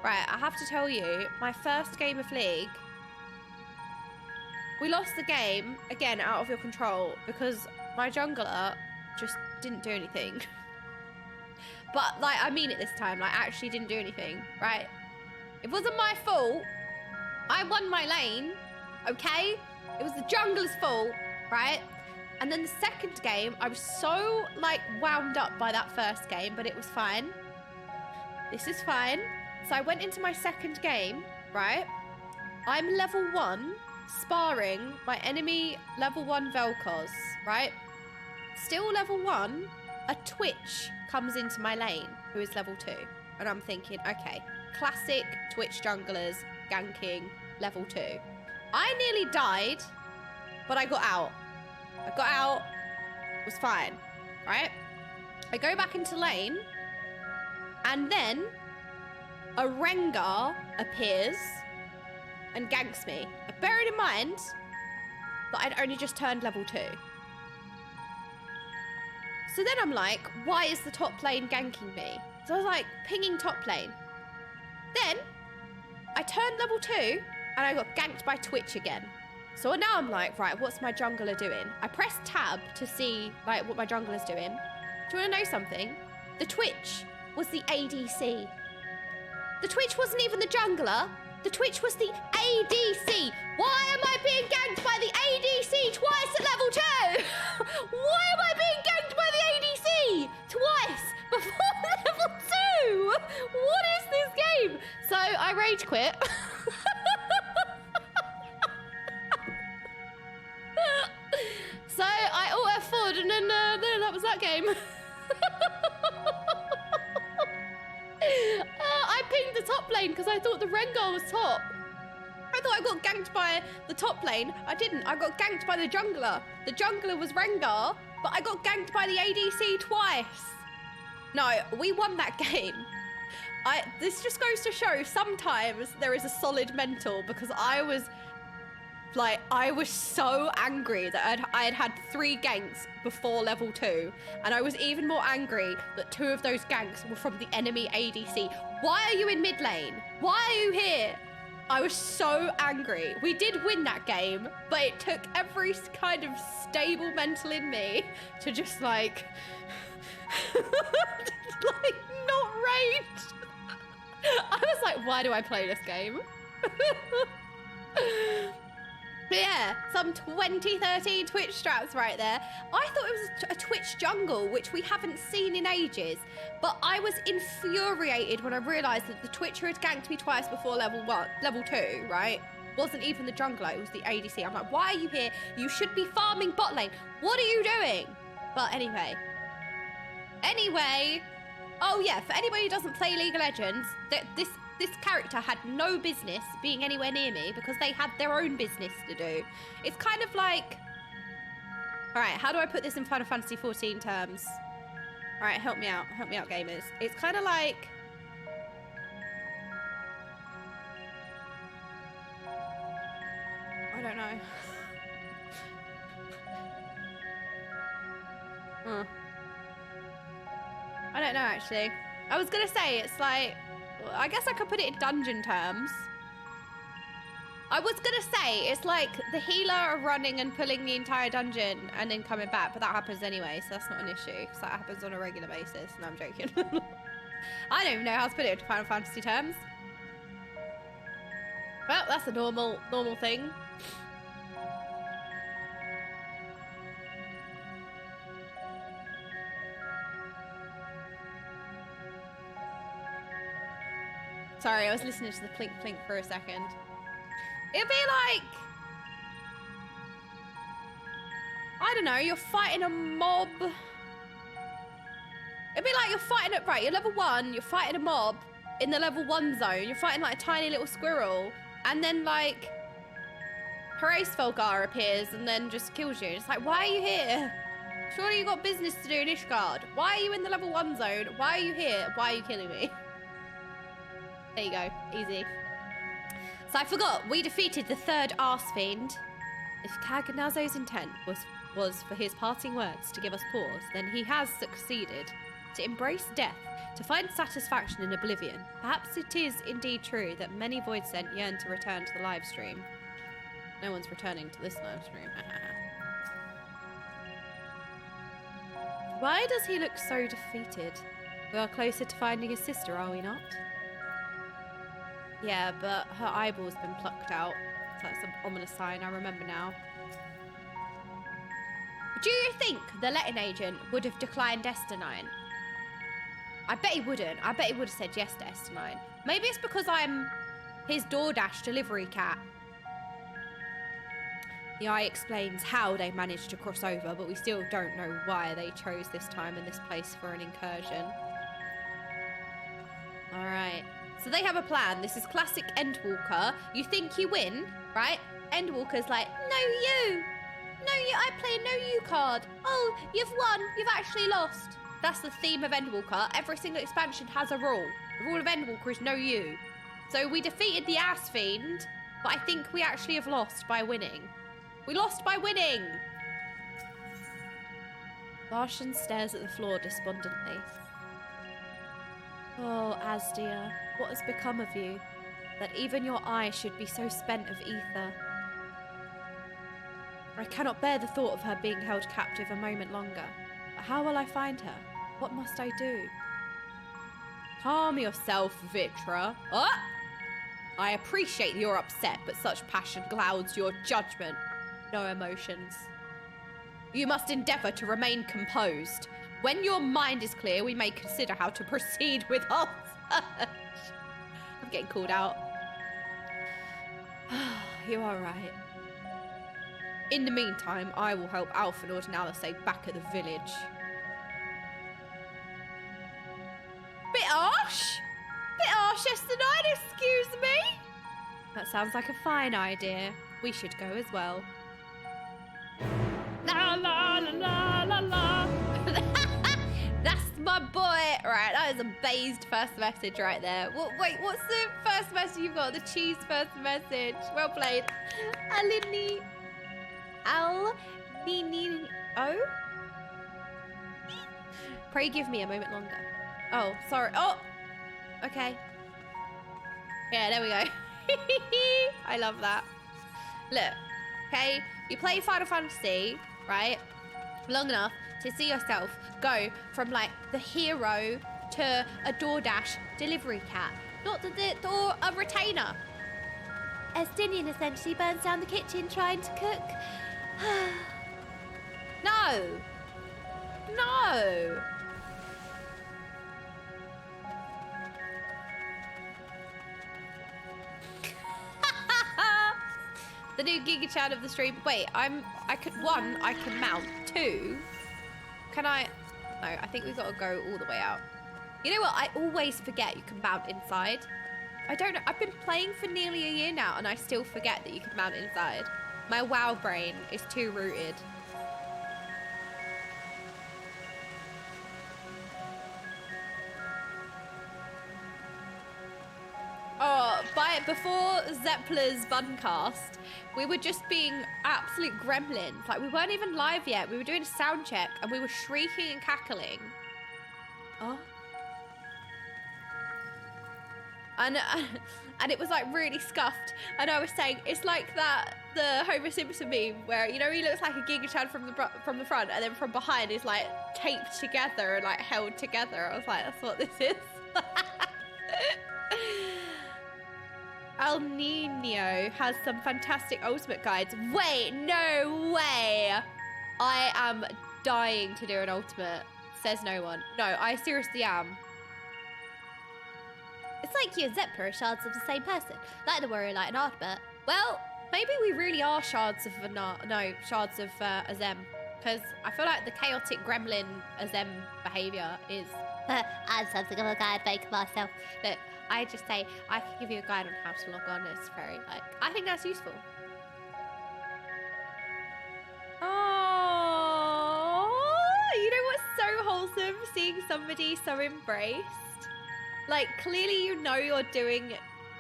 Right, I have to tell you, my first game of League, we lost the game, again, out of your control, because my jungler just didn't do anything. But, like, I mean it this time, like, actually didn't do anything, right? It wasn't my fault. I won my lane, okay? It was the jungler's fault, right? And then the second game, I was so, like, wound up by that first game, but it was fine. This is fine. So I went into my second game, right? I'm level 1, sparring my enemy level 1 Vel'Koz, right? Still level 1, a Twitch comes into my lane, who is level 2. And I'm thinking, okay, classic Twitch junglers ganking level 2. I nearly died, but I got out. I got out, was fine, right? I go back into lane, and then a Rengar appears and ganks me. Bearing in mind that I'd only just turned level 2. So then I'm like, why is the top lane ganking me? So I was like, pinging top lane. Then I turned level 2 and I got ganked by Twitch again. So now I'm like, right, what's my jungler doing? I press tab to see like what my jungler's doing. Do you want to know something? The Twitch was the ADC. The Twitch wasn't even the jungler. The Twitch was the ADC. Why am I being ganked by the ADC twice at level 2? Why am I being ganked by the ADC twice before level 2? What is this game? So I rage quit. So I auto-F4'd and then that was that game. I pinged the top lane because I thought the Rengar was top. I thought I got ganked by the top lane. I didn't. I got ganked by the jungler. The jungler was Rengar, but I got ganked by the ADC twice. No, we won that game. This just goes to show sometimes there is a solid mental, because I was so angry that I had 3 ganks before level 2. And I was even more angry that 2 of those ganks were from the enemy ADC. Why are you in mid lane? Why are you here? I was so angry. We did win that game, but it took every kind of stable mental in me to just like, like not rage. I was like, why do I play this game? Yeah, some 2013 Twitch straps right there. I thought it was a Twitch jungle, which we haven't seen in ages. But I was infuriated when I realised that the Twitcher had ganked me twice before level 2, right? Wasn't even the jungler, it was the ADC. I'm like, why are you here? You should be farming bot lane. What are you doing? But anyway. Oh yeah, for anybody who doesn't play League of Legends, this character had no business being anywhere near me because they had their own business to do. It's kind of like... Alright, how do I put this in Final Fantasy XIV terms? Alright, help me out, gamers. It's kind of like... I don't know. I don't know, actually. I was gonna say, it's like... I guess I could put it in dungeon terms. I was gonna say, it's like the healer running and pulling the entire dungeon and then coming back, but that happens anyway, so that's not an issue, because that happens on a regular basis. No, I'm joking. I don't even know how to put it into Final Fantasy terms. Well, that's a normal thing. Sorry, I was listening to the plink plink for a second. It'd be like... I don't know, you're fighting a mob. It'd be like you're fighting it, right, you're level 1, you're fighting a mob in the level 1 zone. You're fighting like a tiny little squirrel. And then like... Hraesvelgar appears and then just kills you. It's like, why are you here? Surely you got business to do in Ishgard. Why are you in the level 1 zone? Why are you here? Why are you killing me? There you go. Easy. So I forgot, we defeated the 3rd Arsefiend. If Kaganazo's intent was for his parting words to give us pause, then he has succeeded. To embrace death, to find satisfaction in oblivion. Perhaps it is indeed true that many Void Sent yearn to return to the live stream. No one's returning to this live stream. Why does he look so defeated? We are closer to finding his sister, are we not? Yeah, but her eyeball's been plucked out. So that's an ominous sign, I remember now. Do you think the letting agent would have declined Esterine? I bet he wouldn't. I bet he would have said yes to Esterine. Maybe it's because I'm his DoorDash delivery cat. The eye explains how they managed to cross over, but we still don't know why they chose this time and this place for an incursion. Alright. So they have a plan. This is classic Endwalker. You think you win, right? Endwalker's like, no you! No you, I play a no you card. Oh, you've won. You've actually lost. That's the theme of Endwalker. Every single expansion has a rule. The rule of Endwalker is no you. So we defeated the Arsefiend, but I think we actually have lost by winning. We lost by winning! Varshan stares at the floor despondently. Oh, Asdia, what has become of you? That even your eyes should be so spent of ether. I cannot bear the thought of her being held captive a moment longer. But how will I find her? What must I do? Calm yourself, Vitra. Oh! I appreciate you're upset, but such passion clouds your judgment. No emotions. You must endeavour to remain composed. When your mind is clear, we may consider how to proceed with our search. I'm getting called out. You are right. In the meantime, I will help Alphanord and Alice back at the village. Bit harsh? Bit harsh, Esterine, excuse me? That sounds like a fine idea. We should go as well. La la la la la la. That's my boy. Right, that is a based first message right there. Wait, what's the first message you've got? The cheese first message. Well played. Alini. Oh? Pray give me a moment longer. Oh, sorry. Oh, okay. Yeah, there we go. I love that. Look, okay, you play Final Fantasy, right, long enough to see yourself go from like the hero to a DoorDash delivery cat, not or a retainer. Estinian essentially burns down the kitchen trying to cook. No. No. The new Giga Chat of the stream. Wait, I can mount. 2, can I? No, I think we've got to go all the way out. You know what? I always forget you can mount inside. I don't know. I've been playing for nearly a year now and I still forget that you can mount inside. My WoW brain is too rooted. Oh, before Zeppler's Buncast, we were just being absolute gremlins. Like, we weren't even live yet. We were doing a sound check and we were shrieking and cackling. Oh. And it was like really scuffed. And I was saying, it's like the Homer Simpson meme where, you know, he looks like a Giga Chad from the front and then from behind is like taped together and like held together. I was like, that's what this is. El Nino has some fantastic ultimate guides. Wait, no way. I am dying to do an ultimate. Says no one. No, I seriously am. It's like you and Zeppler are shards of the same person. Like the warrior, like an Ardbert. Well, maybe we really are shards of shards of Azem. Because I feel like the chaotic gremlin Azem behaviour is... I'm something of a guide maker myself. Look, I just say, I can give you a guide on how to log on. It's very, like, I think that's useful. awesome seeing somebody so embraced. Like, clearly you know you're doing,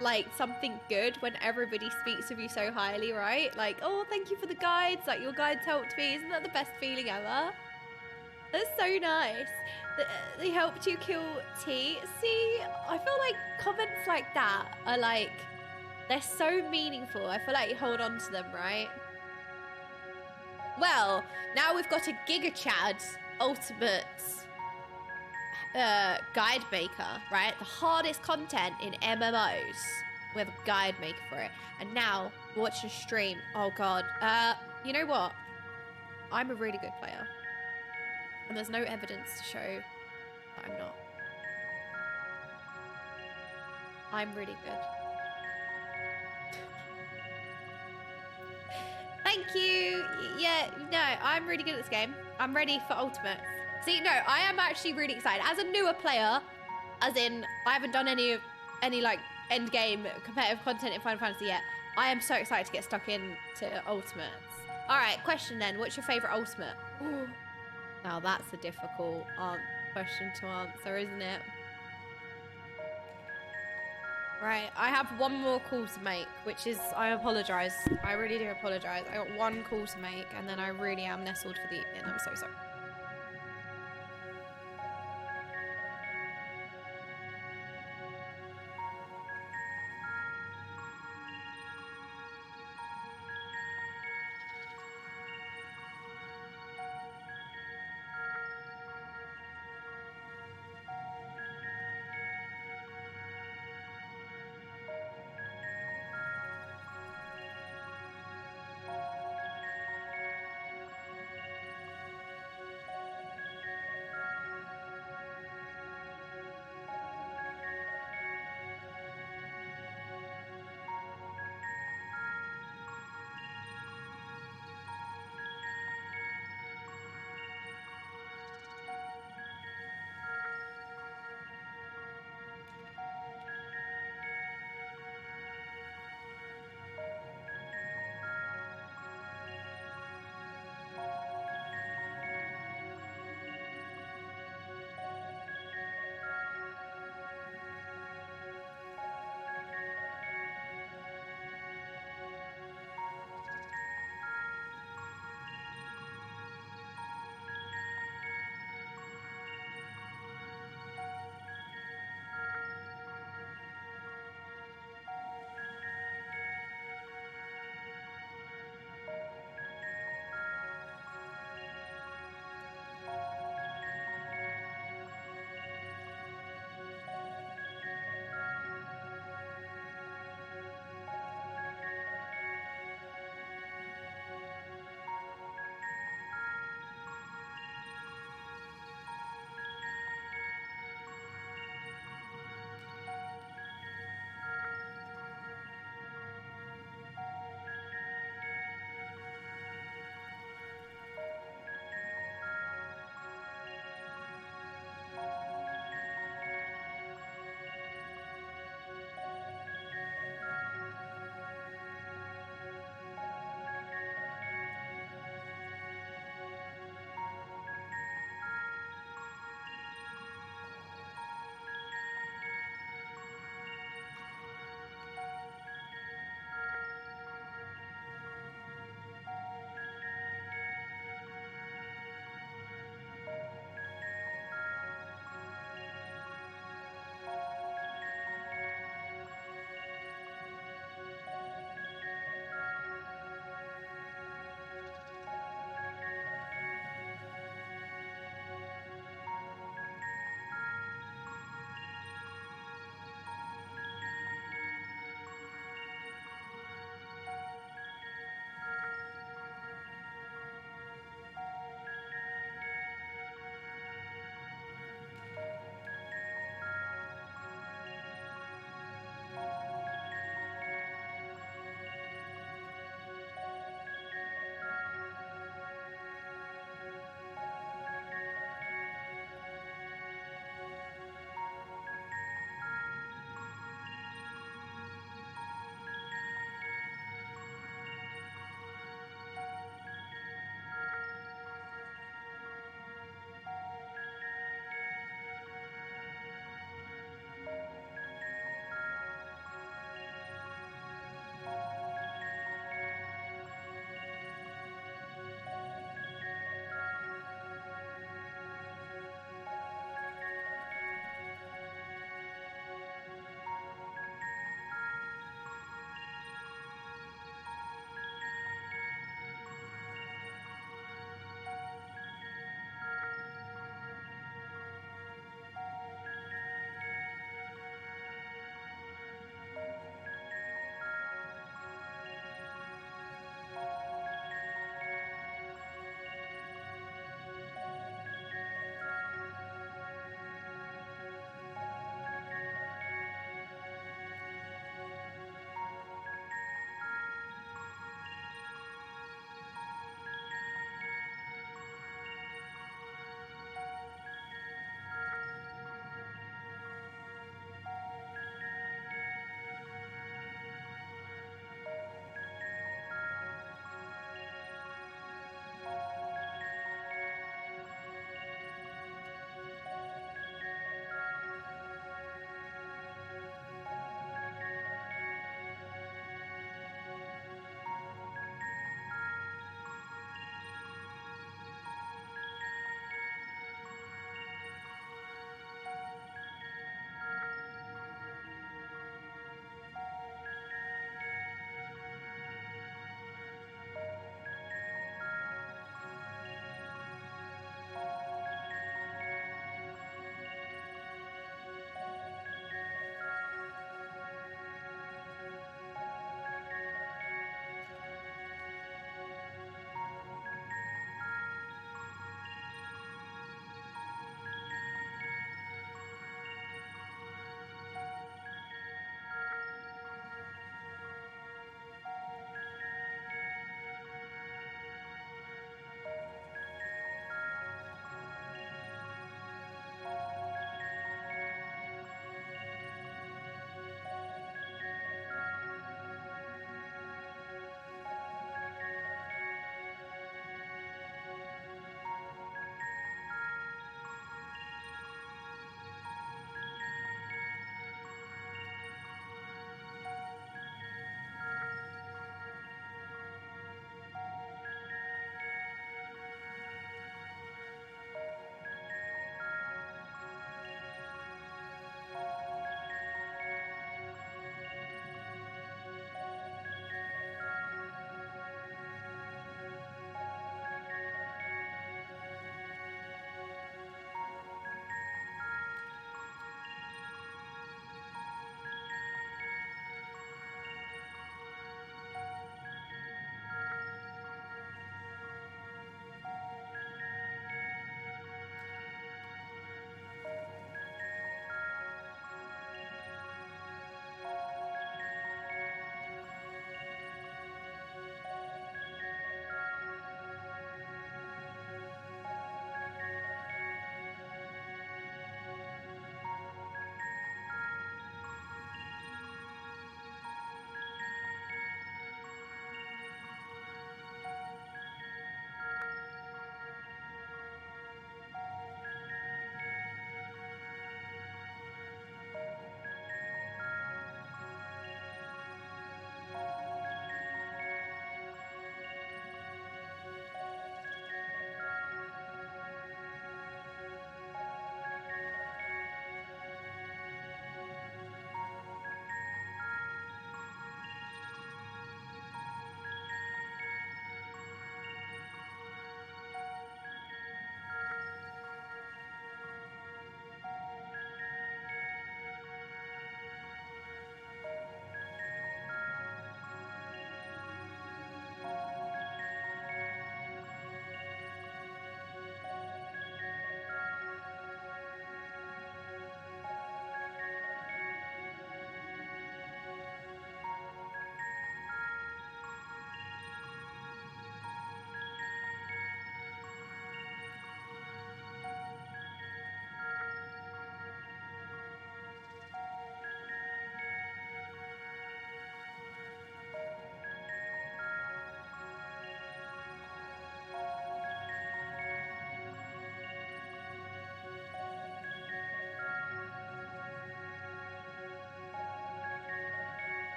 like, something good when everybody speaks of you so highly, right? Like, oh, thank you for the guides. Like, your guides helped me. Isn't that the best feeling ever? That's so nice. They helped you kill T. See, I feel like comments like that are, like, they're so meaningful. I feel like you hold on to them, right? Well, now we've got a Giga Chad Ultimate guide maker, right? The hardest content in MMOs. We have a guide maker for it. And now, watch the stream. Oh, God. You know what? I'm a really good player. And there's no evidence to show that I'm not. I'm really good. Thank you. Yeah, no, I'm really good at this game. I'm ready for Ultimate. See, no, I am actually really excited. As a newer player, as in, I haven't done any like end game competitive content in Final Fantasy yet. I am so excited to get stuck into Ultimates. All right, question then. What's your favorite Ultimate? Ooh. Now that's a difficult question to answer, isn't it? Right, I have one more call to make, which is, I apologise. I really do apologise. I got one call to make, and then I really am nestled for the evening. I'm so sorry.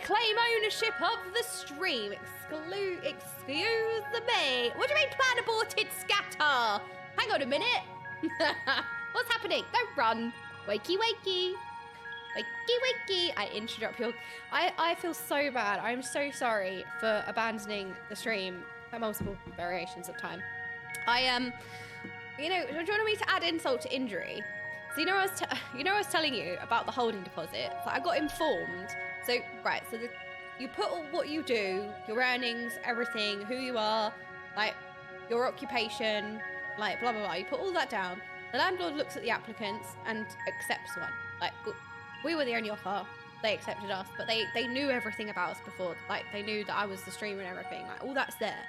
claim ownership of the stream. Excuse me. What do you mean plan aborted, scatter? Hang on a minute. What's happening? Don't run. Wakey, wakey. Wakey, wakey. I interrupt your... I feel so bad. I'm so sorry for abandoning the stream at multiple variations of time. You know, do you want me to add insult to injury? So I was telling you about the holding deposit. So I got informed. So right, so you put all what you do, your earnings, everything, who you are, like your occupation, like blah blah blah. You put all that down. The landlord looks at the applicants and accepts one. Like we were the only offer. They accepted us, but they knew everything about us before. Like they knew that I was the streamer and everything. Like all that's there.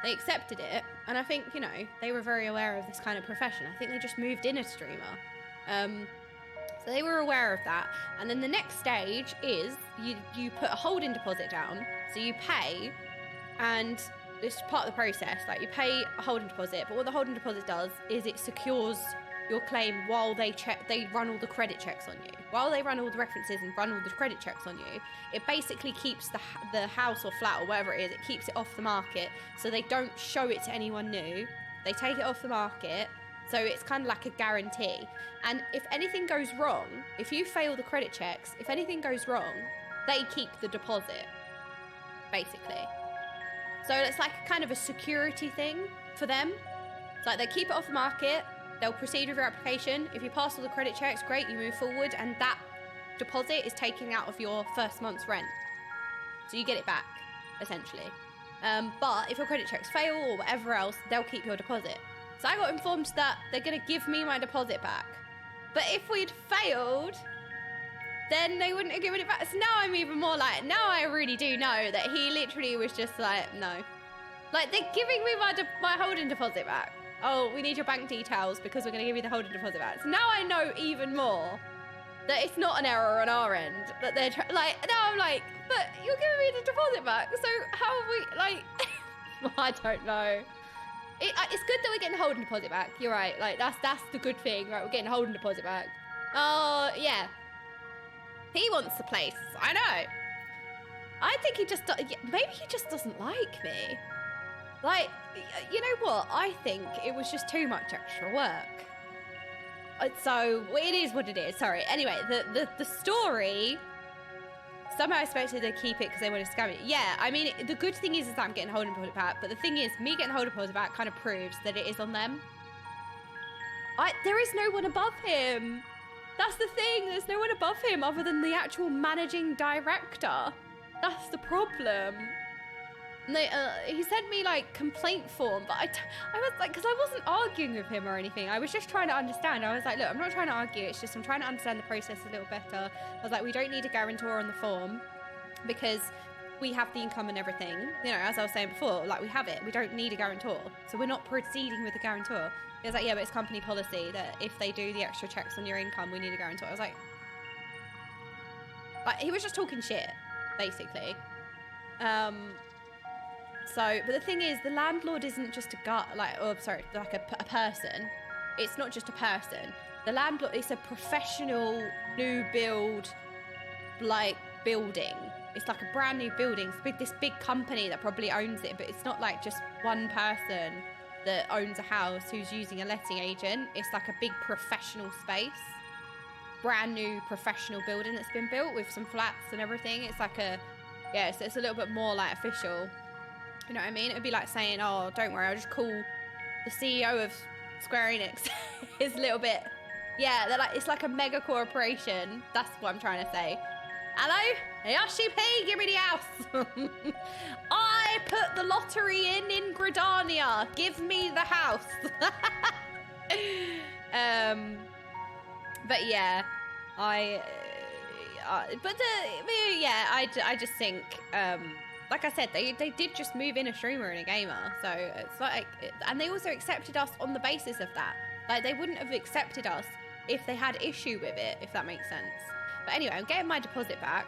They accepted it, and I think, you know, they were very aware of this kind of profession. I think they just moved in a streamer. So they were aware of that. And then the next stage is you put a holding deposit down. So you pay, and this is part of the process. Like you pay a holding deposit, but what the holding deposit does is it secures your claim while they run all the credit checks on you. While they run all the references and run all the credit checks on you, it basically keeps the house or flat or whatever it is, it keeps it off the market, so they don't show it to anyone new. They take it off the market, so it's kind of like a guarantee. And if anything goes wrong, if you fail the credit checks, if anything goes wrong, they keep the deposit, basically. So it's like kind of a security thing for them. It's like they keep it off the market, they'll proceed with your application. If you pass all the credit checks, great, you move forward, and that deposit is taken out of your first month's rent. So you get it back, essentially. But if your credit checks fail or whatever else, they'll keep your deposit. So I got informed that they're going to give me my deposit back. But if we'd failed, then they wouldn't have given it back. So now I'm even more like, now I really do know that he literally was just like, no. Like, they're giving me my holding deposit back. Oh, we need your bank details because we're going to give you the holding deposit back. So now I know even more that it's not an error on our end. That they're like, now I'm like, but you're giving me the deposit back. So how are we, like, I don't know. It's good that we're getting the holding deposit back. You're right. Like, that's the good thing, right? We're getting the holding deposit back. Oh, yeah. He wants the place. I know. I think maybe he just doesn't like me. Like, you know what? I think it was just too much extra work. So it is what it is. Sorry. Anyway, the story. Somehow I expected they'd keep it because they wanted to scam it. Yeah, I mean, the good thing is that I'm getting holding deposit back. But the thing is, me getting holding deposit back kind of proves that it is on them. There is no one above him. That's the thing. There's no one above him other than the actual managing director. That's the problem. And he sent me like complaint form, but I was like, because I wasn't arguing with him or anything. I was just trying to understand. I was like, look, I'm not trying to argue. It's just I'm trying to understand the process a little better. I was like, we don't need a guarantor on the form because we have the income and everything. You know, as I was saying before, like we have it. We don't need a guarantor. So we're not proceeding with a guarantor. He was like, yeah, but it's company policy that if they do the extra checks on your income, we need a guarantor. I was like he was just talking shit, basically. So, but the thing is, the landlord isn't just a guy, like a person. It's not just a person. The landlord is a professional new build, like, building. It's like a brand new building. It's this big company that probably owns it, but it's not like just one person that owns a house who's using a letting agent. It's like a big professional space. Brand new professional building that's been built with some flats and everything. It's like so it's a little bit more like official. You know what I mean? It'd be like saying, oh, don't worry, I'll just call the CEO of Square Enix. It's a little bit, yeah, they're like, it's like a mega corporation. That's what I'm trying to say. Hello? Yoshi P, give me the house. I put the lottery in Gridania. Give me the house. But yeah, I just think, like I said, they did just move in a streamer and a gamer, so it's like, and they also accepted us on the basis of that. Like, they wouldn't have accepted us if they had issue with it, if that makes sense. But anyway, I'm getting my deposit back,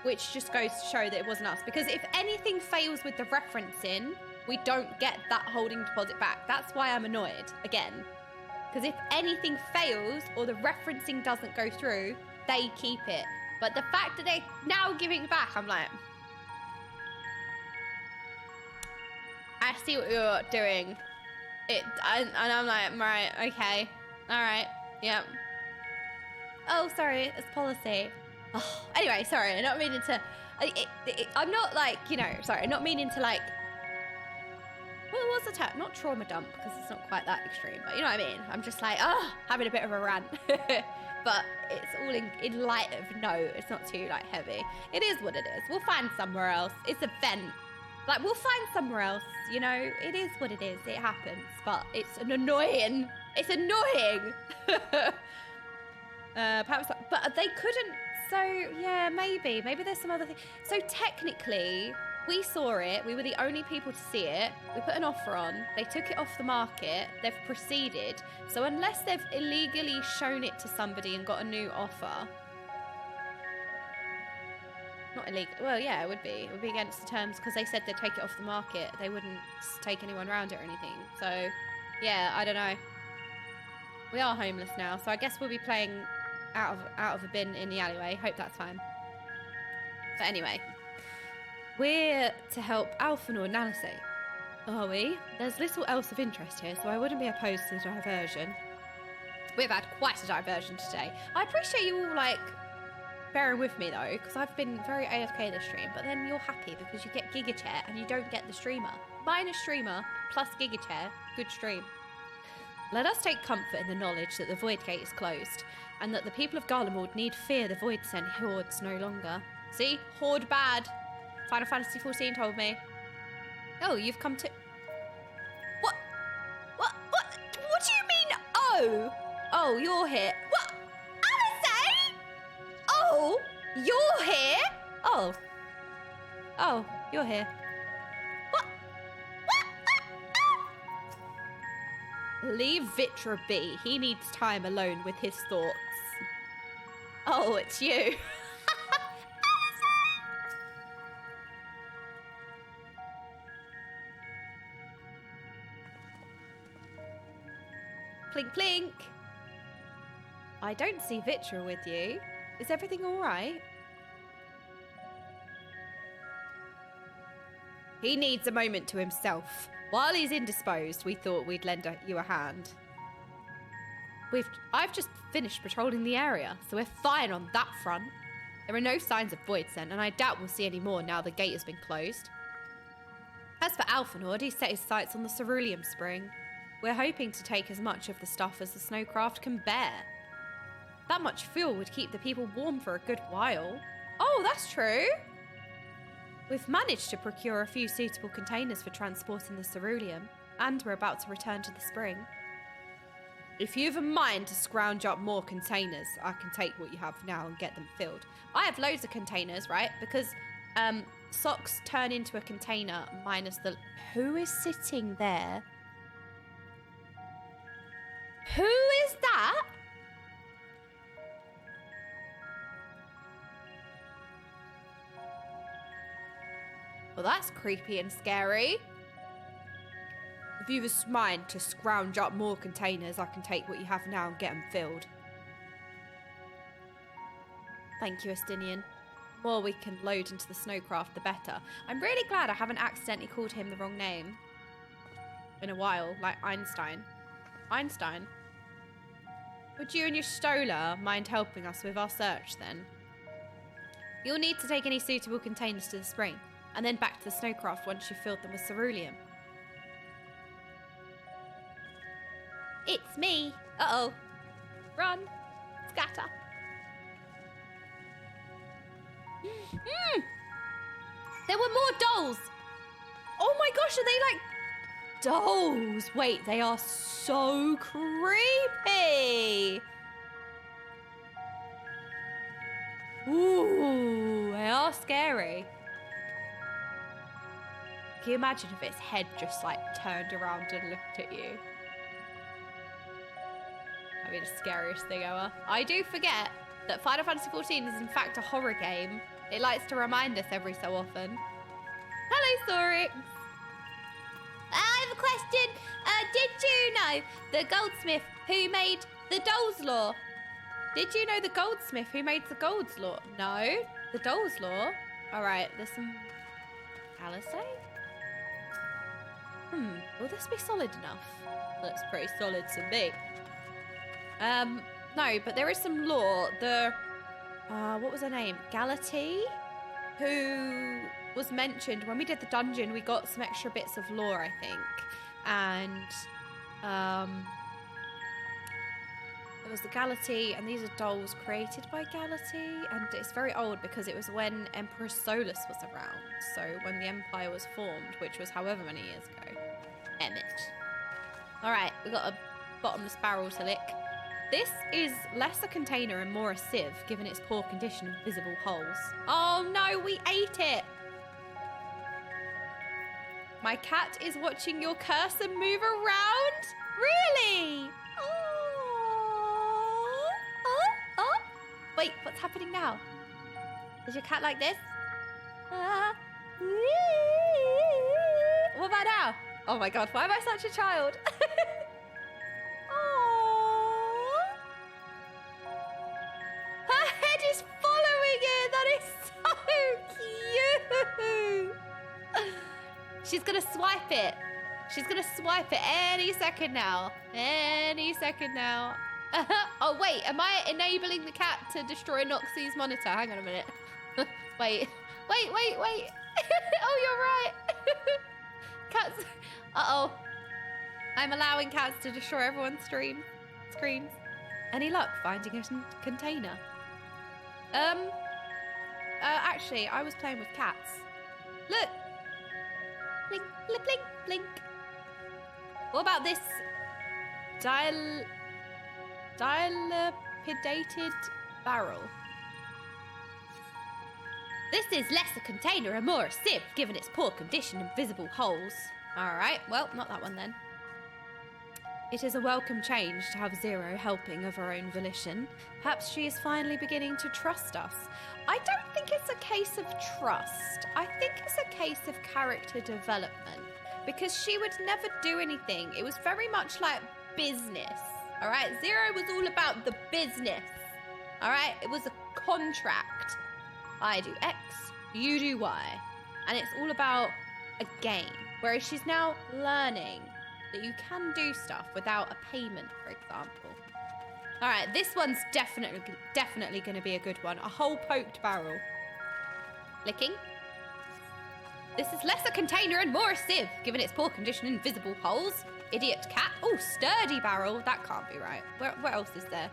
which just goes to show that it wasn't us. Because if anything fails with the referencing, we don't get that holding deposit back. That's why I'm annoyed, again. Because if anything fails or the referencing doesn't go through, they keep it. But the fact that they're now giving back, I'm like, I see what you're doing. And I'm like, right, okay, all right, yep. Oh, sorry, it's policy. Oh, anyway, sorry, I'm not meaning to. I'm not like, you know, sorry, I'm not meaning to like. What was the term? Not trauma dump, because it's not quite that extreme, but you know what I mean? I'm just like, having a bit of a rant. But it's all in light of, no, it's not too like heavy. It is what it is. We'll find somewhere else. It's a vent. Like, we'll find somewhere else, you know? It is what it is. It happens, but it's annoying. It's annoying. Perhaps, but they couldn't, so yeah, maybe there's some other thing. So technically, we saw it, we were the only people to see it, we put an offer on, they took it off the market, they've proceeded, so unless they've illegally shown it to somebody and got a new offer, not illegal, well yeah, it would be against the terms, because they said they'd take it off the market, they wouldn't take anyone around it or anything, so yeah, I don't know. We are homeless now, so I guess we'll be playing out of a bin in the alleyway. Hope that's fine. But anyway, we're to help Alphanor and Nalase. Are we? There's little else of interest here, so I wouldn't be opposed to the diversion. We've had quite a diversion today. I appreciate you all, like, bearing with me, though, because I've been very AFK this stream, but then you're happy because you get Giga Chair and you don't get the streamer. Minus streamer plus Giga Chair, good stream. Let us take comfort in the knowledge that the Void Gate is closed, and that the people of Garlemald need fear the Void Sent hordes no longer. See? Horde bad. Final Fantasy XIV told me. Oh, you've come to... What? What do you mean, oh? Oh, you're here. What? Alice? Oh, you're here? Oh. Oh, you're here. Leave Vitra be. He needs time alone with his thoughts. Oh, it's you. Plink, plink. I don't see Vitra with you. Is everything all right? He needs a moment to himself. While he's indisposed, we thought we'd lend you a hand. I've just finished patrolling the area, so we're fine on that front. There are no signs of Void Scent, and I doubt we'll see any more now the gate has been closed. As for Alphanord, he's set his sights on the Cerulean Spring. We're hoping to take as much of the stuff as the snowcraft can bear. That much fuel would keep the people warm for a good while. Oh, that's true. We've managed to procure a few suitable containers for transporting the ceruleum, and we're about to return to the spring. If you've a mind to scrounge up more containers, I can take what you have now and get them filled. I have loads of containers, right? Because socks turn into a container minus the... Who is sitting there? Who is that? Well, that's creepy and scary. If you've a mind to scrounge up more containers, I can take what you have now and get them filled. Thank you, Estinian. The more we can load into the snowcraft, the better. I'm really glad I haven't accidentally called him the wrong name in a while, like Einstein. Einstein? Would you and your Stola mind helping us with our search, then? You'll need to take any suitable containers to the spring, and then back to the snowcraft once you've filled them with ceruleum. It's me. Uh-oh. Run. Scatter. There were more dolls. Oh my gosh, are they like dolls? Wait, they are so creepy. Ooh, they are scary. Can you imagine if its head just like turned around and looked at you? That'd be the scariest thing ever. I do forget that Final Fantasy XIV is in fact a horror game. It likes to remind us every so often. Hello, Sorix. I have a question. Did you know the goldsmith who made the Dolls Law Did you know the goldsmith who made the gold's law? No. The doll's law? All right, there's some Alizé? Will this be solid enough? Looks pretty solid to me. No, but there is some lore. The, what was her name? Galati, who was mentioned when we did the dungeon. We got some extra bits of lore, I think. And, it was the Galati, and these are dolls created by Galati, and it's very old because it was when Emperor Solus was around, so when the Empire was formed, which was however many years ago. Emmet. Alright, we got a bottomless barrel to lick. This is less a container and more a sieve, given its poor condition and visible holes. Oh no, we ate it! My cat is watching your cursor move around? Really? Wait, what's happening now? Is your cat like this? What about now? Oh my god, why am I such a child? Aww. Her head is following it. That is so cute. She's gonna swipe it. She's gonna swipe it any second now. Any second now. Oh wait, am I enabling the cat to destroy Noxie's monitor? Hang on a minute. Wait. Oh, you're right. Cats. Uh-oh. I'm allowing cats to destroy everyone's screams. Any luck finding a container? Actually, I was playing with cats. Look. Blink, blink, blink, blink. What about this dilapidated barrel? This is less a container and more a sieve, given its poor condition and visible holes. Alright, well, not that one then. It is a welcome change to have Zero helping of her own volition. Perhaps she is finally beginning to trust us. I don't think it's a case of trust. I think it's a case of character development. Because she would never do anything. It was very much like business. Alright, Zero was all about the business. Alright, it was a contract. I do X, you do Y. And it's all about a game. Whereas she's now learning that you can do stuff without a payment, for example. Alright, this one's definitely going to be a good one. A hole poked barrel. Licking. This is less a container and more a sieve, given its poor condition and visible holes. Idiot cat. Oh, sturdy barrel. That can't be right. What else is there?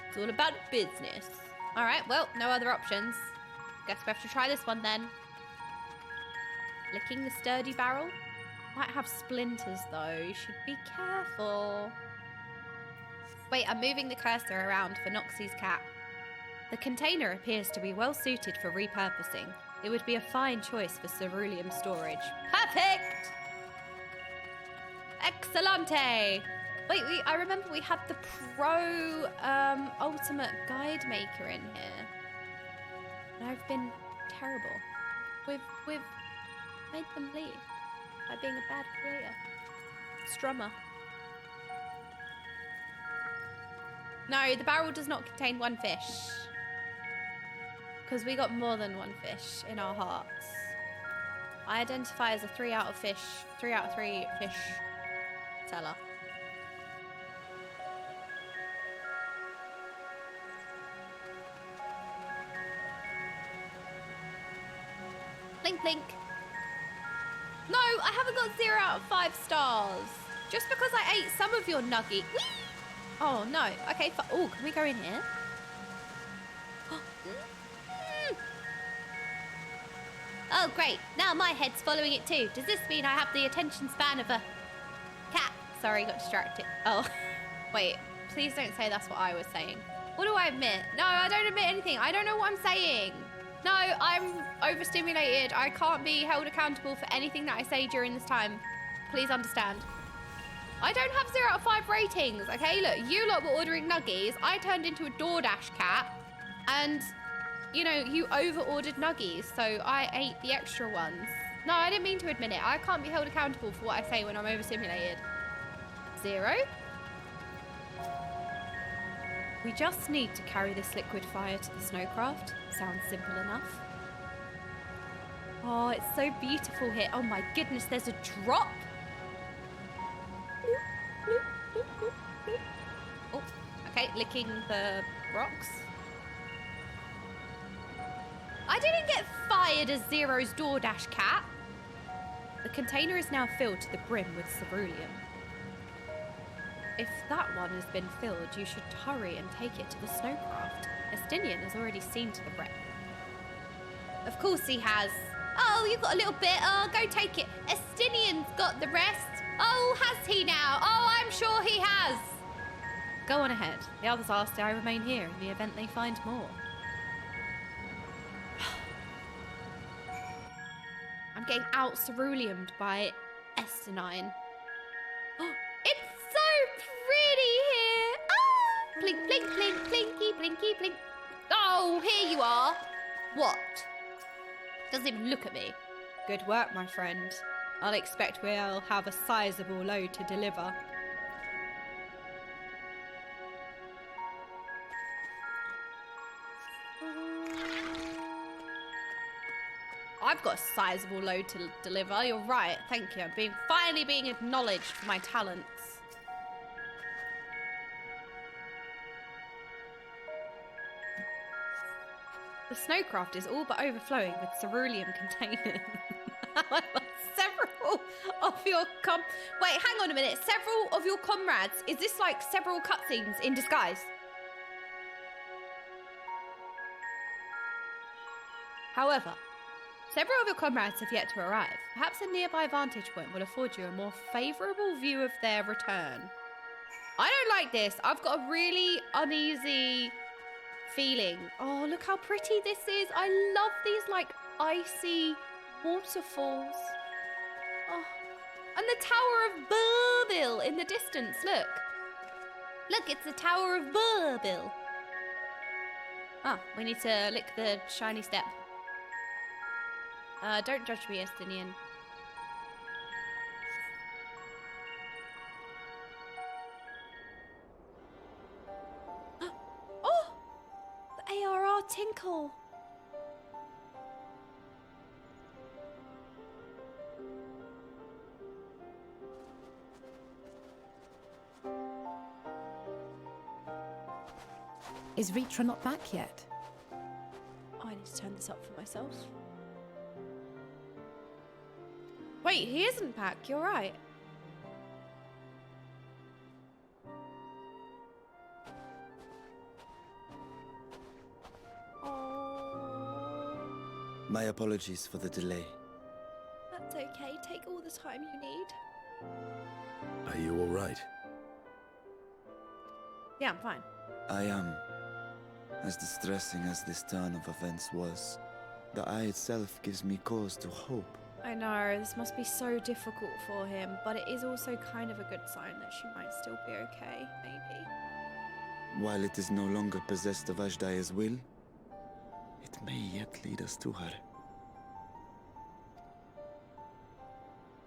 It's all about business. Alright, well, no other options. Guess we have to try this one then. Licking the sturdy barrel. Might have splinters though. You should be careful. Wait, I'm moving the cursor around for Noxie's cat. The container appears to be well suited for repurposing. It would be a fine choice for ceruleum storage. Perfect! Excellente! Wait, I remember we had the pro ultimate guide maker in here. And I've been terrible. We've made them leave by being a bad creator. Strummer. No, the barrel does not contain one fish. Because we got more than one fish in our hearts. I identify as a 3 out of 3 fish seller. Blink, blink. No, I haven't got 0 out of 5 stars. Just because I ate some of your nugget. Whee! Oh, no. Okay, oh, can we go in here? Oh, great. Now my head's following it too. Does this mean I have the attention span of a cat? Sorry, got distracted. Oh, wait. Please don't say that's what I was saying. What do I admit? No, I don't admit anything. I don't know what I'm saying. No, I'm overstimulated. I can't be held accountable for anything that I say during this time. Please understand. I don't have 0 out of 5 ratings, okay? Look, you lot were ordering nuggies. I turned into a DoorDash cat. And, you know, you over-ordered nuggies. So I ate the extra ones. No, I didn't mean to admit it. I can't be held accountable for what I say when I'm overstimulated. 0. We just need to carry this liquid fire to the snowcraft. Sounds simple enough. Oh, it's so beautiful here. Oh my goodness, there's a drop. Oh, okay, licking the rocks. I didn't get fired as Zero's DoorDash cat. The container is now filled to the brim with ceruleum. If that one has been filled, you should hurry and take it to the snowcraft. Estinian has already seen to the brim. Of course he has. Oh, you've got a little bit. Oh, go take it. Estinian's got the rest. Oh, has he now? Oh, I'm sure he has. Go on ahead. The others asked I remain here in the event they find more. I'm getting out ceruleumed by Estinine. Oh, it's so pretty here. Ah! Blink, blink, blink, blinky, blinky, blink. Oh, here you are. What? Doesn't even look at me. Good work, my friend. I'll expect we'll have a sizable load to deliver. I've got a sizable load to deliver. You're right. Thank you. I'm finally being acknowledged for my talents. The snowcraft is all but overflowing with ceruleum containers. Several of your Wait, hang on a minute. Several of your comrades. Is this like several cutscenes in disguise? However, several of your comrades have yet to arrive. Perhaps a nearby vantage point will afford you a more favourable view of their return. I don't like this. I've got a really uneasy feeling. Oh, look how pretty this is. I love these like icy waterfalls. Oh, and the Tower of Burbil in the distance. Look. Look, it's the Tower of Burbil. Ah, we need to lick the shiny step. Don't judge me, Estinian. Oh! The ARR tinkle! Is Ritra not back yet? Oh, I need to turn this up for myself. Wait, he isn't back. You're right. Oh. My apologies for the delay. That's okay. Take all the time you need. Are you all right? Yeah, I'm fine. I am. As distressing as this turn of events was, the eye itself gives me cause to hope. I know, this must be so difficult for him, but it is also kind of a good sign that she might still be okay, maybe. While it is no longer possessed of Ashdaya's will, it may yet lead us to her.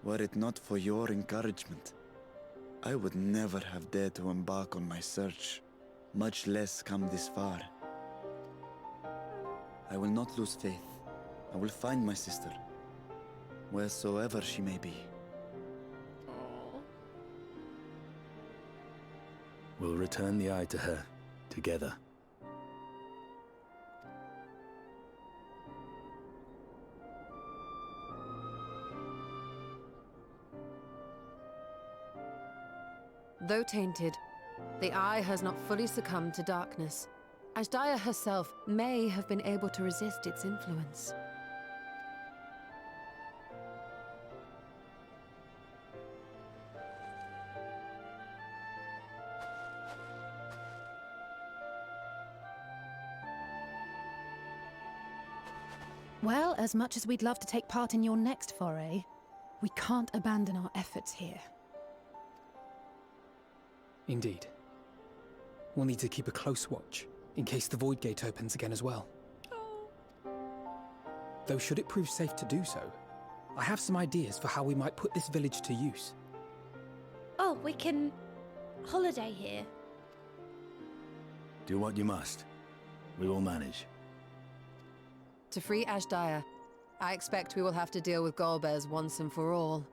Were it not for your encouragement, I would never have dared to embark on my search, much less come this far. I will not lose faith. I will find my sister, wheresoever she may be. Aww. We'll return the eye to her, together. Though tainted, the eye has not fully succumbed to darkness. Ashdaya herself may have been able to resist its influence. Well, as much as we'd love to take part in your next foray, we can't abandon our efforts here. Indeed. We'll need to keep a close watch, in case the Void Gate opens again as well. Though should it prove safe to do so, I have some ideas for how we might put this village to use. Oh, we can holiday here. Do what you must. We will manage. To free Ashdaya, I expect we will have to deal with Golbez once and for all.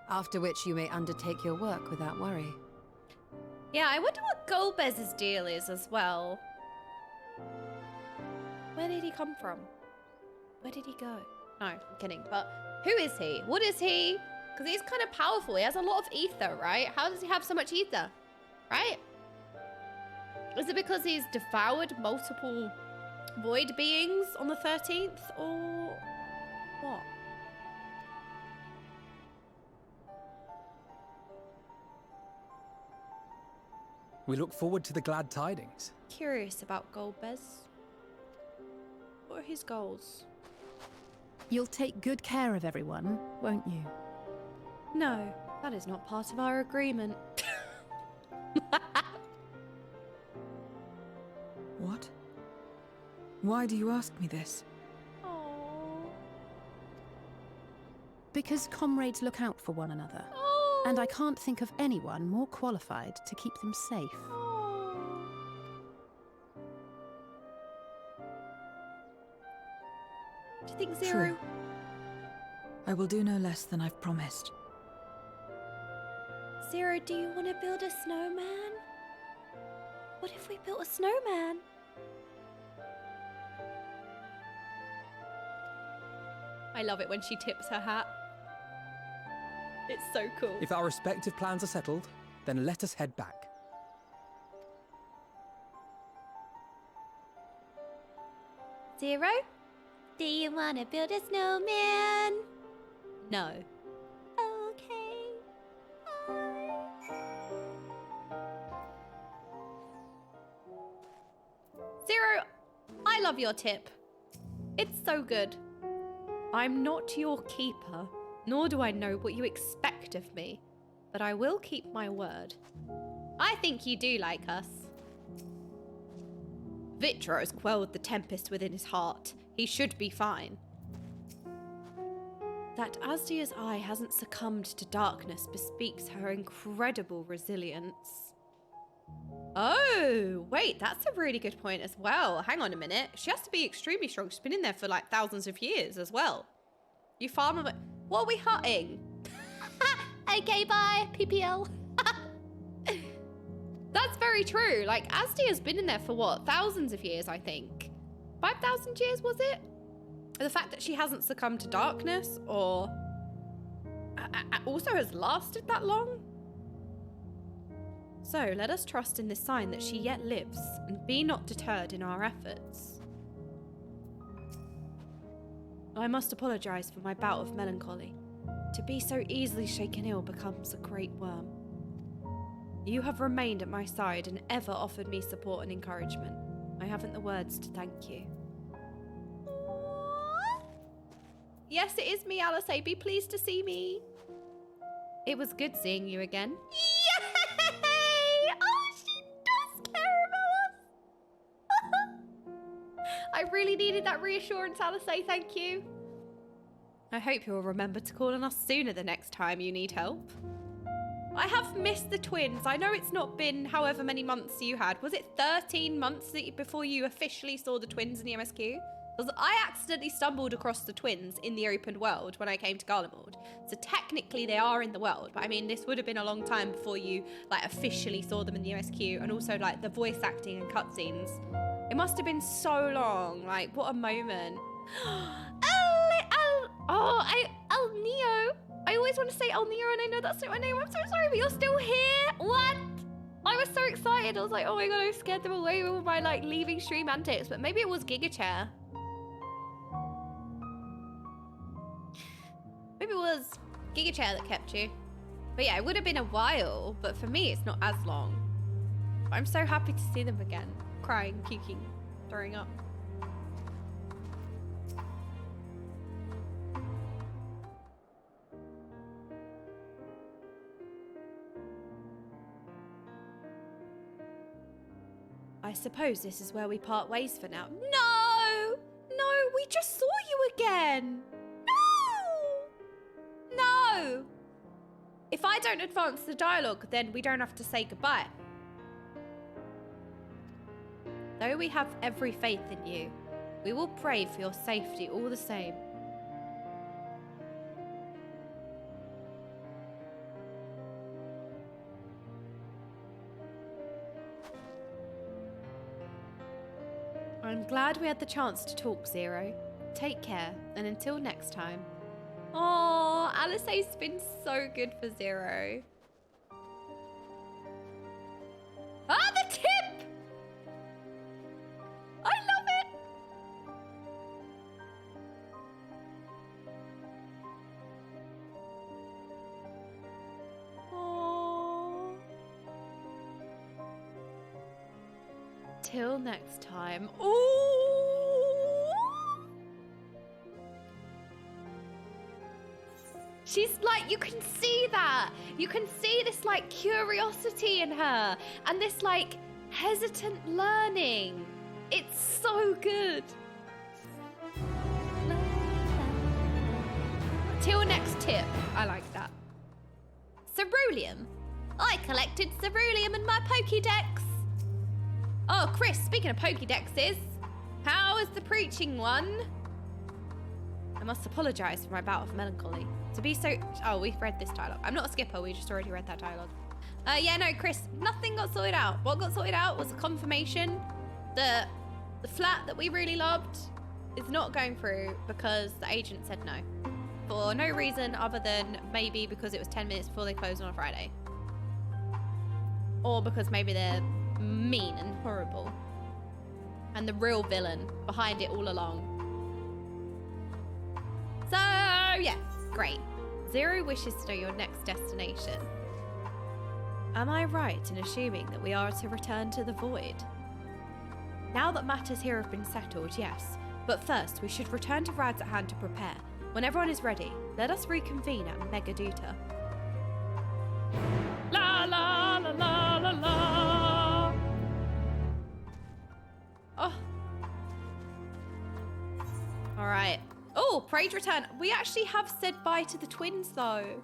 After which you may undertake your work without worry. Yeah, I wonder what Golbez's deal is as well. Where did he come from? Where did he go? No, I'm kidding. But who is he? What is he? Because he's kind of powerful. He has a lot of ether, right? How does he have so much ether? Right? Is it because he's devoured multiple void beings on the 13th? Or what? We look forward to the glad tidings. Curious about Golbez. What are his goals? You'll take good care of everyone, won't you? No, that is not part of our agreement. What? Why do you ask me this? Oh. Because comrades look out for one another. And I can't think of anyone more qualified to keep them safe. Do you think Zero? True. I will do no less than I've promised. Zero, do you want to build a snowman? What if we built a snowman? I love it when she tips her hat. It's so cool. If our respective plans are settled, then let us head back. Zero, do you want to build a snowman? No. Okay. Zero, I love your tip. It's so good. I'm not your keeper, nor do I know what you expect of me, but I will keep my word. I think you do like us. Vitra has quelled the tempest within his heart. He should be fine. That Asdia's eye hasn't succumbed to darkness bespeaks her incredible resilience. Oh, wait, that's a really good point as well. Hang on a minute. She has to be extremely strong. She's been in there for like thousands of years as well. You farmer... What are we hunting? Okay, bye, PPL. That's very true. Like, Asdia's been in there for what? Thousands of years, I think. 5,000 years, was it? The fact that she hasn't succumbed to darkness or also has lasted that long? So let us trust in this sign that she yet lives and be not deterred in our efforts. I must apologize for my bout of melancholy. To be so easily shaken ill becomes a great worm. You have remained at my side and ever offered me support and encouragement. I haven't the words to thank you. Yes, it is me, Alice. Be pleased to see me. It was good seeing you again. Yay! Oh, she does care about us. I really needed that reassurance, Alice. Thank you. I hope you'll remember to call on us sooner the next time you need help. I have missed the twins. I know it's not been however many months you had. Was it 13 months before you officially saw the twins in the MSQ? Because I accidentally stumbled across the twins in the open world when I came to Garlemald. So technically they are in the world. But I mean, this would have been a long time before you like officially saw them in the MSQ. And also like the voice acting and cutscenes. It must have been so long. Like, what a moment. El Neo. I always want to say El Neo and I know that's not my name. I'm so sorry, but you're still here. What? I was so excited. I was like, oh my god, I scared them away with my like leaving stream antics. But maybe it was Giga Chair. Maybe it was Giga Chair that kept you. But yeah, it would have been a while. But for me, it's not as long. But I'm so happy to see them again. Crying, puking, throwing up. I suppose this is where we part ways for now. No! No, we just saw you again! No! No! If I don't advance the dialogue, then we don't have to say goodbye. Though we have every faith in you, we will pray for your safety all the same. I'm glad we had the chance to talk, Zero. Take care, and until next time. Oh, Alisaie's been so good for Zero. Ah, the tip! I love it! Oh. Till next time. Ooh! She's like, you can see that. You can see this like curiosity in her and this like hesitant learning. It's so good. Till next tip. I like that. Ceruleum. I collected ceruleum in my Pokédex. Oh, Chris, speaking of Pokédexes, how is the preaching one? I must apologise for my bout of melancholy. To be so... Oh, we've read this dialogue. I'm not a skipper. We just already read that dialogue. Yeah, no, Chris, nothing got sorted out. What got sorted out was a confirmation that the flat that we really loved is not going through because the agent said no. For no reason other than maybe because it was 10 minutes before they closed on a Friday. Or because maybe they're mean and horrible. And the real villain behind it all along. So, yeah, great. Zero wishes to know your next destination. Am I right in assuming that we are to return to the Void? Now that matters here have been settled, yes. But first, we should return to Rads at Hand to prepare. When everyone is ready, let us reconvene at Megaduta. La la la la la la. Oh. All right. Oh, Praise return. We actually have said bye to the twins, though.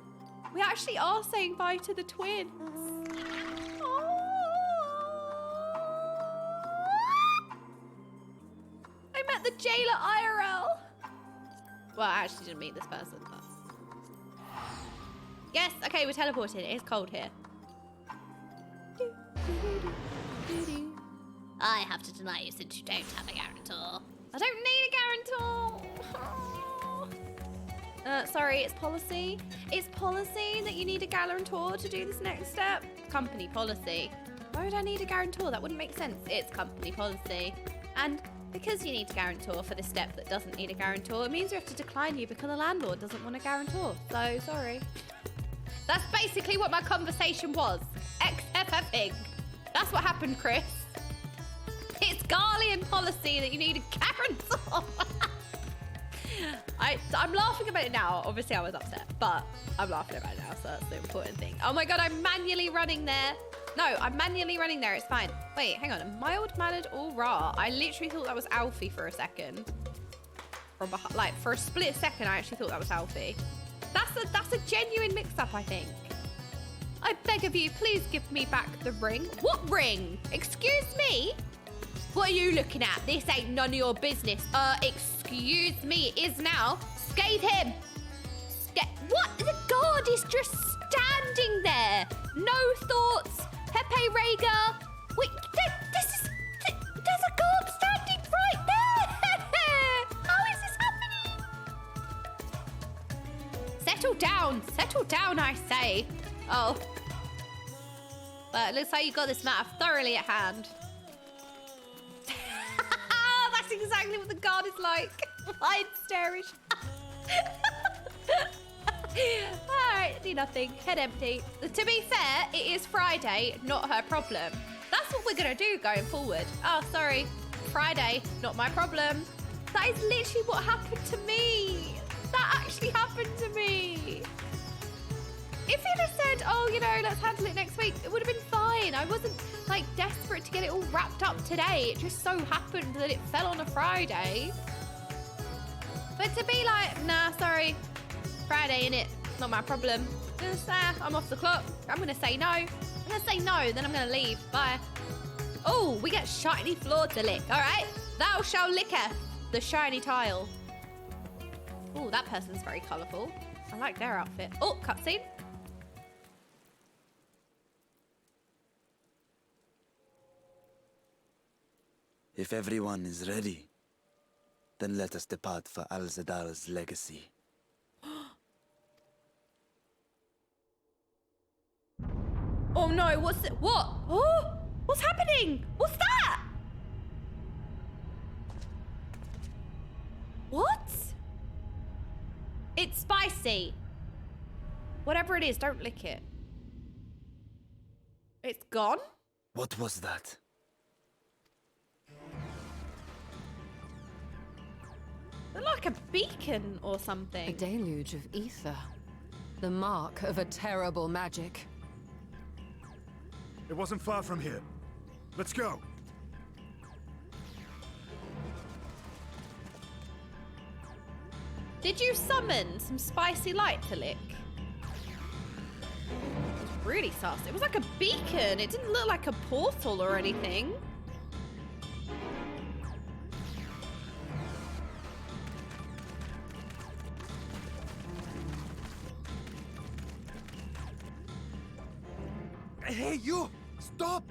We actually are saying bye to the twins. Oh. I met the jailer IRL. Well, I actually didn't meet this person, but... Yes, okay, we're teleported. It is cold here. I have to deny you since you don't have a guarantor. I don't need a guarantor. Sorry, it's policy. It's policy that you need a guarantor to do this next step. Company policy. Why would I need a guarantor? That wouldn't make sense. It's company policy. And because you need a guarantor for this step that doesn't need a guarantor, it means we have to decline you because the landlord doesn't want a guarantor. So, sorry. That's basically what my conversation was. FFXIV. That's what happened, Chris. It's Garlean policy that you need a guarantor. I'm laughing about it now. Obviously, I was upset, but I'm laughing about it now, so that's the important thing. Oh my god, I'm manually running there. No, I'm manually running there. It's fine. Wait, hang on. Mild mannered all raw. I literally thought that was Alfie for a second. From behind, like for a split second, I actually thought that was Alfie. That's a genuine mix-up, I think. I beg of you, please give me back the ring. What ring? Excuse me? What are you looking at? This ain't none of your business. Excuse me, it is now. Scathe him. What? The guard is just standing there. No thoughts. Pepe Rhaegar. Wait, there's a guard standing right there. How is this happening? Settle down, I say. Oh. But it looks like you got this matter thoroughly at hand. That's exactly what the guard is like. Wide starish. Alright, do nothing. Head empty. To be fair, it is Friday, not her problem. That's what we're gonna do going forward. Oh, sorry. Friday, not my problem. That is literally what happened to me. That actually happened to me. If he'd have said, oh, you know, let's handle it next week, it would have been fine. I wasn't, like, desperate to get it all wrapped up today. It just so happened that it fell on a Friday. But to be like, nah, sorry, Friday, innit? Not my problem. Just, I'm off the clock. I'm going to say no. I'm going to say no, then I'm going to leave. Bye. Oh, we get shiny floor to lick. All right. Thou shall licketh the shiny tile. Oh, that person's very colourful. I like their outfit. Oh, cutscene. If everyone is ready, then let us depart for Al-Zadal's legacy. Oh no, what's it? What? Oh, what's happening? What's that? What? It's spicy. Whatever it is, don't lick it. It's gone? What was that? They're like a beacon or A something. deluge of ether. The mark of a terrible magic. It wasn't far from here. Let's go. Did you summon some spicy light to lick? It was really sus. It was like a beacon. It didn't look like a portal or anything. Hey, you! Stop!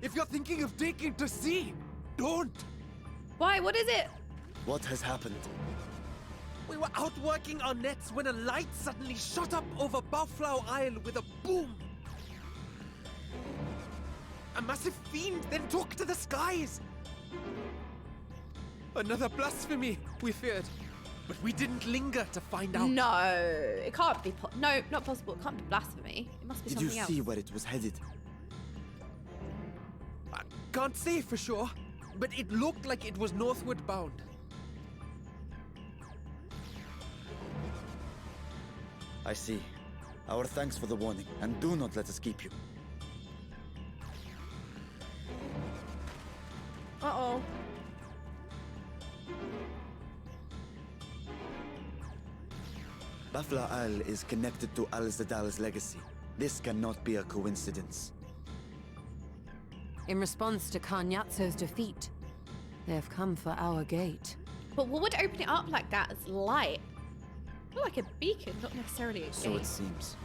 If you're thinking of taking to sea, don't! Why? What is it? What has happened? We were out working our nets when a light suddenly shot up over Buffalo Isle with a boom. A massive fiend then took to the skies. Another blasphemy, we feared. But we didn't linger to find out. No, it can't be. No, not possible. It can't be blasphemy. It must be Did you something else. see where it was headed? I can't say for sure, but it looked like it was northward bound. I see. Our thanks for the warning, and do not let us keep you. Uh-oh. Buffalo Isle is connected to Al-Zadal's legacy. This cannot be a coincidence. In response to Kanyatso's defeat, they have come for our gate. But what would open it up like that as light? More like a beacon, not necessarily a So gate. it seems.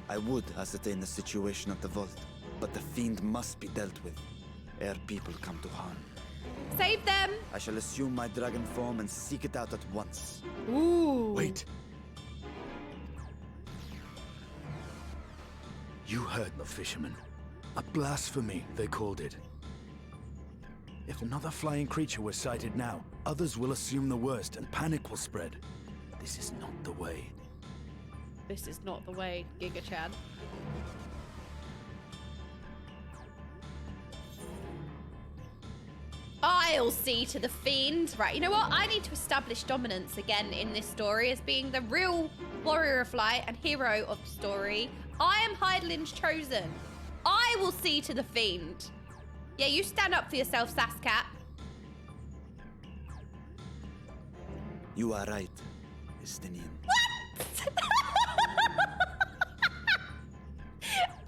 I would ascertain the situation at the vault, but the fiend must be dealt with, ere people come to harm. Save them! I shall assume my dragon form and seek it out at once. Ooh. Wait. You heard the fisherman. A blasphemy, they called it. If another flying creature was sighted now, others will assume the worst and panic will spread. This is not the way. This is not the way, Giga Chan. I'll see to the fiend. Right, you know what? I need to establish dominance again in this story as being the real warrior of light and hero of the story. I am Hydaelyn's chosen. I will see to the fiend. Yeah, you stand up for yourself, Saskat. You are right, Estinian.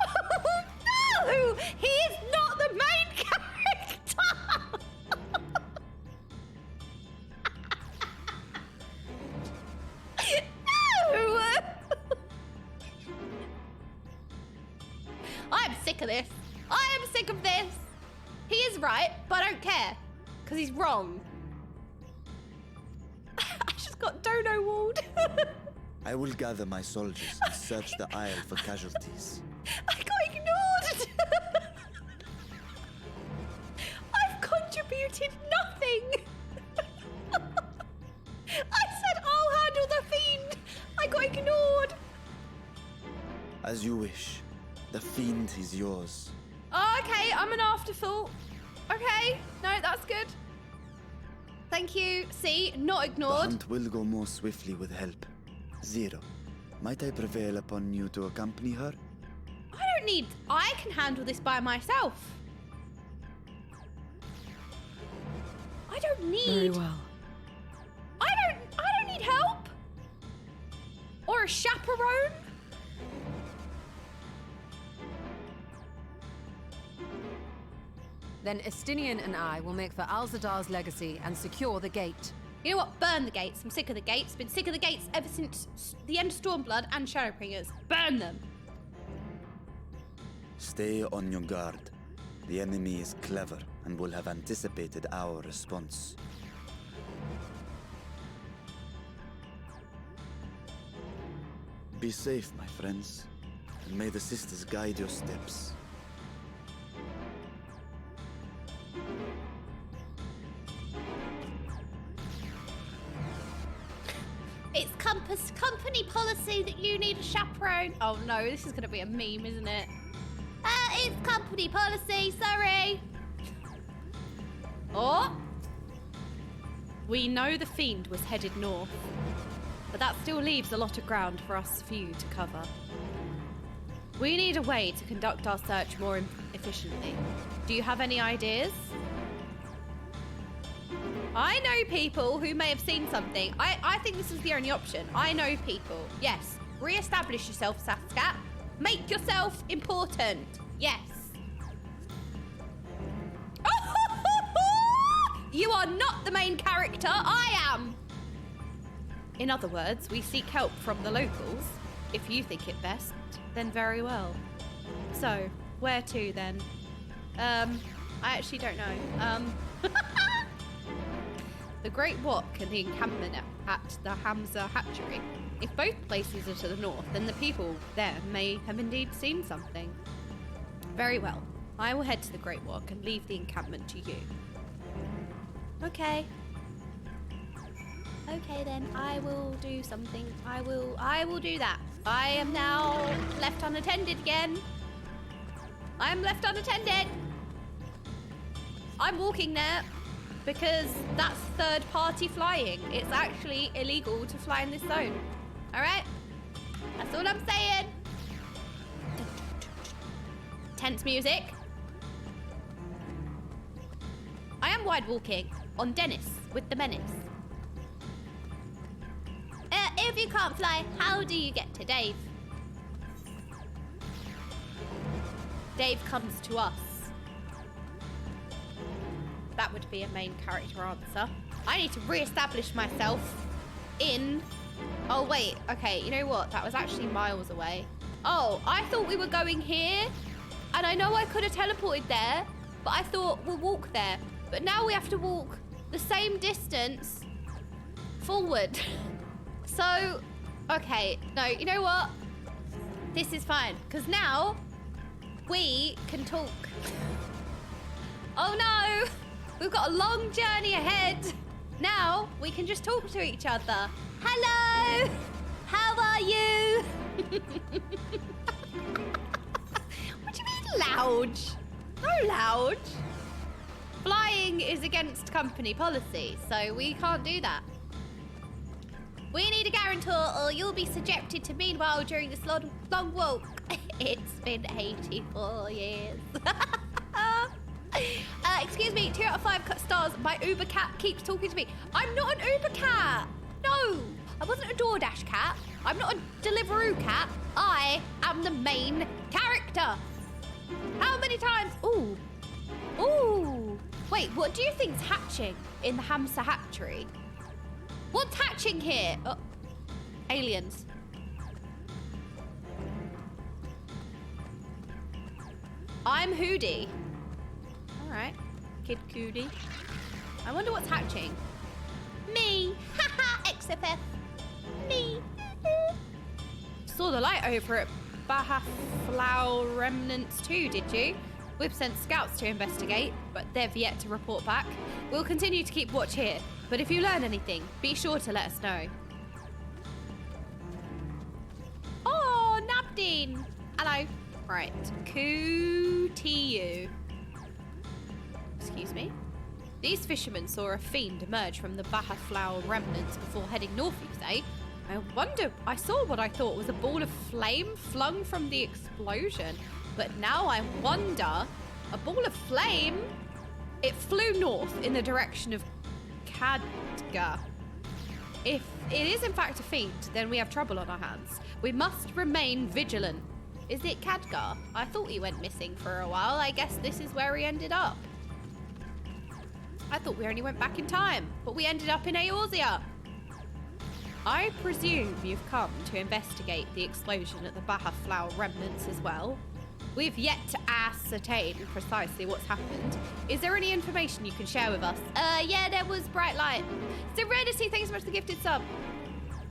Oh no! He is not the main character! No! I'm sick of this. I am sick of this. He is right, but I don't care. Because he's wrong. I just got dono walled. I will gather my soldiers and search the isle for casualties. I got ignored. I've contributed nothing. I said I'll handle the fiend. I got ignored. As you wish. The fiend is yours. Oh, okay, I'm an afterthought. Okay, no, that's good. Thank you. See, not The ignored. hunt will go more swiftly with help. Zero. Might I prevail upon you to accompany her? I can handle this by myself. I don't need. Very well. I don't need help. Or a chaperone. Then Estinian and I will make for Alzadar's legacy and secure the gate. You know what? Burn the gates. I'm sick of the gates. Been sick of the gates ever since the end of Stormblood and Shadowbringers. Burn them. Stay on your guard. The enemy is clever and will have anticipated our response. Be safe, my friends, and may the sisters guide your steps. It's company policy that you need a chaperone. Oh no, this is going to be a meme, isn't it? It's company policy, sorry. Oh. We know the Fiend was headed north, but that still leaves a lot of ground for us few to cover. We need a way to conduct our search more efficiently. Do you have any ideas? I know people who may have seen something. I think this is the only option. I know people. Yes. Re-establish yourself, Saskat. Make yourself important. Yes. You are not the main character. I am. In other words, we seek help from the locals. If you think it best, then very well. So, where to then? I actually don't know. The Great Walk and the encampment at the Hamza Hatchery. If both places are to the north, then the people there may have indeed seen something. Very well. I will head to the Great Walk and leave the encampment to you. Okay. Okay then, I will do something. I will do that. I am now left unattended again. I am left unattended. I'm walking there because that's third party flying. It's actually illegal to fly in this zone. All right? That's all I'm saying. Tense music. I am wide walking on Dennis with the Menace. If you can't fly, how do you get to Dave? Dave comes to us. That would be a main character answer. I need to re-establish myself in... Oh, wait. Okay, you know what? That was actually miles away. Oh, I thought we were going here. And I know I could have teleported there, but I thought we'll walk there. But now we have to walk the same distance forward. So, okay. No, you know what? This is fine. Because now we can talk. Oh, no. We've got a long journey ahead. Now we can just talk to each other. Hello. How are you? What do you mean loud? No loud. Flying is against company policy, so we can't do that. We need a guarantor or you'll be subjected to meanwhile during this long walk. It's been 84 years. Excuse me, 2 out of 5 stars. My Uber cat keeps talking to me. I'm not an Uber cat. No, I wasn't a DoorDash cat. I'm not a Deliveroo cat. I am the main character. How many times? Ooh. Ooh. Wait, what do you think's hatching in the Hamza Hatchery? What's hatching here? Oh, aliens. I'm Hootie. All right, Kid Cootie. I wonder what's hatching. Me. Haha, XFF. Me. Saw the light over at Bahaflau Remnants too, did you? We've sent scouts to investigate, but they've yet to report back. We'll continue to keep watch here, but if you learn anything, be sure to let us know. Oh, Nabdeen. Hello. Right, Cootie. Excuse me. These fishermen saw a fiend emerge from the Bahaflau remnants before heading north, you say? I wonder, I saw what I thought was a ball of flame flung from the explosion. But now I wonder, a ball of flame? It flew north in the direction of Khadgar. If it is in fact a fiend, then we have trouble on our hands. We must remain vigilant. Is it Khadgar? I thought he went missing for a while. I guess this is where he ended up. I thought we only went back in time, but we ended up in Eorzea. I presume you've come to investigate the explosion at the Bahaflau remnants as well. We've yet to ascertain precisely what's happened. Is there any information you can share with us? Yeah, there was bright light. Serenity, thanks so much for the gifted sub.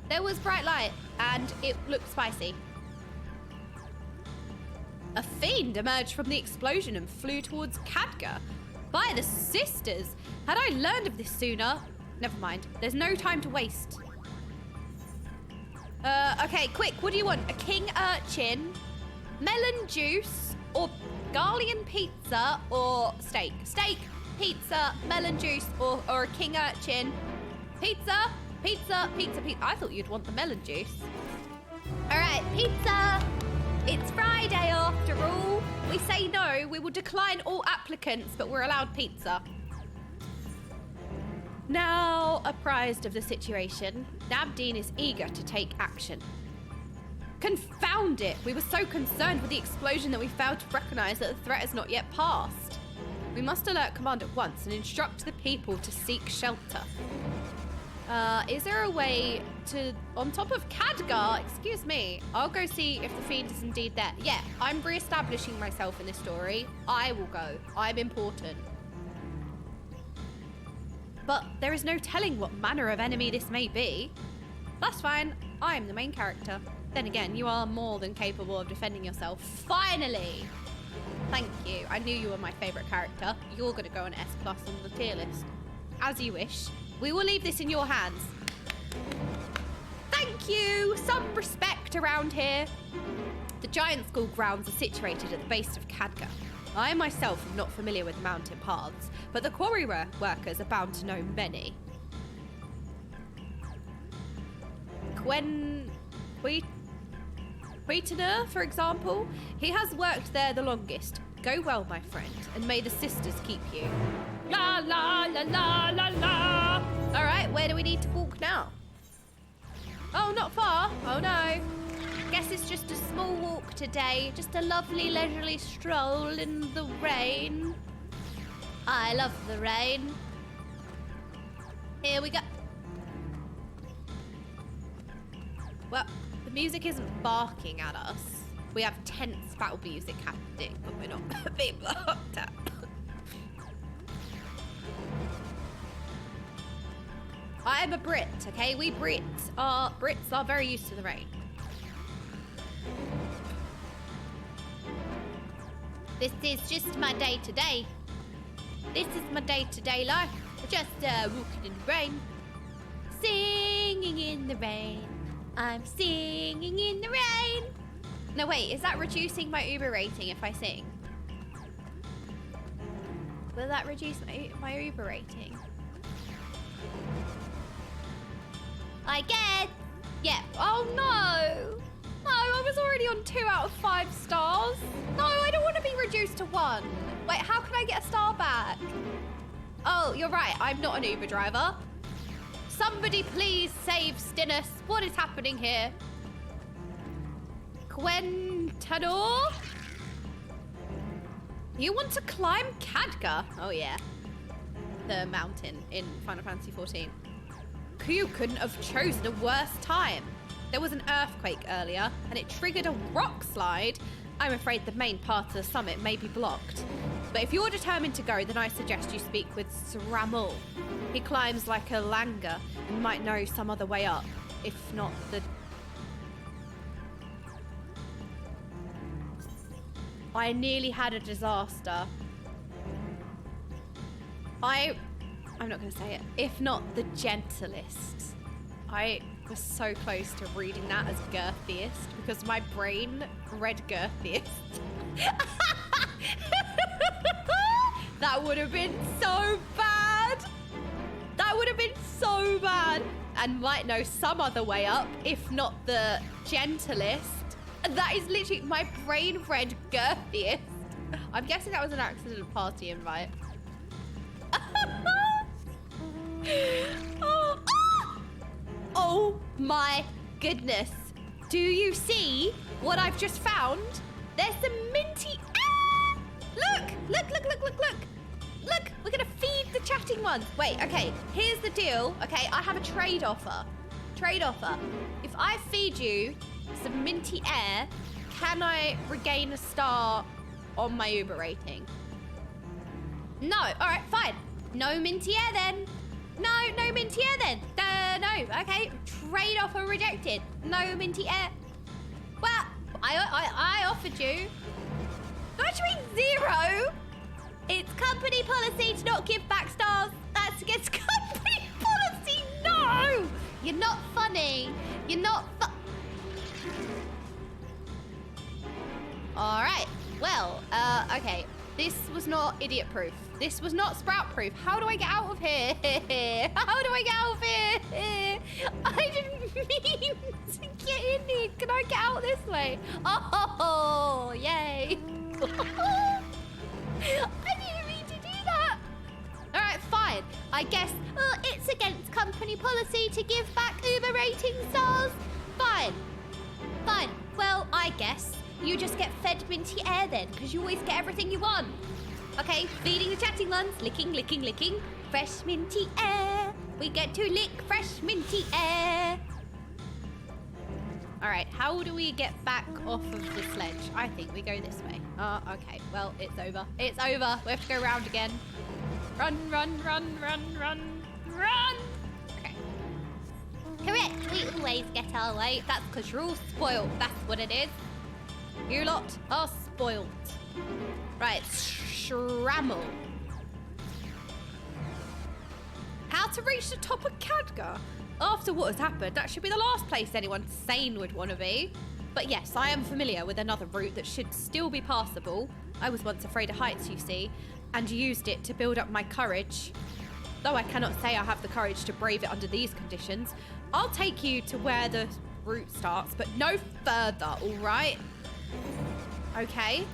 There was bright light, and it looked spicy. A fiend emerged from the explosion and flew towards Khadgar. By the sisters! Had I learned of this sooner? Never mind. There's no time to waste. Okay, quick. What do you want? A king urchin, melon juice, or Garlian pizza, or steak? Steak, pizza, melon juice, or a king urchin. Pizza, pizza, pizza, pizza. I thought you'd want the melon juice. All right, pizza. It's Friday after all. We say no, we will decline all applicants, but we're allowed pizza. Now, apprised of the situation, Nabdeen is eager to take action. Confound it! We were so concerned with the explosion that we failed to recognise that the threat has not yet passed. We must alert command at once and instruct the people to seek shelter. Is there a way to... On top of Khadgar? Excuse me. I'll go see if the fiend is indeed there. Yeah, I'm re-establishing myself in this story. I will go. I'm important. But there is no telling what manner of enemy this may be. That's fine. I'm the main character. Then again, you are more than capable of defending yourself. Finally! Thank you. I knew you were my favourite character. You're going to go an S+ on the tier list. As you wish. We will leave this in your hands. Thank you! Some respect around here. The giant school grounds are situated at the base of Khadgar. I myself am not familiar with mountain paths, but the quarry workers are bound to know many. Quaitner, for example, he has worked there the longest. Go well, my friend, and may the sisters keep you. La la la la la la. All right, where do we need to walk now? Oh, not far. Oh no. Guess it's just a small walk today. Just a lovely leisurely stroll in the rain. I love the rain. Here we go. Well, the music isn't barking at us. We have tense battle music happening, but we're not being blocked at. I am a Brit, okay? We Brits are very used to the rain. This is just my day-to-day. This is my day-to-day life. Just walking in the rain. Singing in the rain. I'm singing in the rain. No, wait, is that reducing my Uber rating if I sing? Will that reduce my Uber rating? I guess. Yeah. Oh, no. No, I was already on 2 out of 5 stars. No, I don't want to be reduced to 1. Wait, how can I get a star back? Oh, you're right. I'm not an Uber driver. Somebody please save Stinus. What is happening here? Quentador? You want to climb Khadgar? Oh, yeah. The mountain in Final Fantasy XIV. You couldn't have chosen a worse time. There was an earthquake earlier, and it triggered a rock slide. I'm afraid the main part of the summit may be blocked. But if you're determined to go, then I suggest you speak with Sramul. He climbs like a Langer and might know some other way up, if not the... I nearly had a disaster. I'm not going to say it. If not the gentlest. I was so close to reading that as girthiest because my brain read girthiest. That would have been so bad. That would have been so bad. And might know some other way up, if not the gentlest. That is literally, my brain read girthiest. I'm guessing that was an accident party invite. Oh my goodness. Do you see what I've just found? There's some minty... Ah! Look! Look, look, look, look, look! look, we're gonna feed the chatting ones. Wait, okay, here's the deal. Okay, I have a trade offer. Trade offer. If I feed you some minty air, can I regain a star on my Uber rating? No, all right, fine. No minty air then. No minty air then. No, okay, trade offer rejected. No minty air. Well, I offered you. What do you mean 0? It's company policy to not give back stars. That's against company policy. No, you're not funny. You're not All right. Well, okay. This was not idiot-proof. This was not sprout-proof. How do I get out of here? How do I get out of here? I didn't mean to get in here. Can I get out this way? Oh, yay. I didn't mean to do that. All right, fine. I guess it's against company policy to give back Uber rating stars. Fine. Fine. Well, I guess you just get fed minty air then, because you always get everything you want. Okay, feeding the chatting ones, licking, licking, licking. Fresh minty air. We get to lick fresh minty air. All right, how do we get back off of the sledge? I think we go this way. Okay, well, it's over. It's over. We have to go round again. Run, run, run, run, run, run. Okay. Correct, we always get our way. That's because you're all spoiled. That's what it is. You lot are spoiled. Right, Shrammel. How to reach the top of Khadgar? After what has happened, that should be the last place anyone sane would want to be. But yes, I am familiar with another route that should still be passable. I was once afraid of heights, you see, and used it to build up my courage. Though I cannot say I have the courage to brave it under these conditions. I'll take you to where the route starts, but no further, all right? Okay.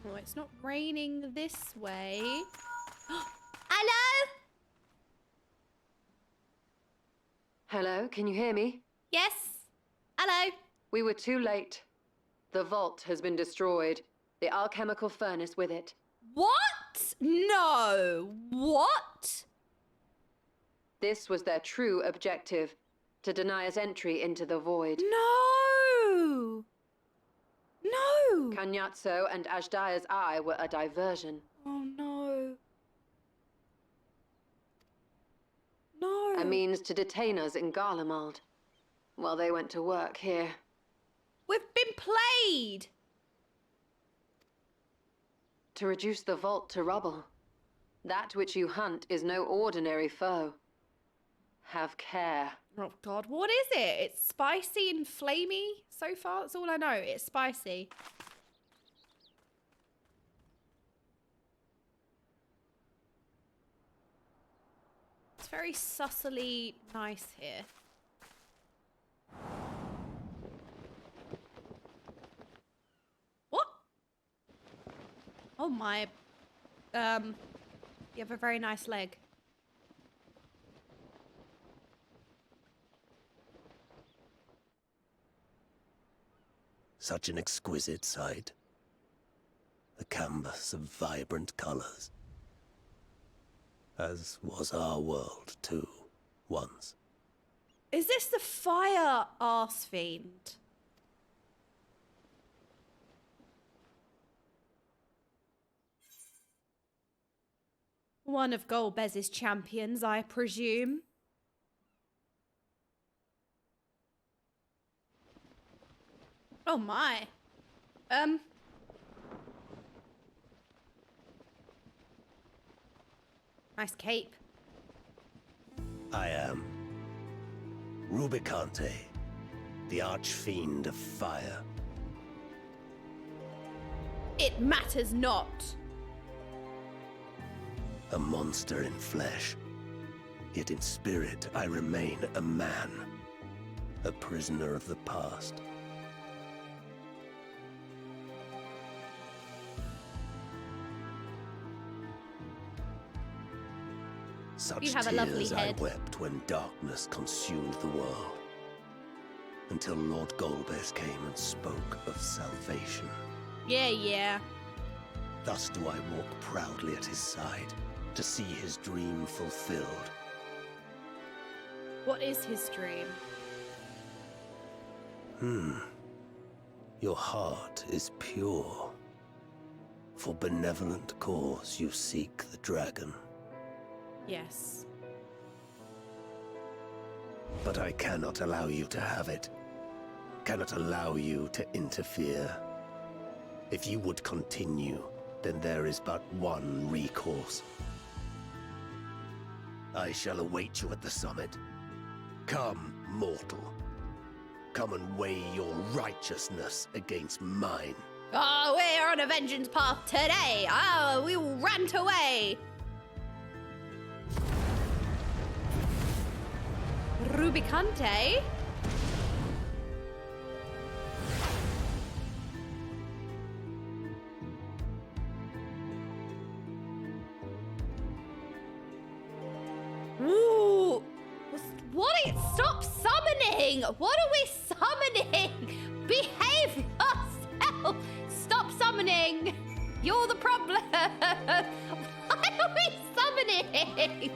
Oh, it's not raining this way. Hello? Hello, can you hear me? Yes. Hello. We were too late. The vault has been destroyed. The alchemical furnace with it. What? No. What? This was their true objective, to deny us entry into the void. No! No! Kanyatso and Ajdaya's eye were a diversion. Oh no. No. A means to detain us in Garlemald, while they went to work here. We've been played! To reduce the vault to rubble. That which you hunt is no ordinary foe. Have care. Oh god, what is it? It's spicy and flamey so far. That's all I know. It's spicy. It's very sussily nice here. What? Oh my. You have a very nice leg. Such an exquisite sight. A canvas of vibrant colors. As was our world, too, once. Is this the fire arse fiend? One of Golbez's champions, I presume. Oh my. Nice cape. I am RUBICANTE, the archfiend of fire. It matters not. A monster in flesh. Yet in spirit I remain a man. A prisoner of the past. Such You have a lovely tears I head. wept when darkness consumed the world. until Lord Golbez came and spoke of salvation. Yeah. Thus do I walk proudly at his side, to see his dream fulfilled. What is his dream? Your heart is pure. For benevolent cause you seek the dragon. Yes. But I cannot allow you to have it. Cannot allow you to interfere. If you would continue, then there is but one recourse. I shall await you at the summit. Come, mortal. Come and weigh your righteousness against mine. Oh, we're on a vengeance path today. Oh, we will rant away. Rubicante? Ooh. What? Stop summoning! What are we summoning? Behave yourself! Stop summoning! You're the problem! Why are we summoning?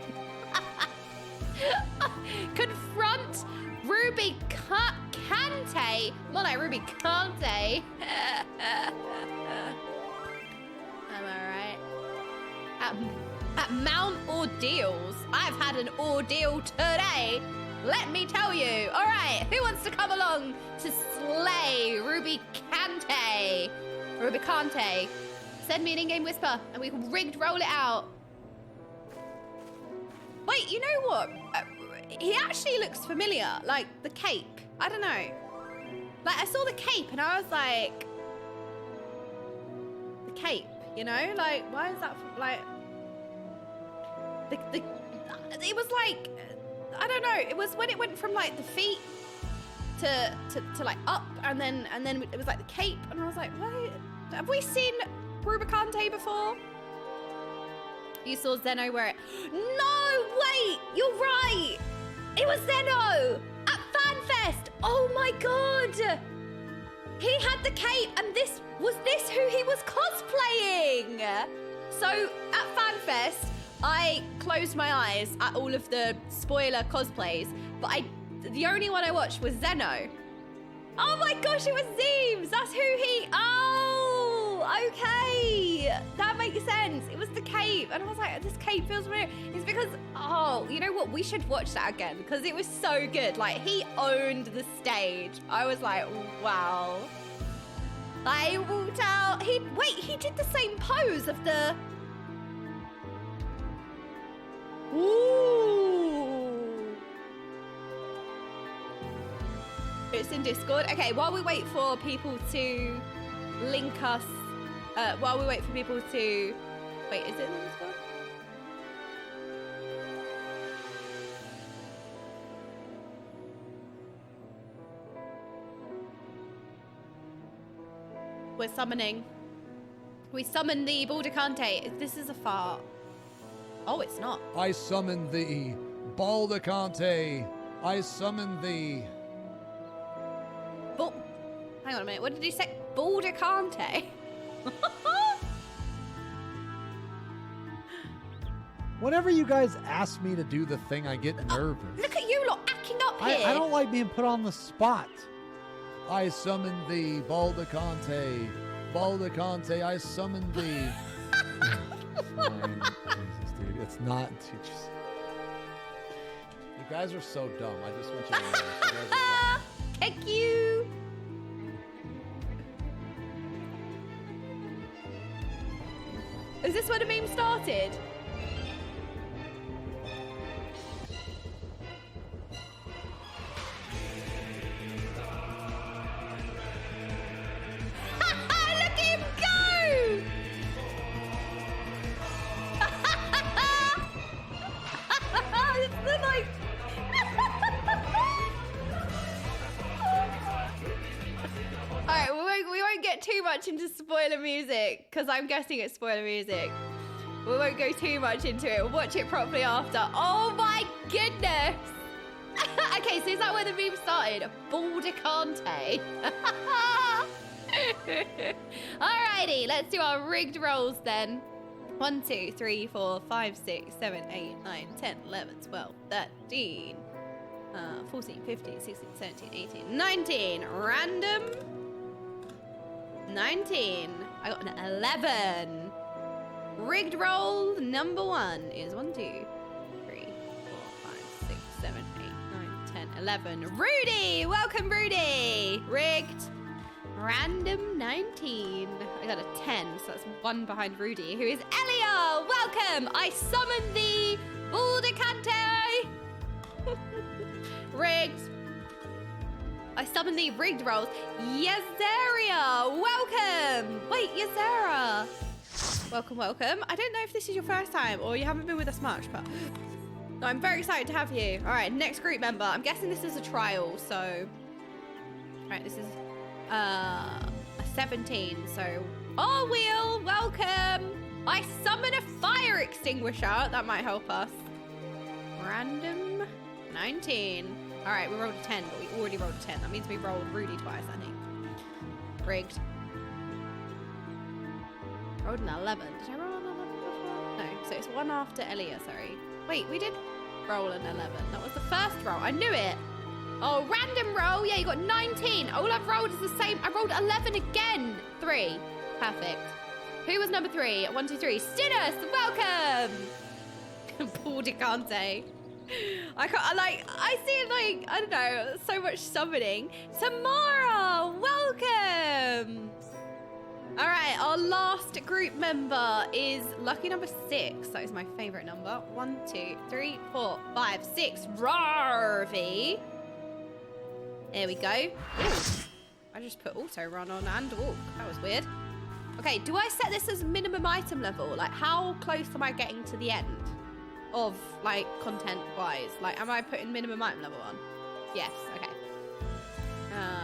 Confront Rubicante! More like Rubicante. Am I right? At Mount Ordeals. I've had an ordeal today. Let me tell you. All right, who wants to come along to slay Rubicante? Rubicante. Send me an in-game whisper and we can rigged roll it out. Wait, you know what? He actually looks familiar. Like the cape. I don't know. Like I saw the cape and I was like, the cape, you know? Like, why is that like? It was like, I don't know. It was when it went from like the feet to like up, and then it was like the cape, and I was like, what? Have we seen Rubicante before? You saw Zeno wear it. No, wait, you're right. It was Zeno at FanFest. Oh my god. He had the cape, and was this who he was cosplaying? So at FanFest, I closed my eyes at all of the spoiler cosplays, but the only one I watched was Zeno. Oh my gosh, it was Zeems! That's who he... Oh, okay. That makes sense. It was the cape. And I was like, this cape feels weird. It's because, oh, you know what? We should watch that again because it was so good. Like, he owned the stage. I was like, wow. I walked out. He did the same pose of the... Ooh. It's in Discord. Okay, while we wait for people to link us, while we wait for people to... Wait, is it in Discord? We're summoning. We summon the Baldacante. This is a fart. Oh, it's not. I summon thee, Baldacante. I summon thee. Hang on a minute. What did you say? Baldacante? Whenever you guys ask me to do the thing, I get nervous. Look at you lot acting up here. I don't like being put on the spot. I summon thee, Baldacante. Baldacante, I summon thee. Fine. Jesus, dude. It's not. You guys are so dumb. I just want you to know this. You guys are dumb. Thank you. Is this where the meme started? Look at him go! It's the like... Alright, we won't get too much into spoiler music, because I'm guessing it's spoiler music. We won't go too much into it. We'll watch it properly after. Oh my goodness! Okay, so is that where the meme started? Baldicante. Alrighty, let's do our rigged rolls then. 1, 2, 3, 4, 5, 6, 7, 8, 9, 10, 11, 12, 13, 14, 15, 16, 17, 18, 19. Random. 19. I got an 11. Rigged roll number 1 is 1, 2, 3, 4, 5, 6, 7, 8, 9, 10, 11. Rudy! Welcome, Rudy! Rigged. Random 19. I got a 10, so that's 1 behind Rudy, who is Elia! Welcome! I summon thee, Baldicante! Rigged. I summon thee, rigged rolls. Yezeria! Welcome! Wait, Yezera! Welcome, welcome. I don't know if this is your first time or you haven't been with us much, but no, I'm very excited to have you. All right, next group member. I'm guessing this is a trial, so... All right, this is a 17, so... Oh, Wheel, welcome! I summon a fire extinguisher. That might help us. Random 19. All right, we rolled a 10, but we already rolled a 10. That means we rolled Rudy twice, I think. Rigged. Rolled an 11. Did I roll an 11 before? No, so it's 1 after Elia, sorry. Wait, we did roll an 11. That was the first roll. I knew it. Oh, random roll. Yeah, you got 19. All I've rolled is the same. I rolled 11 again. 3. Perfect. Who was number 3? 1, 2, 3. Stinus, welcome. Baldicante. I see like, I don't know, so much summoning. Tamara, welcome. All right, our last group member is lucky number 6. That is my favorite number. 1, 2, 3, 4, 5, 6. Rarvy. There we go. Ooh, I just put auto run on and walk. That was weird. Okay, do I set this as minimum item level? Like, how close am I getting to the end of, like, content-wise? Like, am I putting minimum item level on? Yes, okay.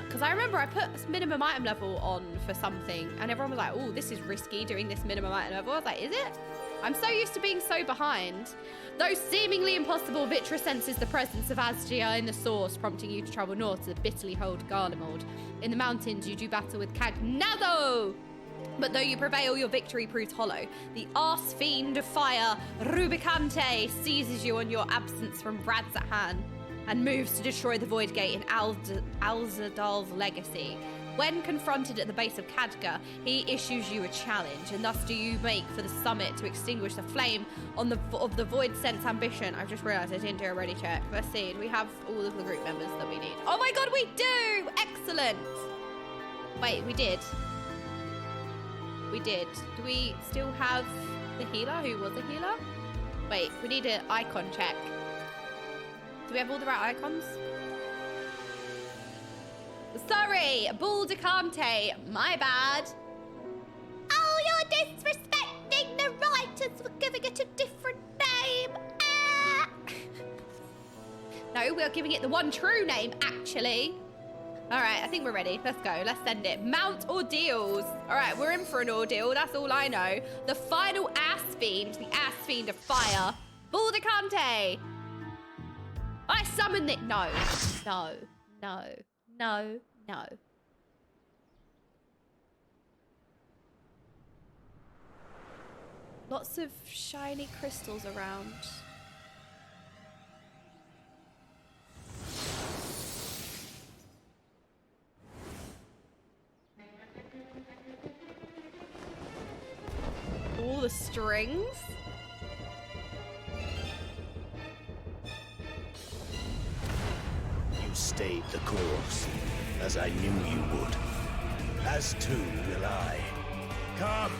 Because I remember I put minimum item level on for something, and everyone was like, oh, this is risky doing this minimum item level. I was like, is it? I'm so used to being so behind. Though seemingly impossible, Vitra senses the presence of Asgia in the source, prompting you to travel north to the bitterly hold Garlemald. In the mountains, you do battle with Cagnado! But though you prevail, your victory proves hollow. The arse fiend of fire, Rubicante, seizes you on your absence from Radzatan and moves to destroy the Void Gate in Alzadal's legacy. When confronted at the base of Khadgar, he issues you a challenge, and thus do you make for the summit to extinguish the flame of the Void Sense ambition. I've just realised I didn't do a ready check. Let's see, do we have all of the group members that we need? Oh my god, we do! Excellent! Wait, we did. We did. Do we still have the healer? Who was the healer? Wait, we need an icon check. Do we have all the right icons? Sorry, Baldicante. My bad. Oh, you're disrespecting the writers. We're giving it a different name. Ah. No, we're giving it the one true name, actually. All right, I think we're ready. Let's go. Let's send it. Mount ordeals. All right, we're in for an ordeal. That's all I know. The final ass fiend. The ass fiend of fire. Baldicante. I summoned it. No. No. No. No. No. Lots of shiny crystals around. All the strings. You stayed the course, as I knew you would. As too will I. Come!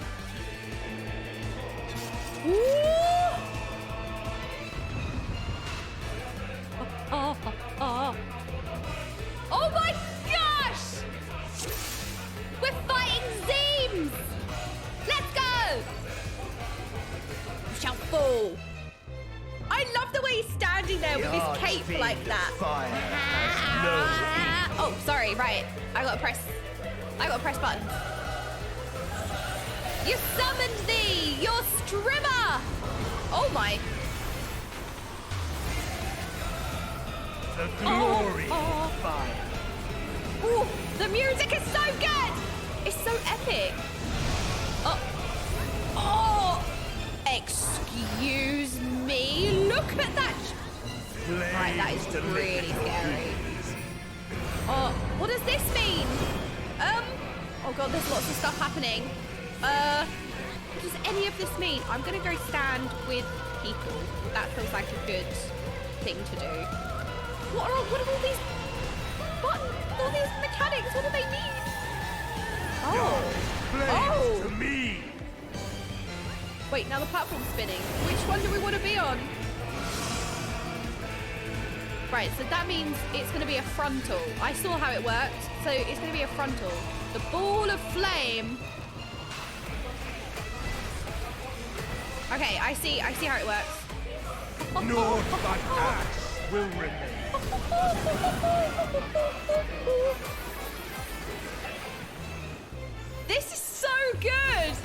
Oh my gosh! We're fighting Zeems! Let's go! You shall fall. I love the way he's standing there with his cape like that. Oh, sorry, right. I gotta press buttons. You summoned thee, your strimmer! Oh my. The glory of fire. Ooh, the music is so good! It's so epic. Oh. Oh! Excuse me. Look at that. Right, that is really scary. Oh, what does this mean? Oh god, there's lots of stuff happening. What does any of this mean? I'm gonna go stand with people. That feels like a good thing to do. What are all these? What? All these mechanics, what do they mean? Oh. To me. Wait, now the platform's spinning. Which one do we want to be on? Right, so that means it's going to be a frontal. I saw how it worked, so it's going to be a frontal. The ball of flame. Okay, I see how it works. Naught but ash will remain. This is so good!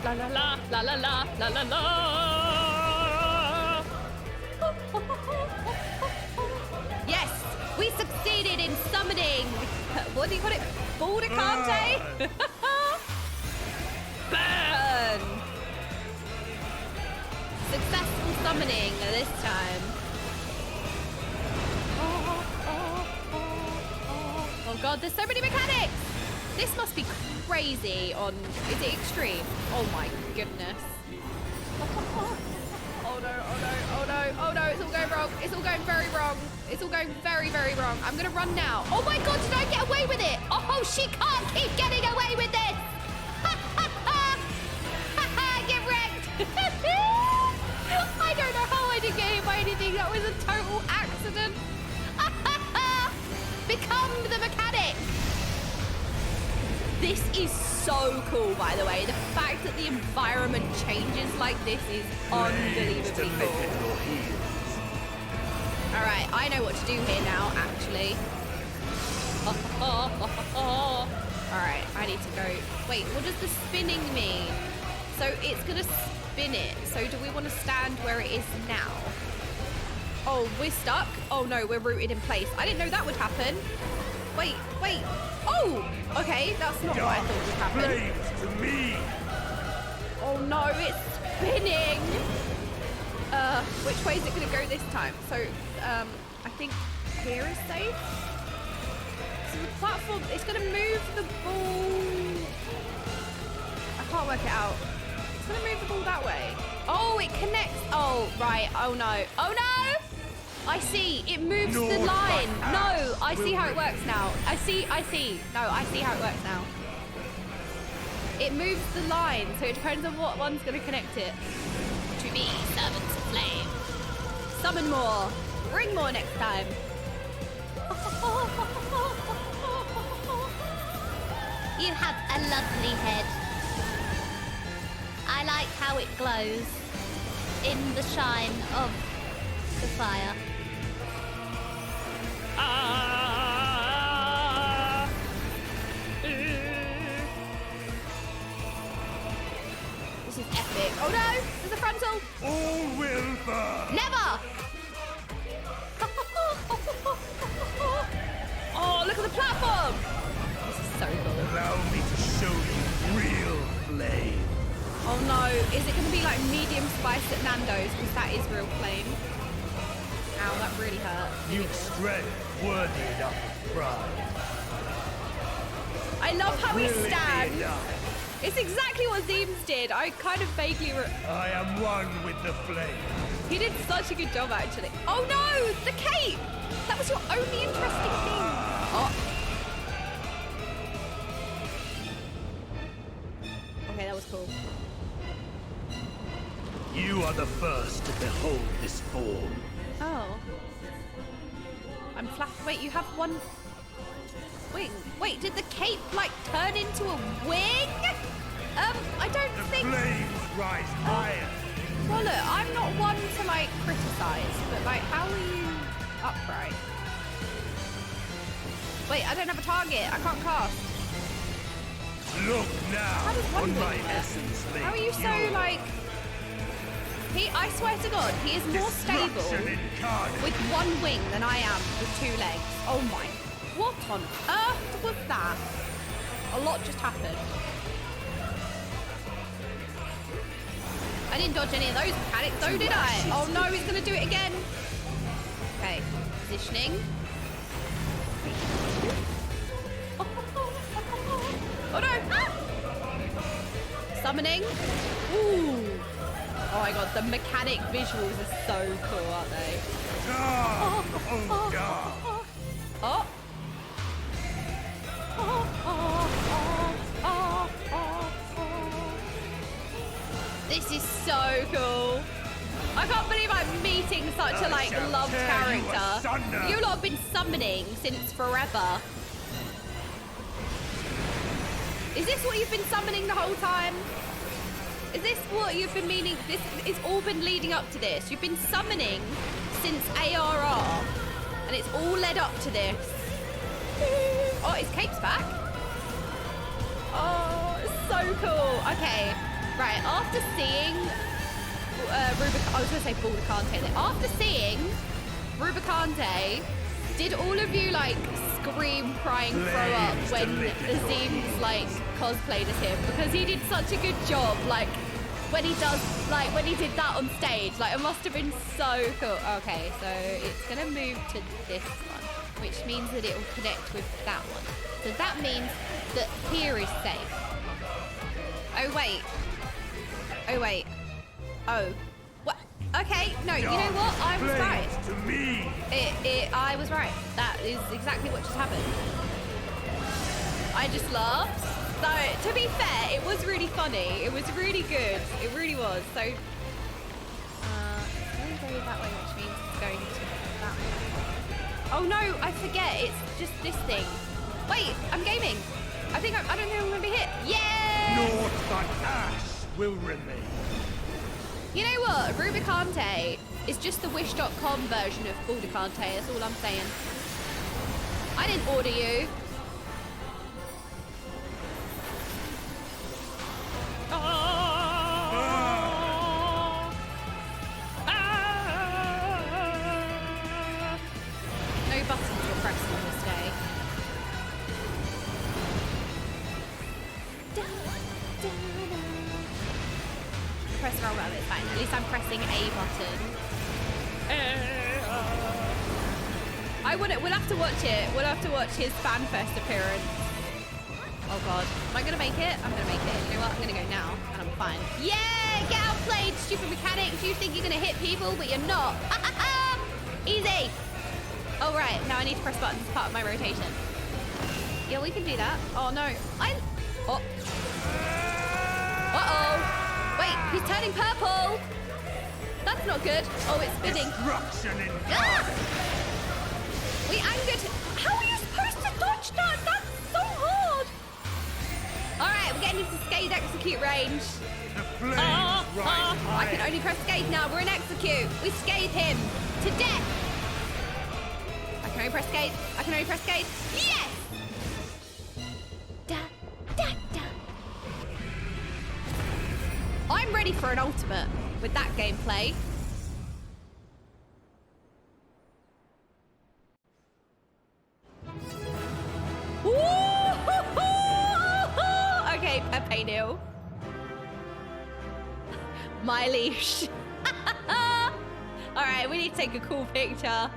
La la la, la la la, la la la. Yes, we succeeded in summoning. What do you call it? Baldicante? Burn! Successful summoning this time. Oh god, there's so many mechanics! This must be crazy on... Is it extreme? Oh my goodness. Oh no, oh no, oh no, oh no, it's all going wrong. It's all going very wrong. It's all going very, very wrong. I'm gonna run now. Oh my god, did I get away with it? Oh, she can't keep getting away with this! Get wrecked! I don't know how I didn't get hit by anything. That was a total accident. Become the mechanic. This is so cool, by the way. The fact that the environment changes like this is unbelievably cool. All right, I know what to do here now, actually. All right, I need to go. Wait, what does the spinning mean? So it's gonna spin it. So do we want to stand where it is now? Oh, we're stuck? Oh no, we're rooted in place. I didn't know that would happen. Wait, wait. Oh, okay, that's not what I thought would happen. To me. Oh no, it's spinning. Which way is it gonna go this time? So, I think here is safe. So the platform, it's gonna move the ball. I can't work it out. It's gonna move the ball that way. Oh, it connects. Oh, right. Oh no. Oh no! I see. It moves the line. No, I see how it works now. I see. No, I see how it works now. It moves the line, so it depends on what one's going to connect it. To be servants of flame. Summon more. Bring more next time. You have a lovely head. I like how it glows in the shine of the fire. This is epic. Oh no! There's a frontal! All will burn! Never! Oh, look at the platform! This is so cool. Allow me to show you real flame. Oh no, is it going to be like medium spice at Nando's? Because that is real flame. Ow, that really hurt. You've strength worthy enough of pride. I love how he stands. It's exactly what Zeems did. I kind of vaguely... I am one with the flame. He did such a good job, actually. Oh no, the cape! That was your only interesting thing. Oh. Okay, that was cool. You are the first to behold this form. Oh. I'm flat. Wait, you have one... Wait, did the cape, like, turn into a wing? I don't think... The flames rise higher. Well, look, I'm not one to, like, criticize, but, like, how are you upright? Wait, I don't have a target. I can't cast. Look now How does one on do my that? essence. How are you so, like... I swear to God, he is more stable with one wing than I am with 2 legs. Oh my, what on earth was that? A lot just happened. I didn't dodge any of those mechanics though, did I? Oh no, he's gonna do it again. Okay, positioning. Oh no! Ah! Summoning. Ooh. Oh my God, the mechanic visuals are so cool, aren't they? Oh. This is so cool. I can't believe I'm meeting such a like loved character. You lot have been summoning since forever. Is this what you've been summoning the whole time? Is this what you've been meaning? This it's all been leading up to this. You've been summoning since ARR, and it's all led up to this. Oh, his cape's back. Oh, it's so cool. Okay, right. After seeing I was going to say RUBICANTE. After seeing RUBICANTE, did all of you like scream, crying, throw up when Azim's like cosplayed as him? Because he did such a good job. Like when he did that on stage, like it must have been so cool. Okay, so it's gonna move to this one, which means that it will connect with that one. So that means that here is safe. Oh wait. Oh wait. Oh. What? Okay, no, you know what? I was right. To me. I was right. That is exactly what just happened. I just laughed. So, to be fair, it was really funny. It was really good. It really was. So, it's going to go that way, which means it's going to that way. Oh no, I forget. It's just this thing. Wait, I'm gaming. I don't know if I'm going to be hit. Yeah! Naught but ash will remain. You know what? RUBICANTE is just the Wish.com version of BalderCante. That's all I'm saying. I didn't order you. No buttons were pressed on this day. Press the wrong button, it's fine. At least I'm pressing a button. We'll have to watch it. We'll have to watch his FanFest appearance. Oh God. Am I gonna make it? I'm gonna make it. You know what? I'm gonna go now and I'm fine. Yeah! Get outplayed, stupid mechanics. You think you're gonna hit people, but you're not. Easy! Oh right, now I need to press buttons as part of my rotation. Yeah, we can do that. Oh no. Oh. Uh-oh. Wait, he's turning purple. That's not good. Oh, it's spinning. We angered. How are you supposed to dodge that? That's so hard. All right, we're getting into Skade execute range. I can only press Skade now. We're in execute. We Skade him to death. I can only press Skade. I can only press Skade. Yes! Da, da, da. I'm ready for an ultimate with that gameplay. Okay, Pepe Neal. My leash. All right, we need to take a cool picture.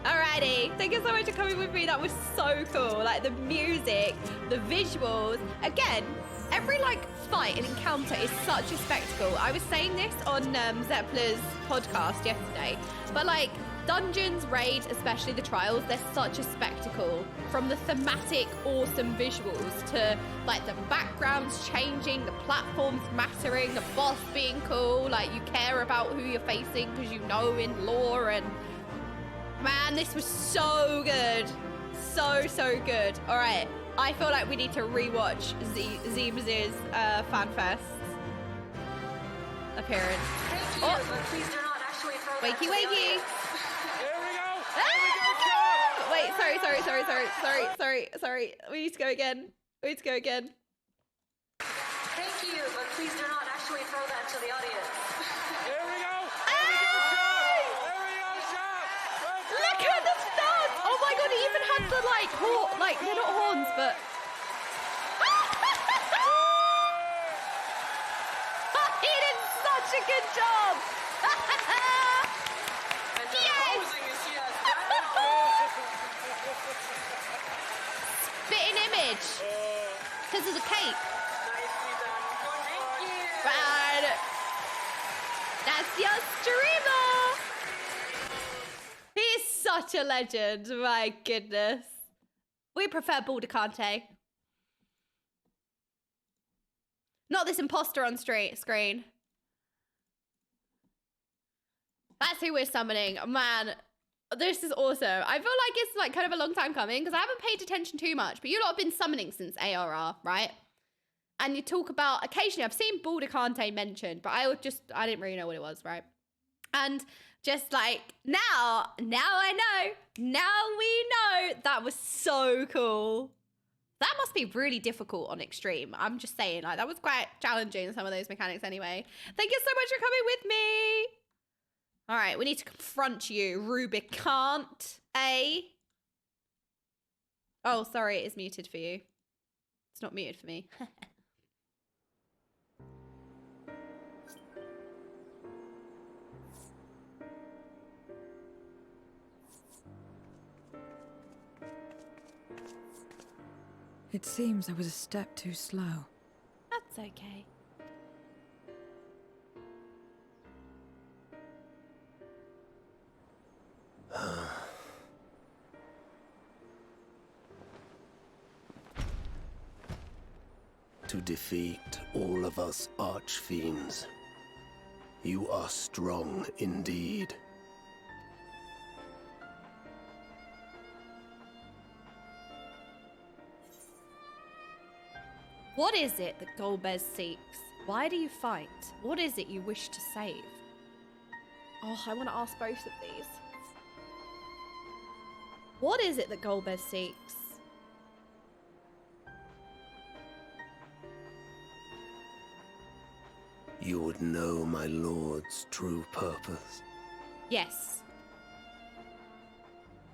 Alrighty, thank you so much for coming with me. That was so cool. Like the music, the visuals. Again, every like fight and encounter is such a spectacle. I was saying this on Zeppler's podcast yesterday, but like dungeons, raids, especially the trials, they're such a spectacle. From the thematic, awesome visuals to like the backgrounds changing, the platforms mattering, the boss being cool. Like you care about who you're facing because you know in lore and. Man, this was so good. So good. All right. I feel like we need to rewatch Zeem's FanFest appearance. Oh. Wakey, wakey. Here we go. Ah! Wait, sorry. We need to go again. Thank you, but please do not actually throw that to the audience. Here we go. like, they're not horns, but... He did such a good job! Yes! Spitting image! Because of the cape. Right. That's your streamer! He's such a legend, my goodness. We prefer Baldacante. Not this imposter on screen. That's who we're summoning. Man, this is awesome. I feel like it's like kind of a long time coming because I haven't paid attention too much, but you lot have been summoning since ARR, right? And you talk about, occasionally, I've seen Baldacante mentioned, but I didn't really know what it was, right? And just like, now I know. Now we know. That was so cool. That must be really difficult on Extreme. I'm just saying, like, that was quite challenging, some of those mechanics anyway. Thank you so much for coming with me. All right, we need to confront you, RUBICANTE. Oh, sorry, it is muted for you. It's not muted for me. It seems I was a step too slow. That's okay. To defeat all of us archfiends, you are strong indeed. What is it that Golbez seeks? Why do you fight? What is it you wish to save? Oh, I want to ask both of these. What is it that Golbez seeks? You would know my lord's true purpose. Yes.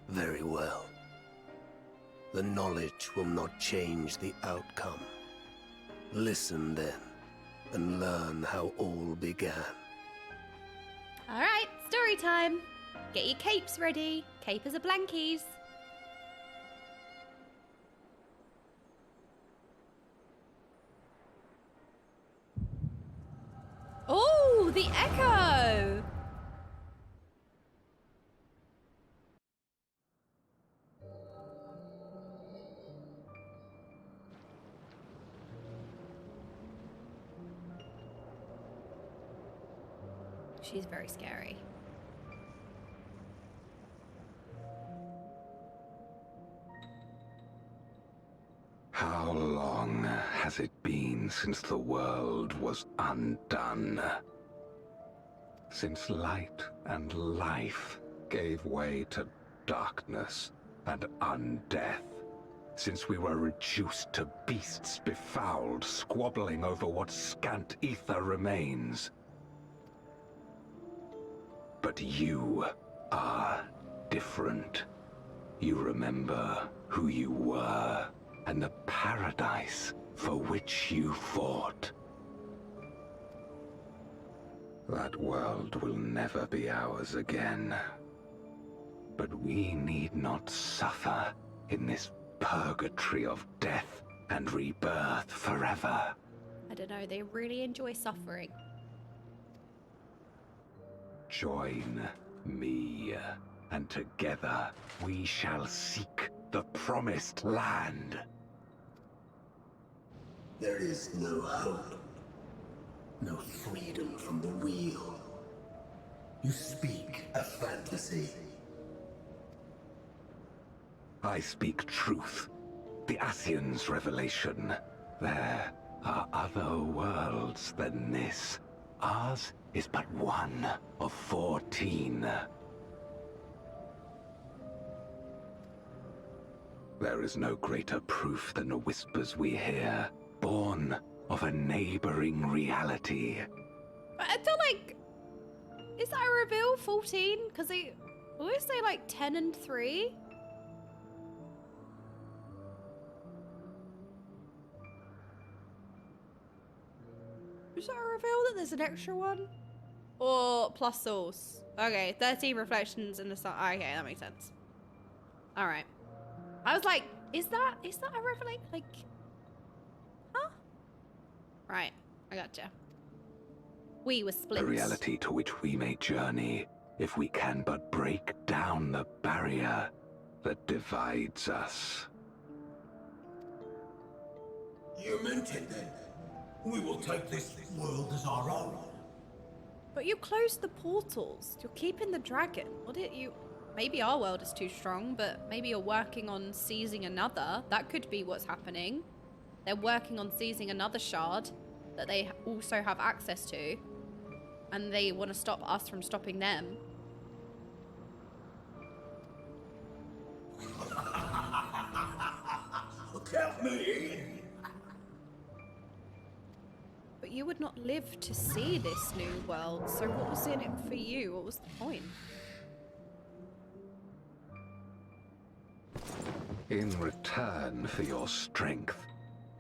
Very well. The knowledge will not change the outcome. Listen then, and learn how all began. All right, story time. Get your capes ready. Capers are blankies. Oh, the echo. She's very scary. How long has it been since the world was undone? Since light and life gave way to darkness and undeath? Since we were reduced to beasts befouled, squabbling over what scant ether remains? But you are different. You remember who you were and the paradise for which you fought. That world will never be ours again. But we need not suffer in this purgatory of death and rebirth forever. I don't know, they really enjoy suffering. Join me, and together we shall seek the promised land. There is no hope, no freedom from the wheel. You speak a fantasy. I speak truth, the Ascian's revelation. There are other worlds than this. Ours is but one of 14. There is no greater proof than the whispers we hear, born of a neighboring reality. I feel like, is that a reveal? 14? Because they always say like 10 and 3. reveal that there's an extra one? Or plus sauce? Okay, 13 reflections in the sun. Okay, that makes sense. Alright. I was like, is that a revelation? Like, huh? Right, I gotcha. We were split. The reality to which we may journey, if we can but break down the barrier that divides us. You meant it then. We will take this world as our own. But you closed the portals. You're keeping the dragon. What did you... Maybe our world is too strong, but maybe you're working on seizing another. That could be what's happening. They're working on seizing another shard that they also have access to. And they want to stop us from stopping them. Count me in. But you would not live to see this new world, so what was in it for you? What was the point? In return for your strength,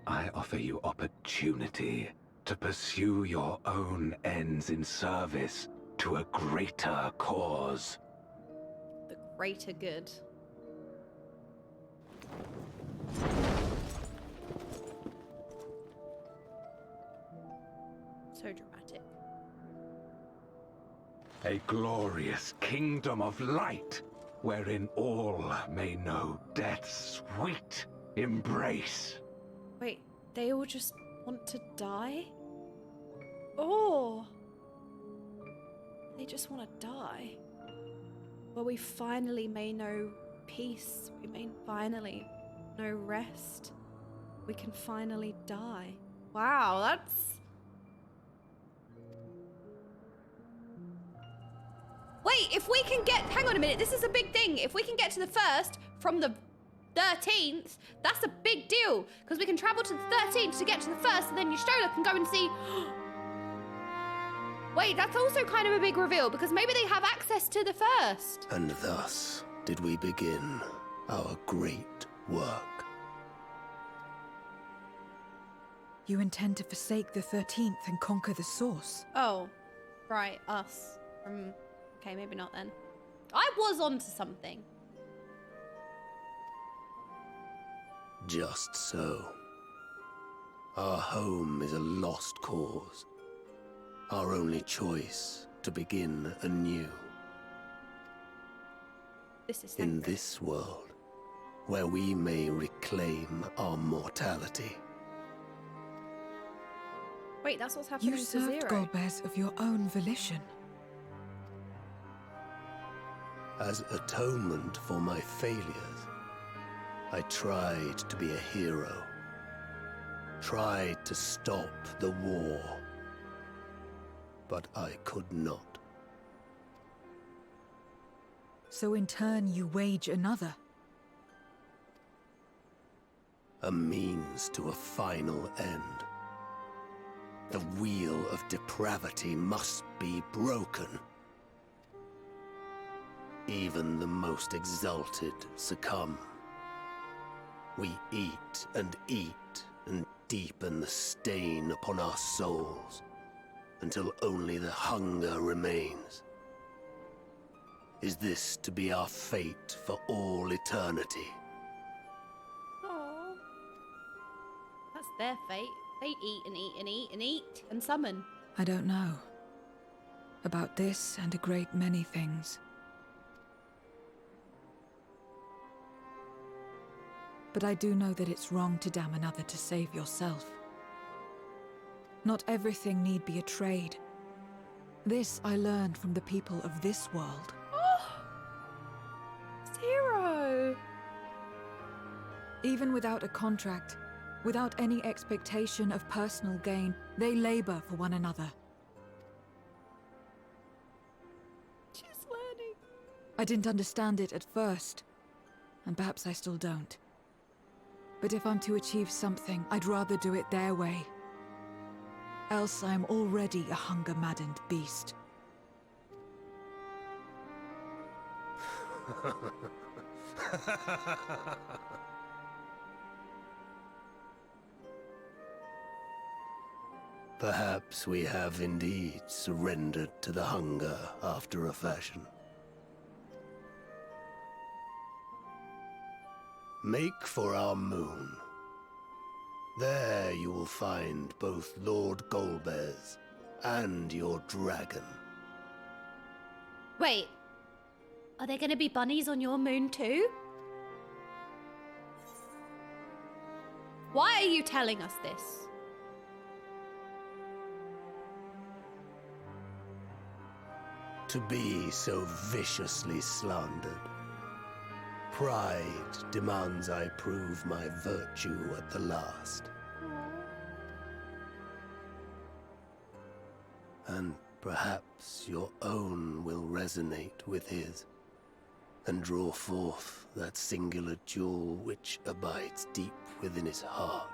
I offer you opportunity to pursue your own ends in service to a greater cause. The greater good. So dramatic. A glorious kingdom of light, wherein all may know death's sweet embrace. Wait, they all just want to die? Oh! They just want to die. Well, we finally may know peace. We may finally know rest. We can finally die. Wow, that's... Wait, if we can get... Hang on a minute, this is a big thing. If we can get to the first from the 13th, that's a big deal. Because we can travel to the 13th to get to the first, and then Y'shtola can go and see... Wait, that's also kind of a big reveal, because maybe they have access to the first. And thus did we begin our great work. You intend to forsake the 13th and conquer the source? Oh, right, us. Okay, maybe not then. I was onto something. Just so. Our home is a lost cause. Our only choice to begin anew. This is in this world, where we may reclaim our mortality. Wait, that's what's happening You to served Zero. Golbez of your own volition. As atonement for my failures, I tried to be a hero. Tried to stop the war. But I could not. So in turn you wage another. A means to a final end. The wheel of depravity must be broken. Even the most exalted succumb. We eat and deepen the stain upon our souls, until only the hunger remains. Is this to be our fate for all eternity? Aww. That's their fate. They eat and eat and eat and eat and summon. I don't know. About this and a great many things. But I do know that it's wrong to damn another to save yourself. Not everything need be a trade. This I learned from the people of this world. Oh! Zero! Even without a contract, without any expectation of personal gain, they labor for one another. She's learning. I didn't understand it at first, and perhaps I still don't. But if I'm to achieve something, I'd rather do it their way. Else I'm already a hunger-maddened beast. Perhaps we have indeed surrendered to the hunger after a fashion. Make for our moon. There you will find both Lord Golbez and your dragon. Wait, are there going to be bunnies on your moon too? Why are you telling us this? To be so viciously slandered. Pride demands I prove my virtue at the last. And perhaps your own will resonate with his, and draw forth that singular jewel which abides deep within his heart.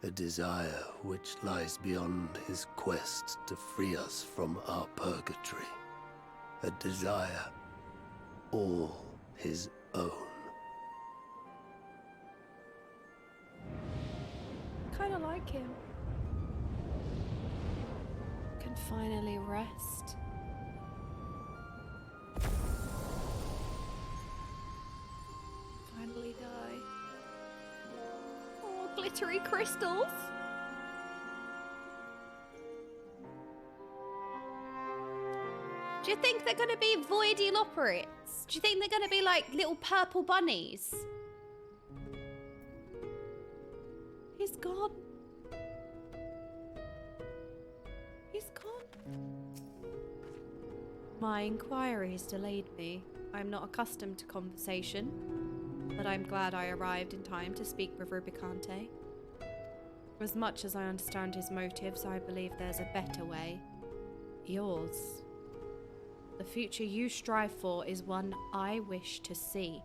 A desire which lies beyond his quest to free us from our purgatory. A desire all his own. Kinda like him. Can finally rest. Finally die. Oh, glittery crystals. Do you think they're going to be voidy operates? Do you think they're going to be like little purple bunnies? He's gone. He's gone. My inquiries delayed me. I'm not accustomed to conversation, but I'm glad I arrived in time to speak with RUBICANTE. As much as I understand his motives, I believe there's a better way. Yours. The future you strive for is one I wish to see.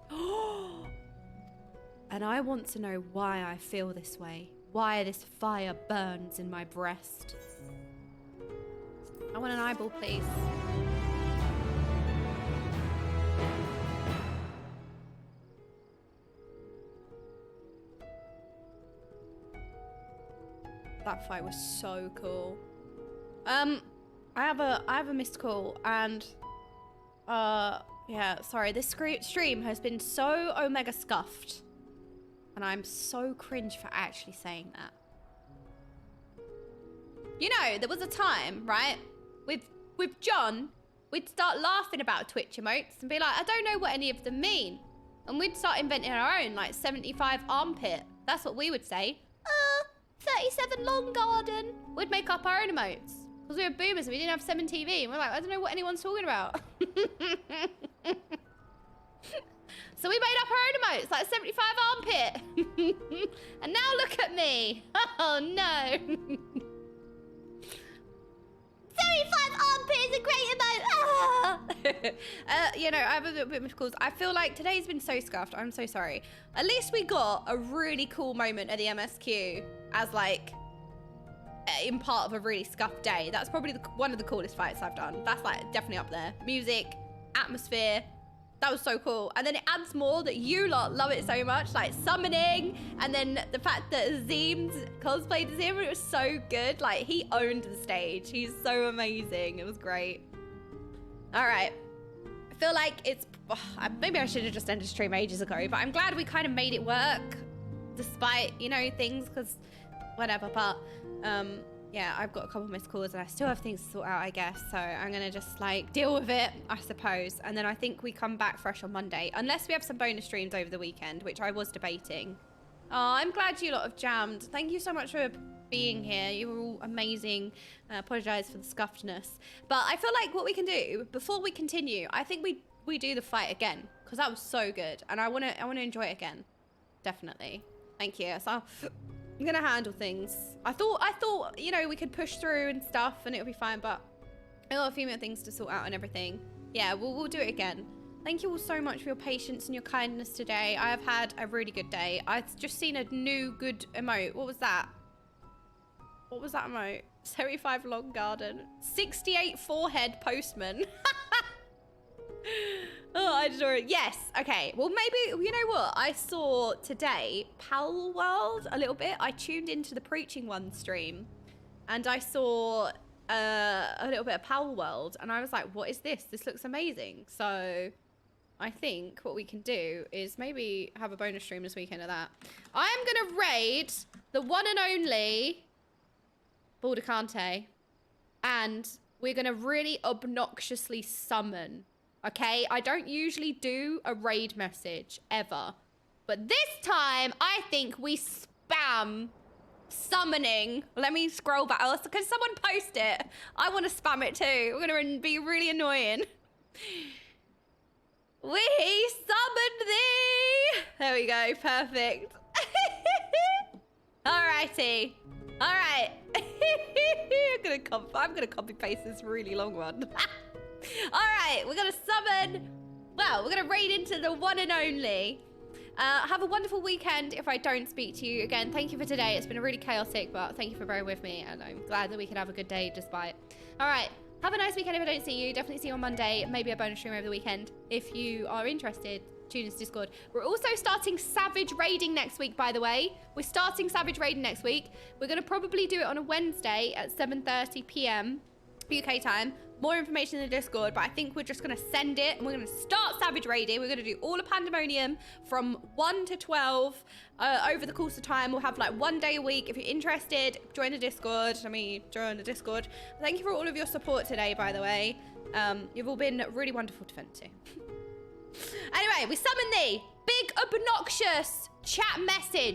And I want to know why I feel this way. Why this fire burns in my breast. I want an eyeball, please. That fight was so cool. I have a missed call, and yeah, sorry, this stream has been so omega scuffed, and I'm so cringe for actually saying that. You know, there was a time, right, with John, we'd start laughing about Twitch emotes and be like, I don't know what any of them mean, and we'd start inventing our own, like 75 armpit. That's what we would say. 37 long garden. We'd make up our own emotes. Because we were boomers and we didn't have 7 TV. And we're like, I don't know what anyone's talking about. So we made up our own emotes, like 75 armpit. And now look at me. Oh no. 75 armpit is a great emote. You know, I have a bit of calls. I feel like today's been so scuffed. I'm so sorry. At least we got a really cool moment at the MSQ as like in part of a really scuffed day. That's probably one of the coolest fights I've done. That's like definitely up there. Music, atmosphere. That was so cool. And then it adds more that you lot love it so much, like summoning, and then the fact that Azim's cosplayed as him, it was so good. Like, he owned the stage. He's so amazing. It was great. All right. I feel like it's, maybe I should have just ended stream ages ago, but I'm glad we kind of made it work despite, you know, things, because whatever. But yeah, I've got a couple missed calls and I still have things to sort out, I guess. So I'm going to just like deal with it, I suppose. And then I think we come back fresh on Monday, unless we have some bonus streams over the weekend, which I was debating. Oh, I'm glad you lot have jammed. Thank you so much for being here. You were all amazing. I apologize for the scuffedness. But I feel like what we can do before we continue, I think we do the fight again, because that was so good. And I want to enjoy it again. Definitely. Thank you. So I'm gonna handle things. I thought, you know, we could push through and stuff and it'll be fine, but I got a few more things to sort out and everything. Yeah, we'll do it again. Thank you all so much for your patience and your kindness today. I have had a really good day. I've just seen a new good emote. What was that? What was that emote? 75 long garden. 68 forehead postman. Oh, I adore it. Yes. Okay. Well, maybe, you know what? I saw today, Pal World, a little bit. I tuned into the Preaching One stream and I saw a little bit of Pal World and I was like, what is this? This looks amazing. So I think what we can do is maybe have a bonus stream this weekend of that. I'm going to raid the one and only RUBICANTE and we're going to really obnoxiously summon. Okay, I don't usually do a raid message, ever. But this time, I think we spam summoning. Let me scroll back. Oh, can someone post it? I want to spam it too. We're going to be really annoying. We summoned thee! There we go, perfect. Alrighty. Alright. I'm gonna copy paste this really long one. Alright, we're gonna summon, well, we're gonna raid into the one and only. Have a wonderful weekend if I don't speak to you again. Thank you for today. It's been really chaotic, but thank you for bearing with me, and I'm glad that we could have a good day despite. Alright, have a nice weekend if I don't see you. Definitely see you on Monday, maybe a bonus stream over the weekend. If you are interested, tune into Discord. We're also starting Savage Raiding next week, by the way. We're starting Savage Raiding next week. We're gonna probably do it on a Wednesday at 7:30 p.m. UK time. More information in the Discord, but I think we're just gonna send it and we're gonna start Savage Raiding. We're gonna do all of Pandemonium from 1 to 12 over the course of time. We'll have like 1 day a week. If you're interested, join the Discord. Join the Discord. Thank you for all of your support today, by the way. You've all been really wonderful to vent to. Anyway, we summon thee. Big obnoxious chat message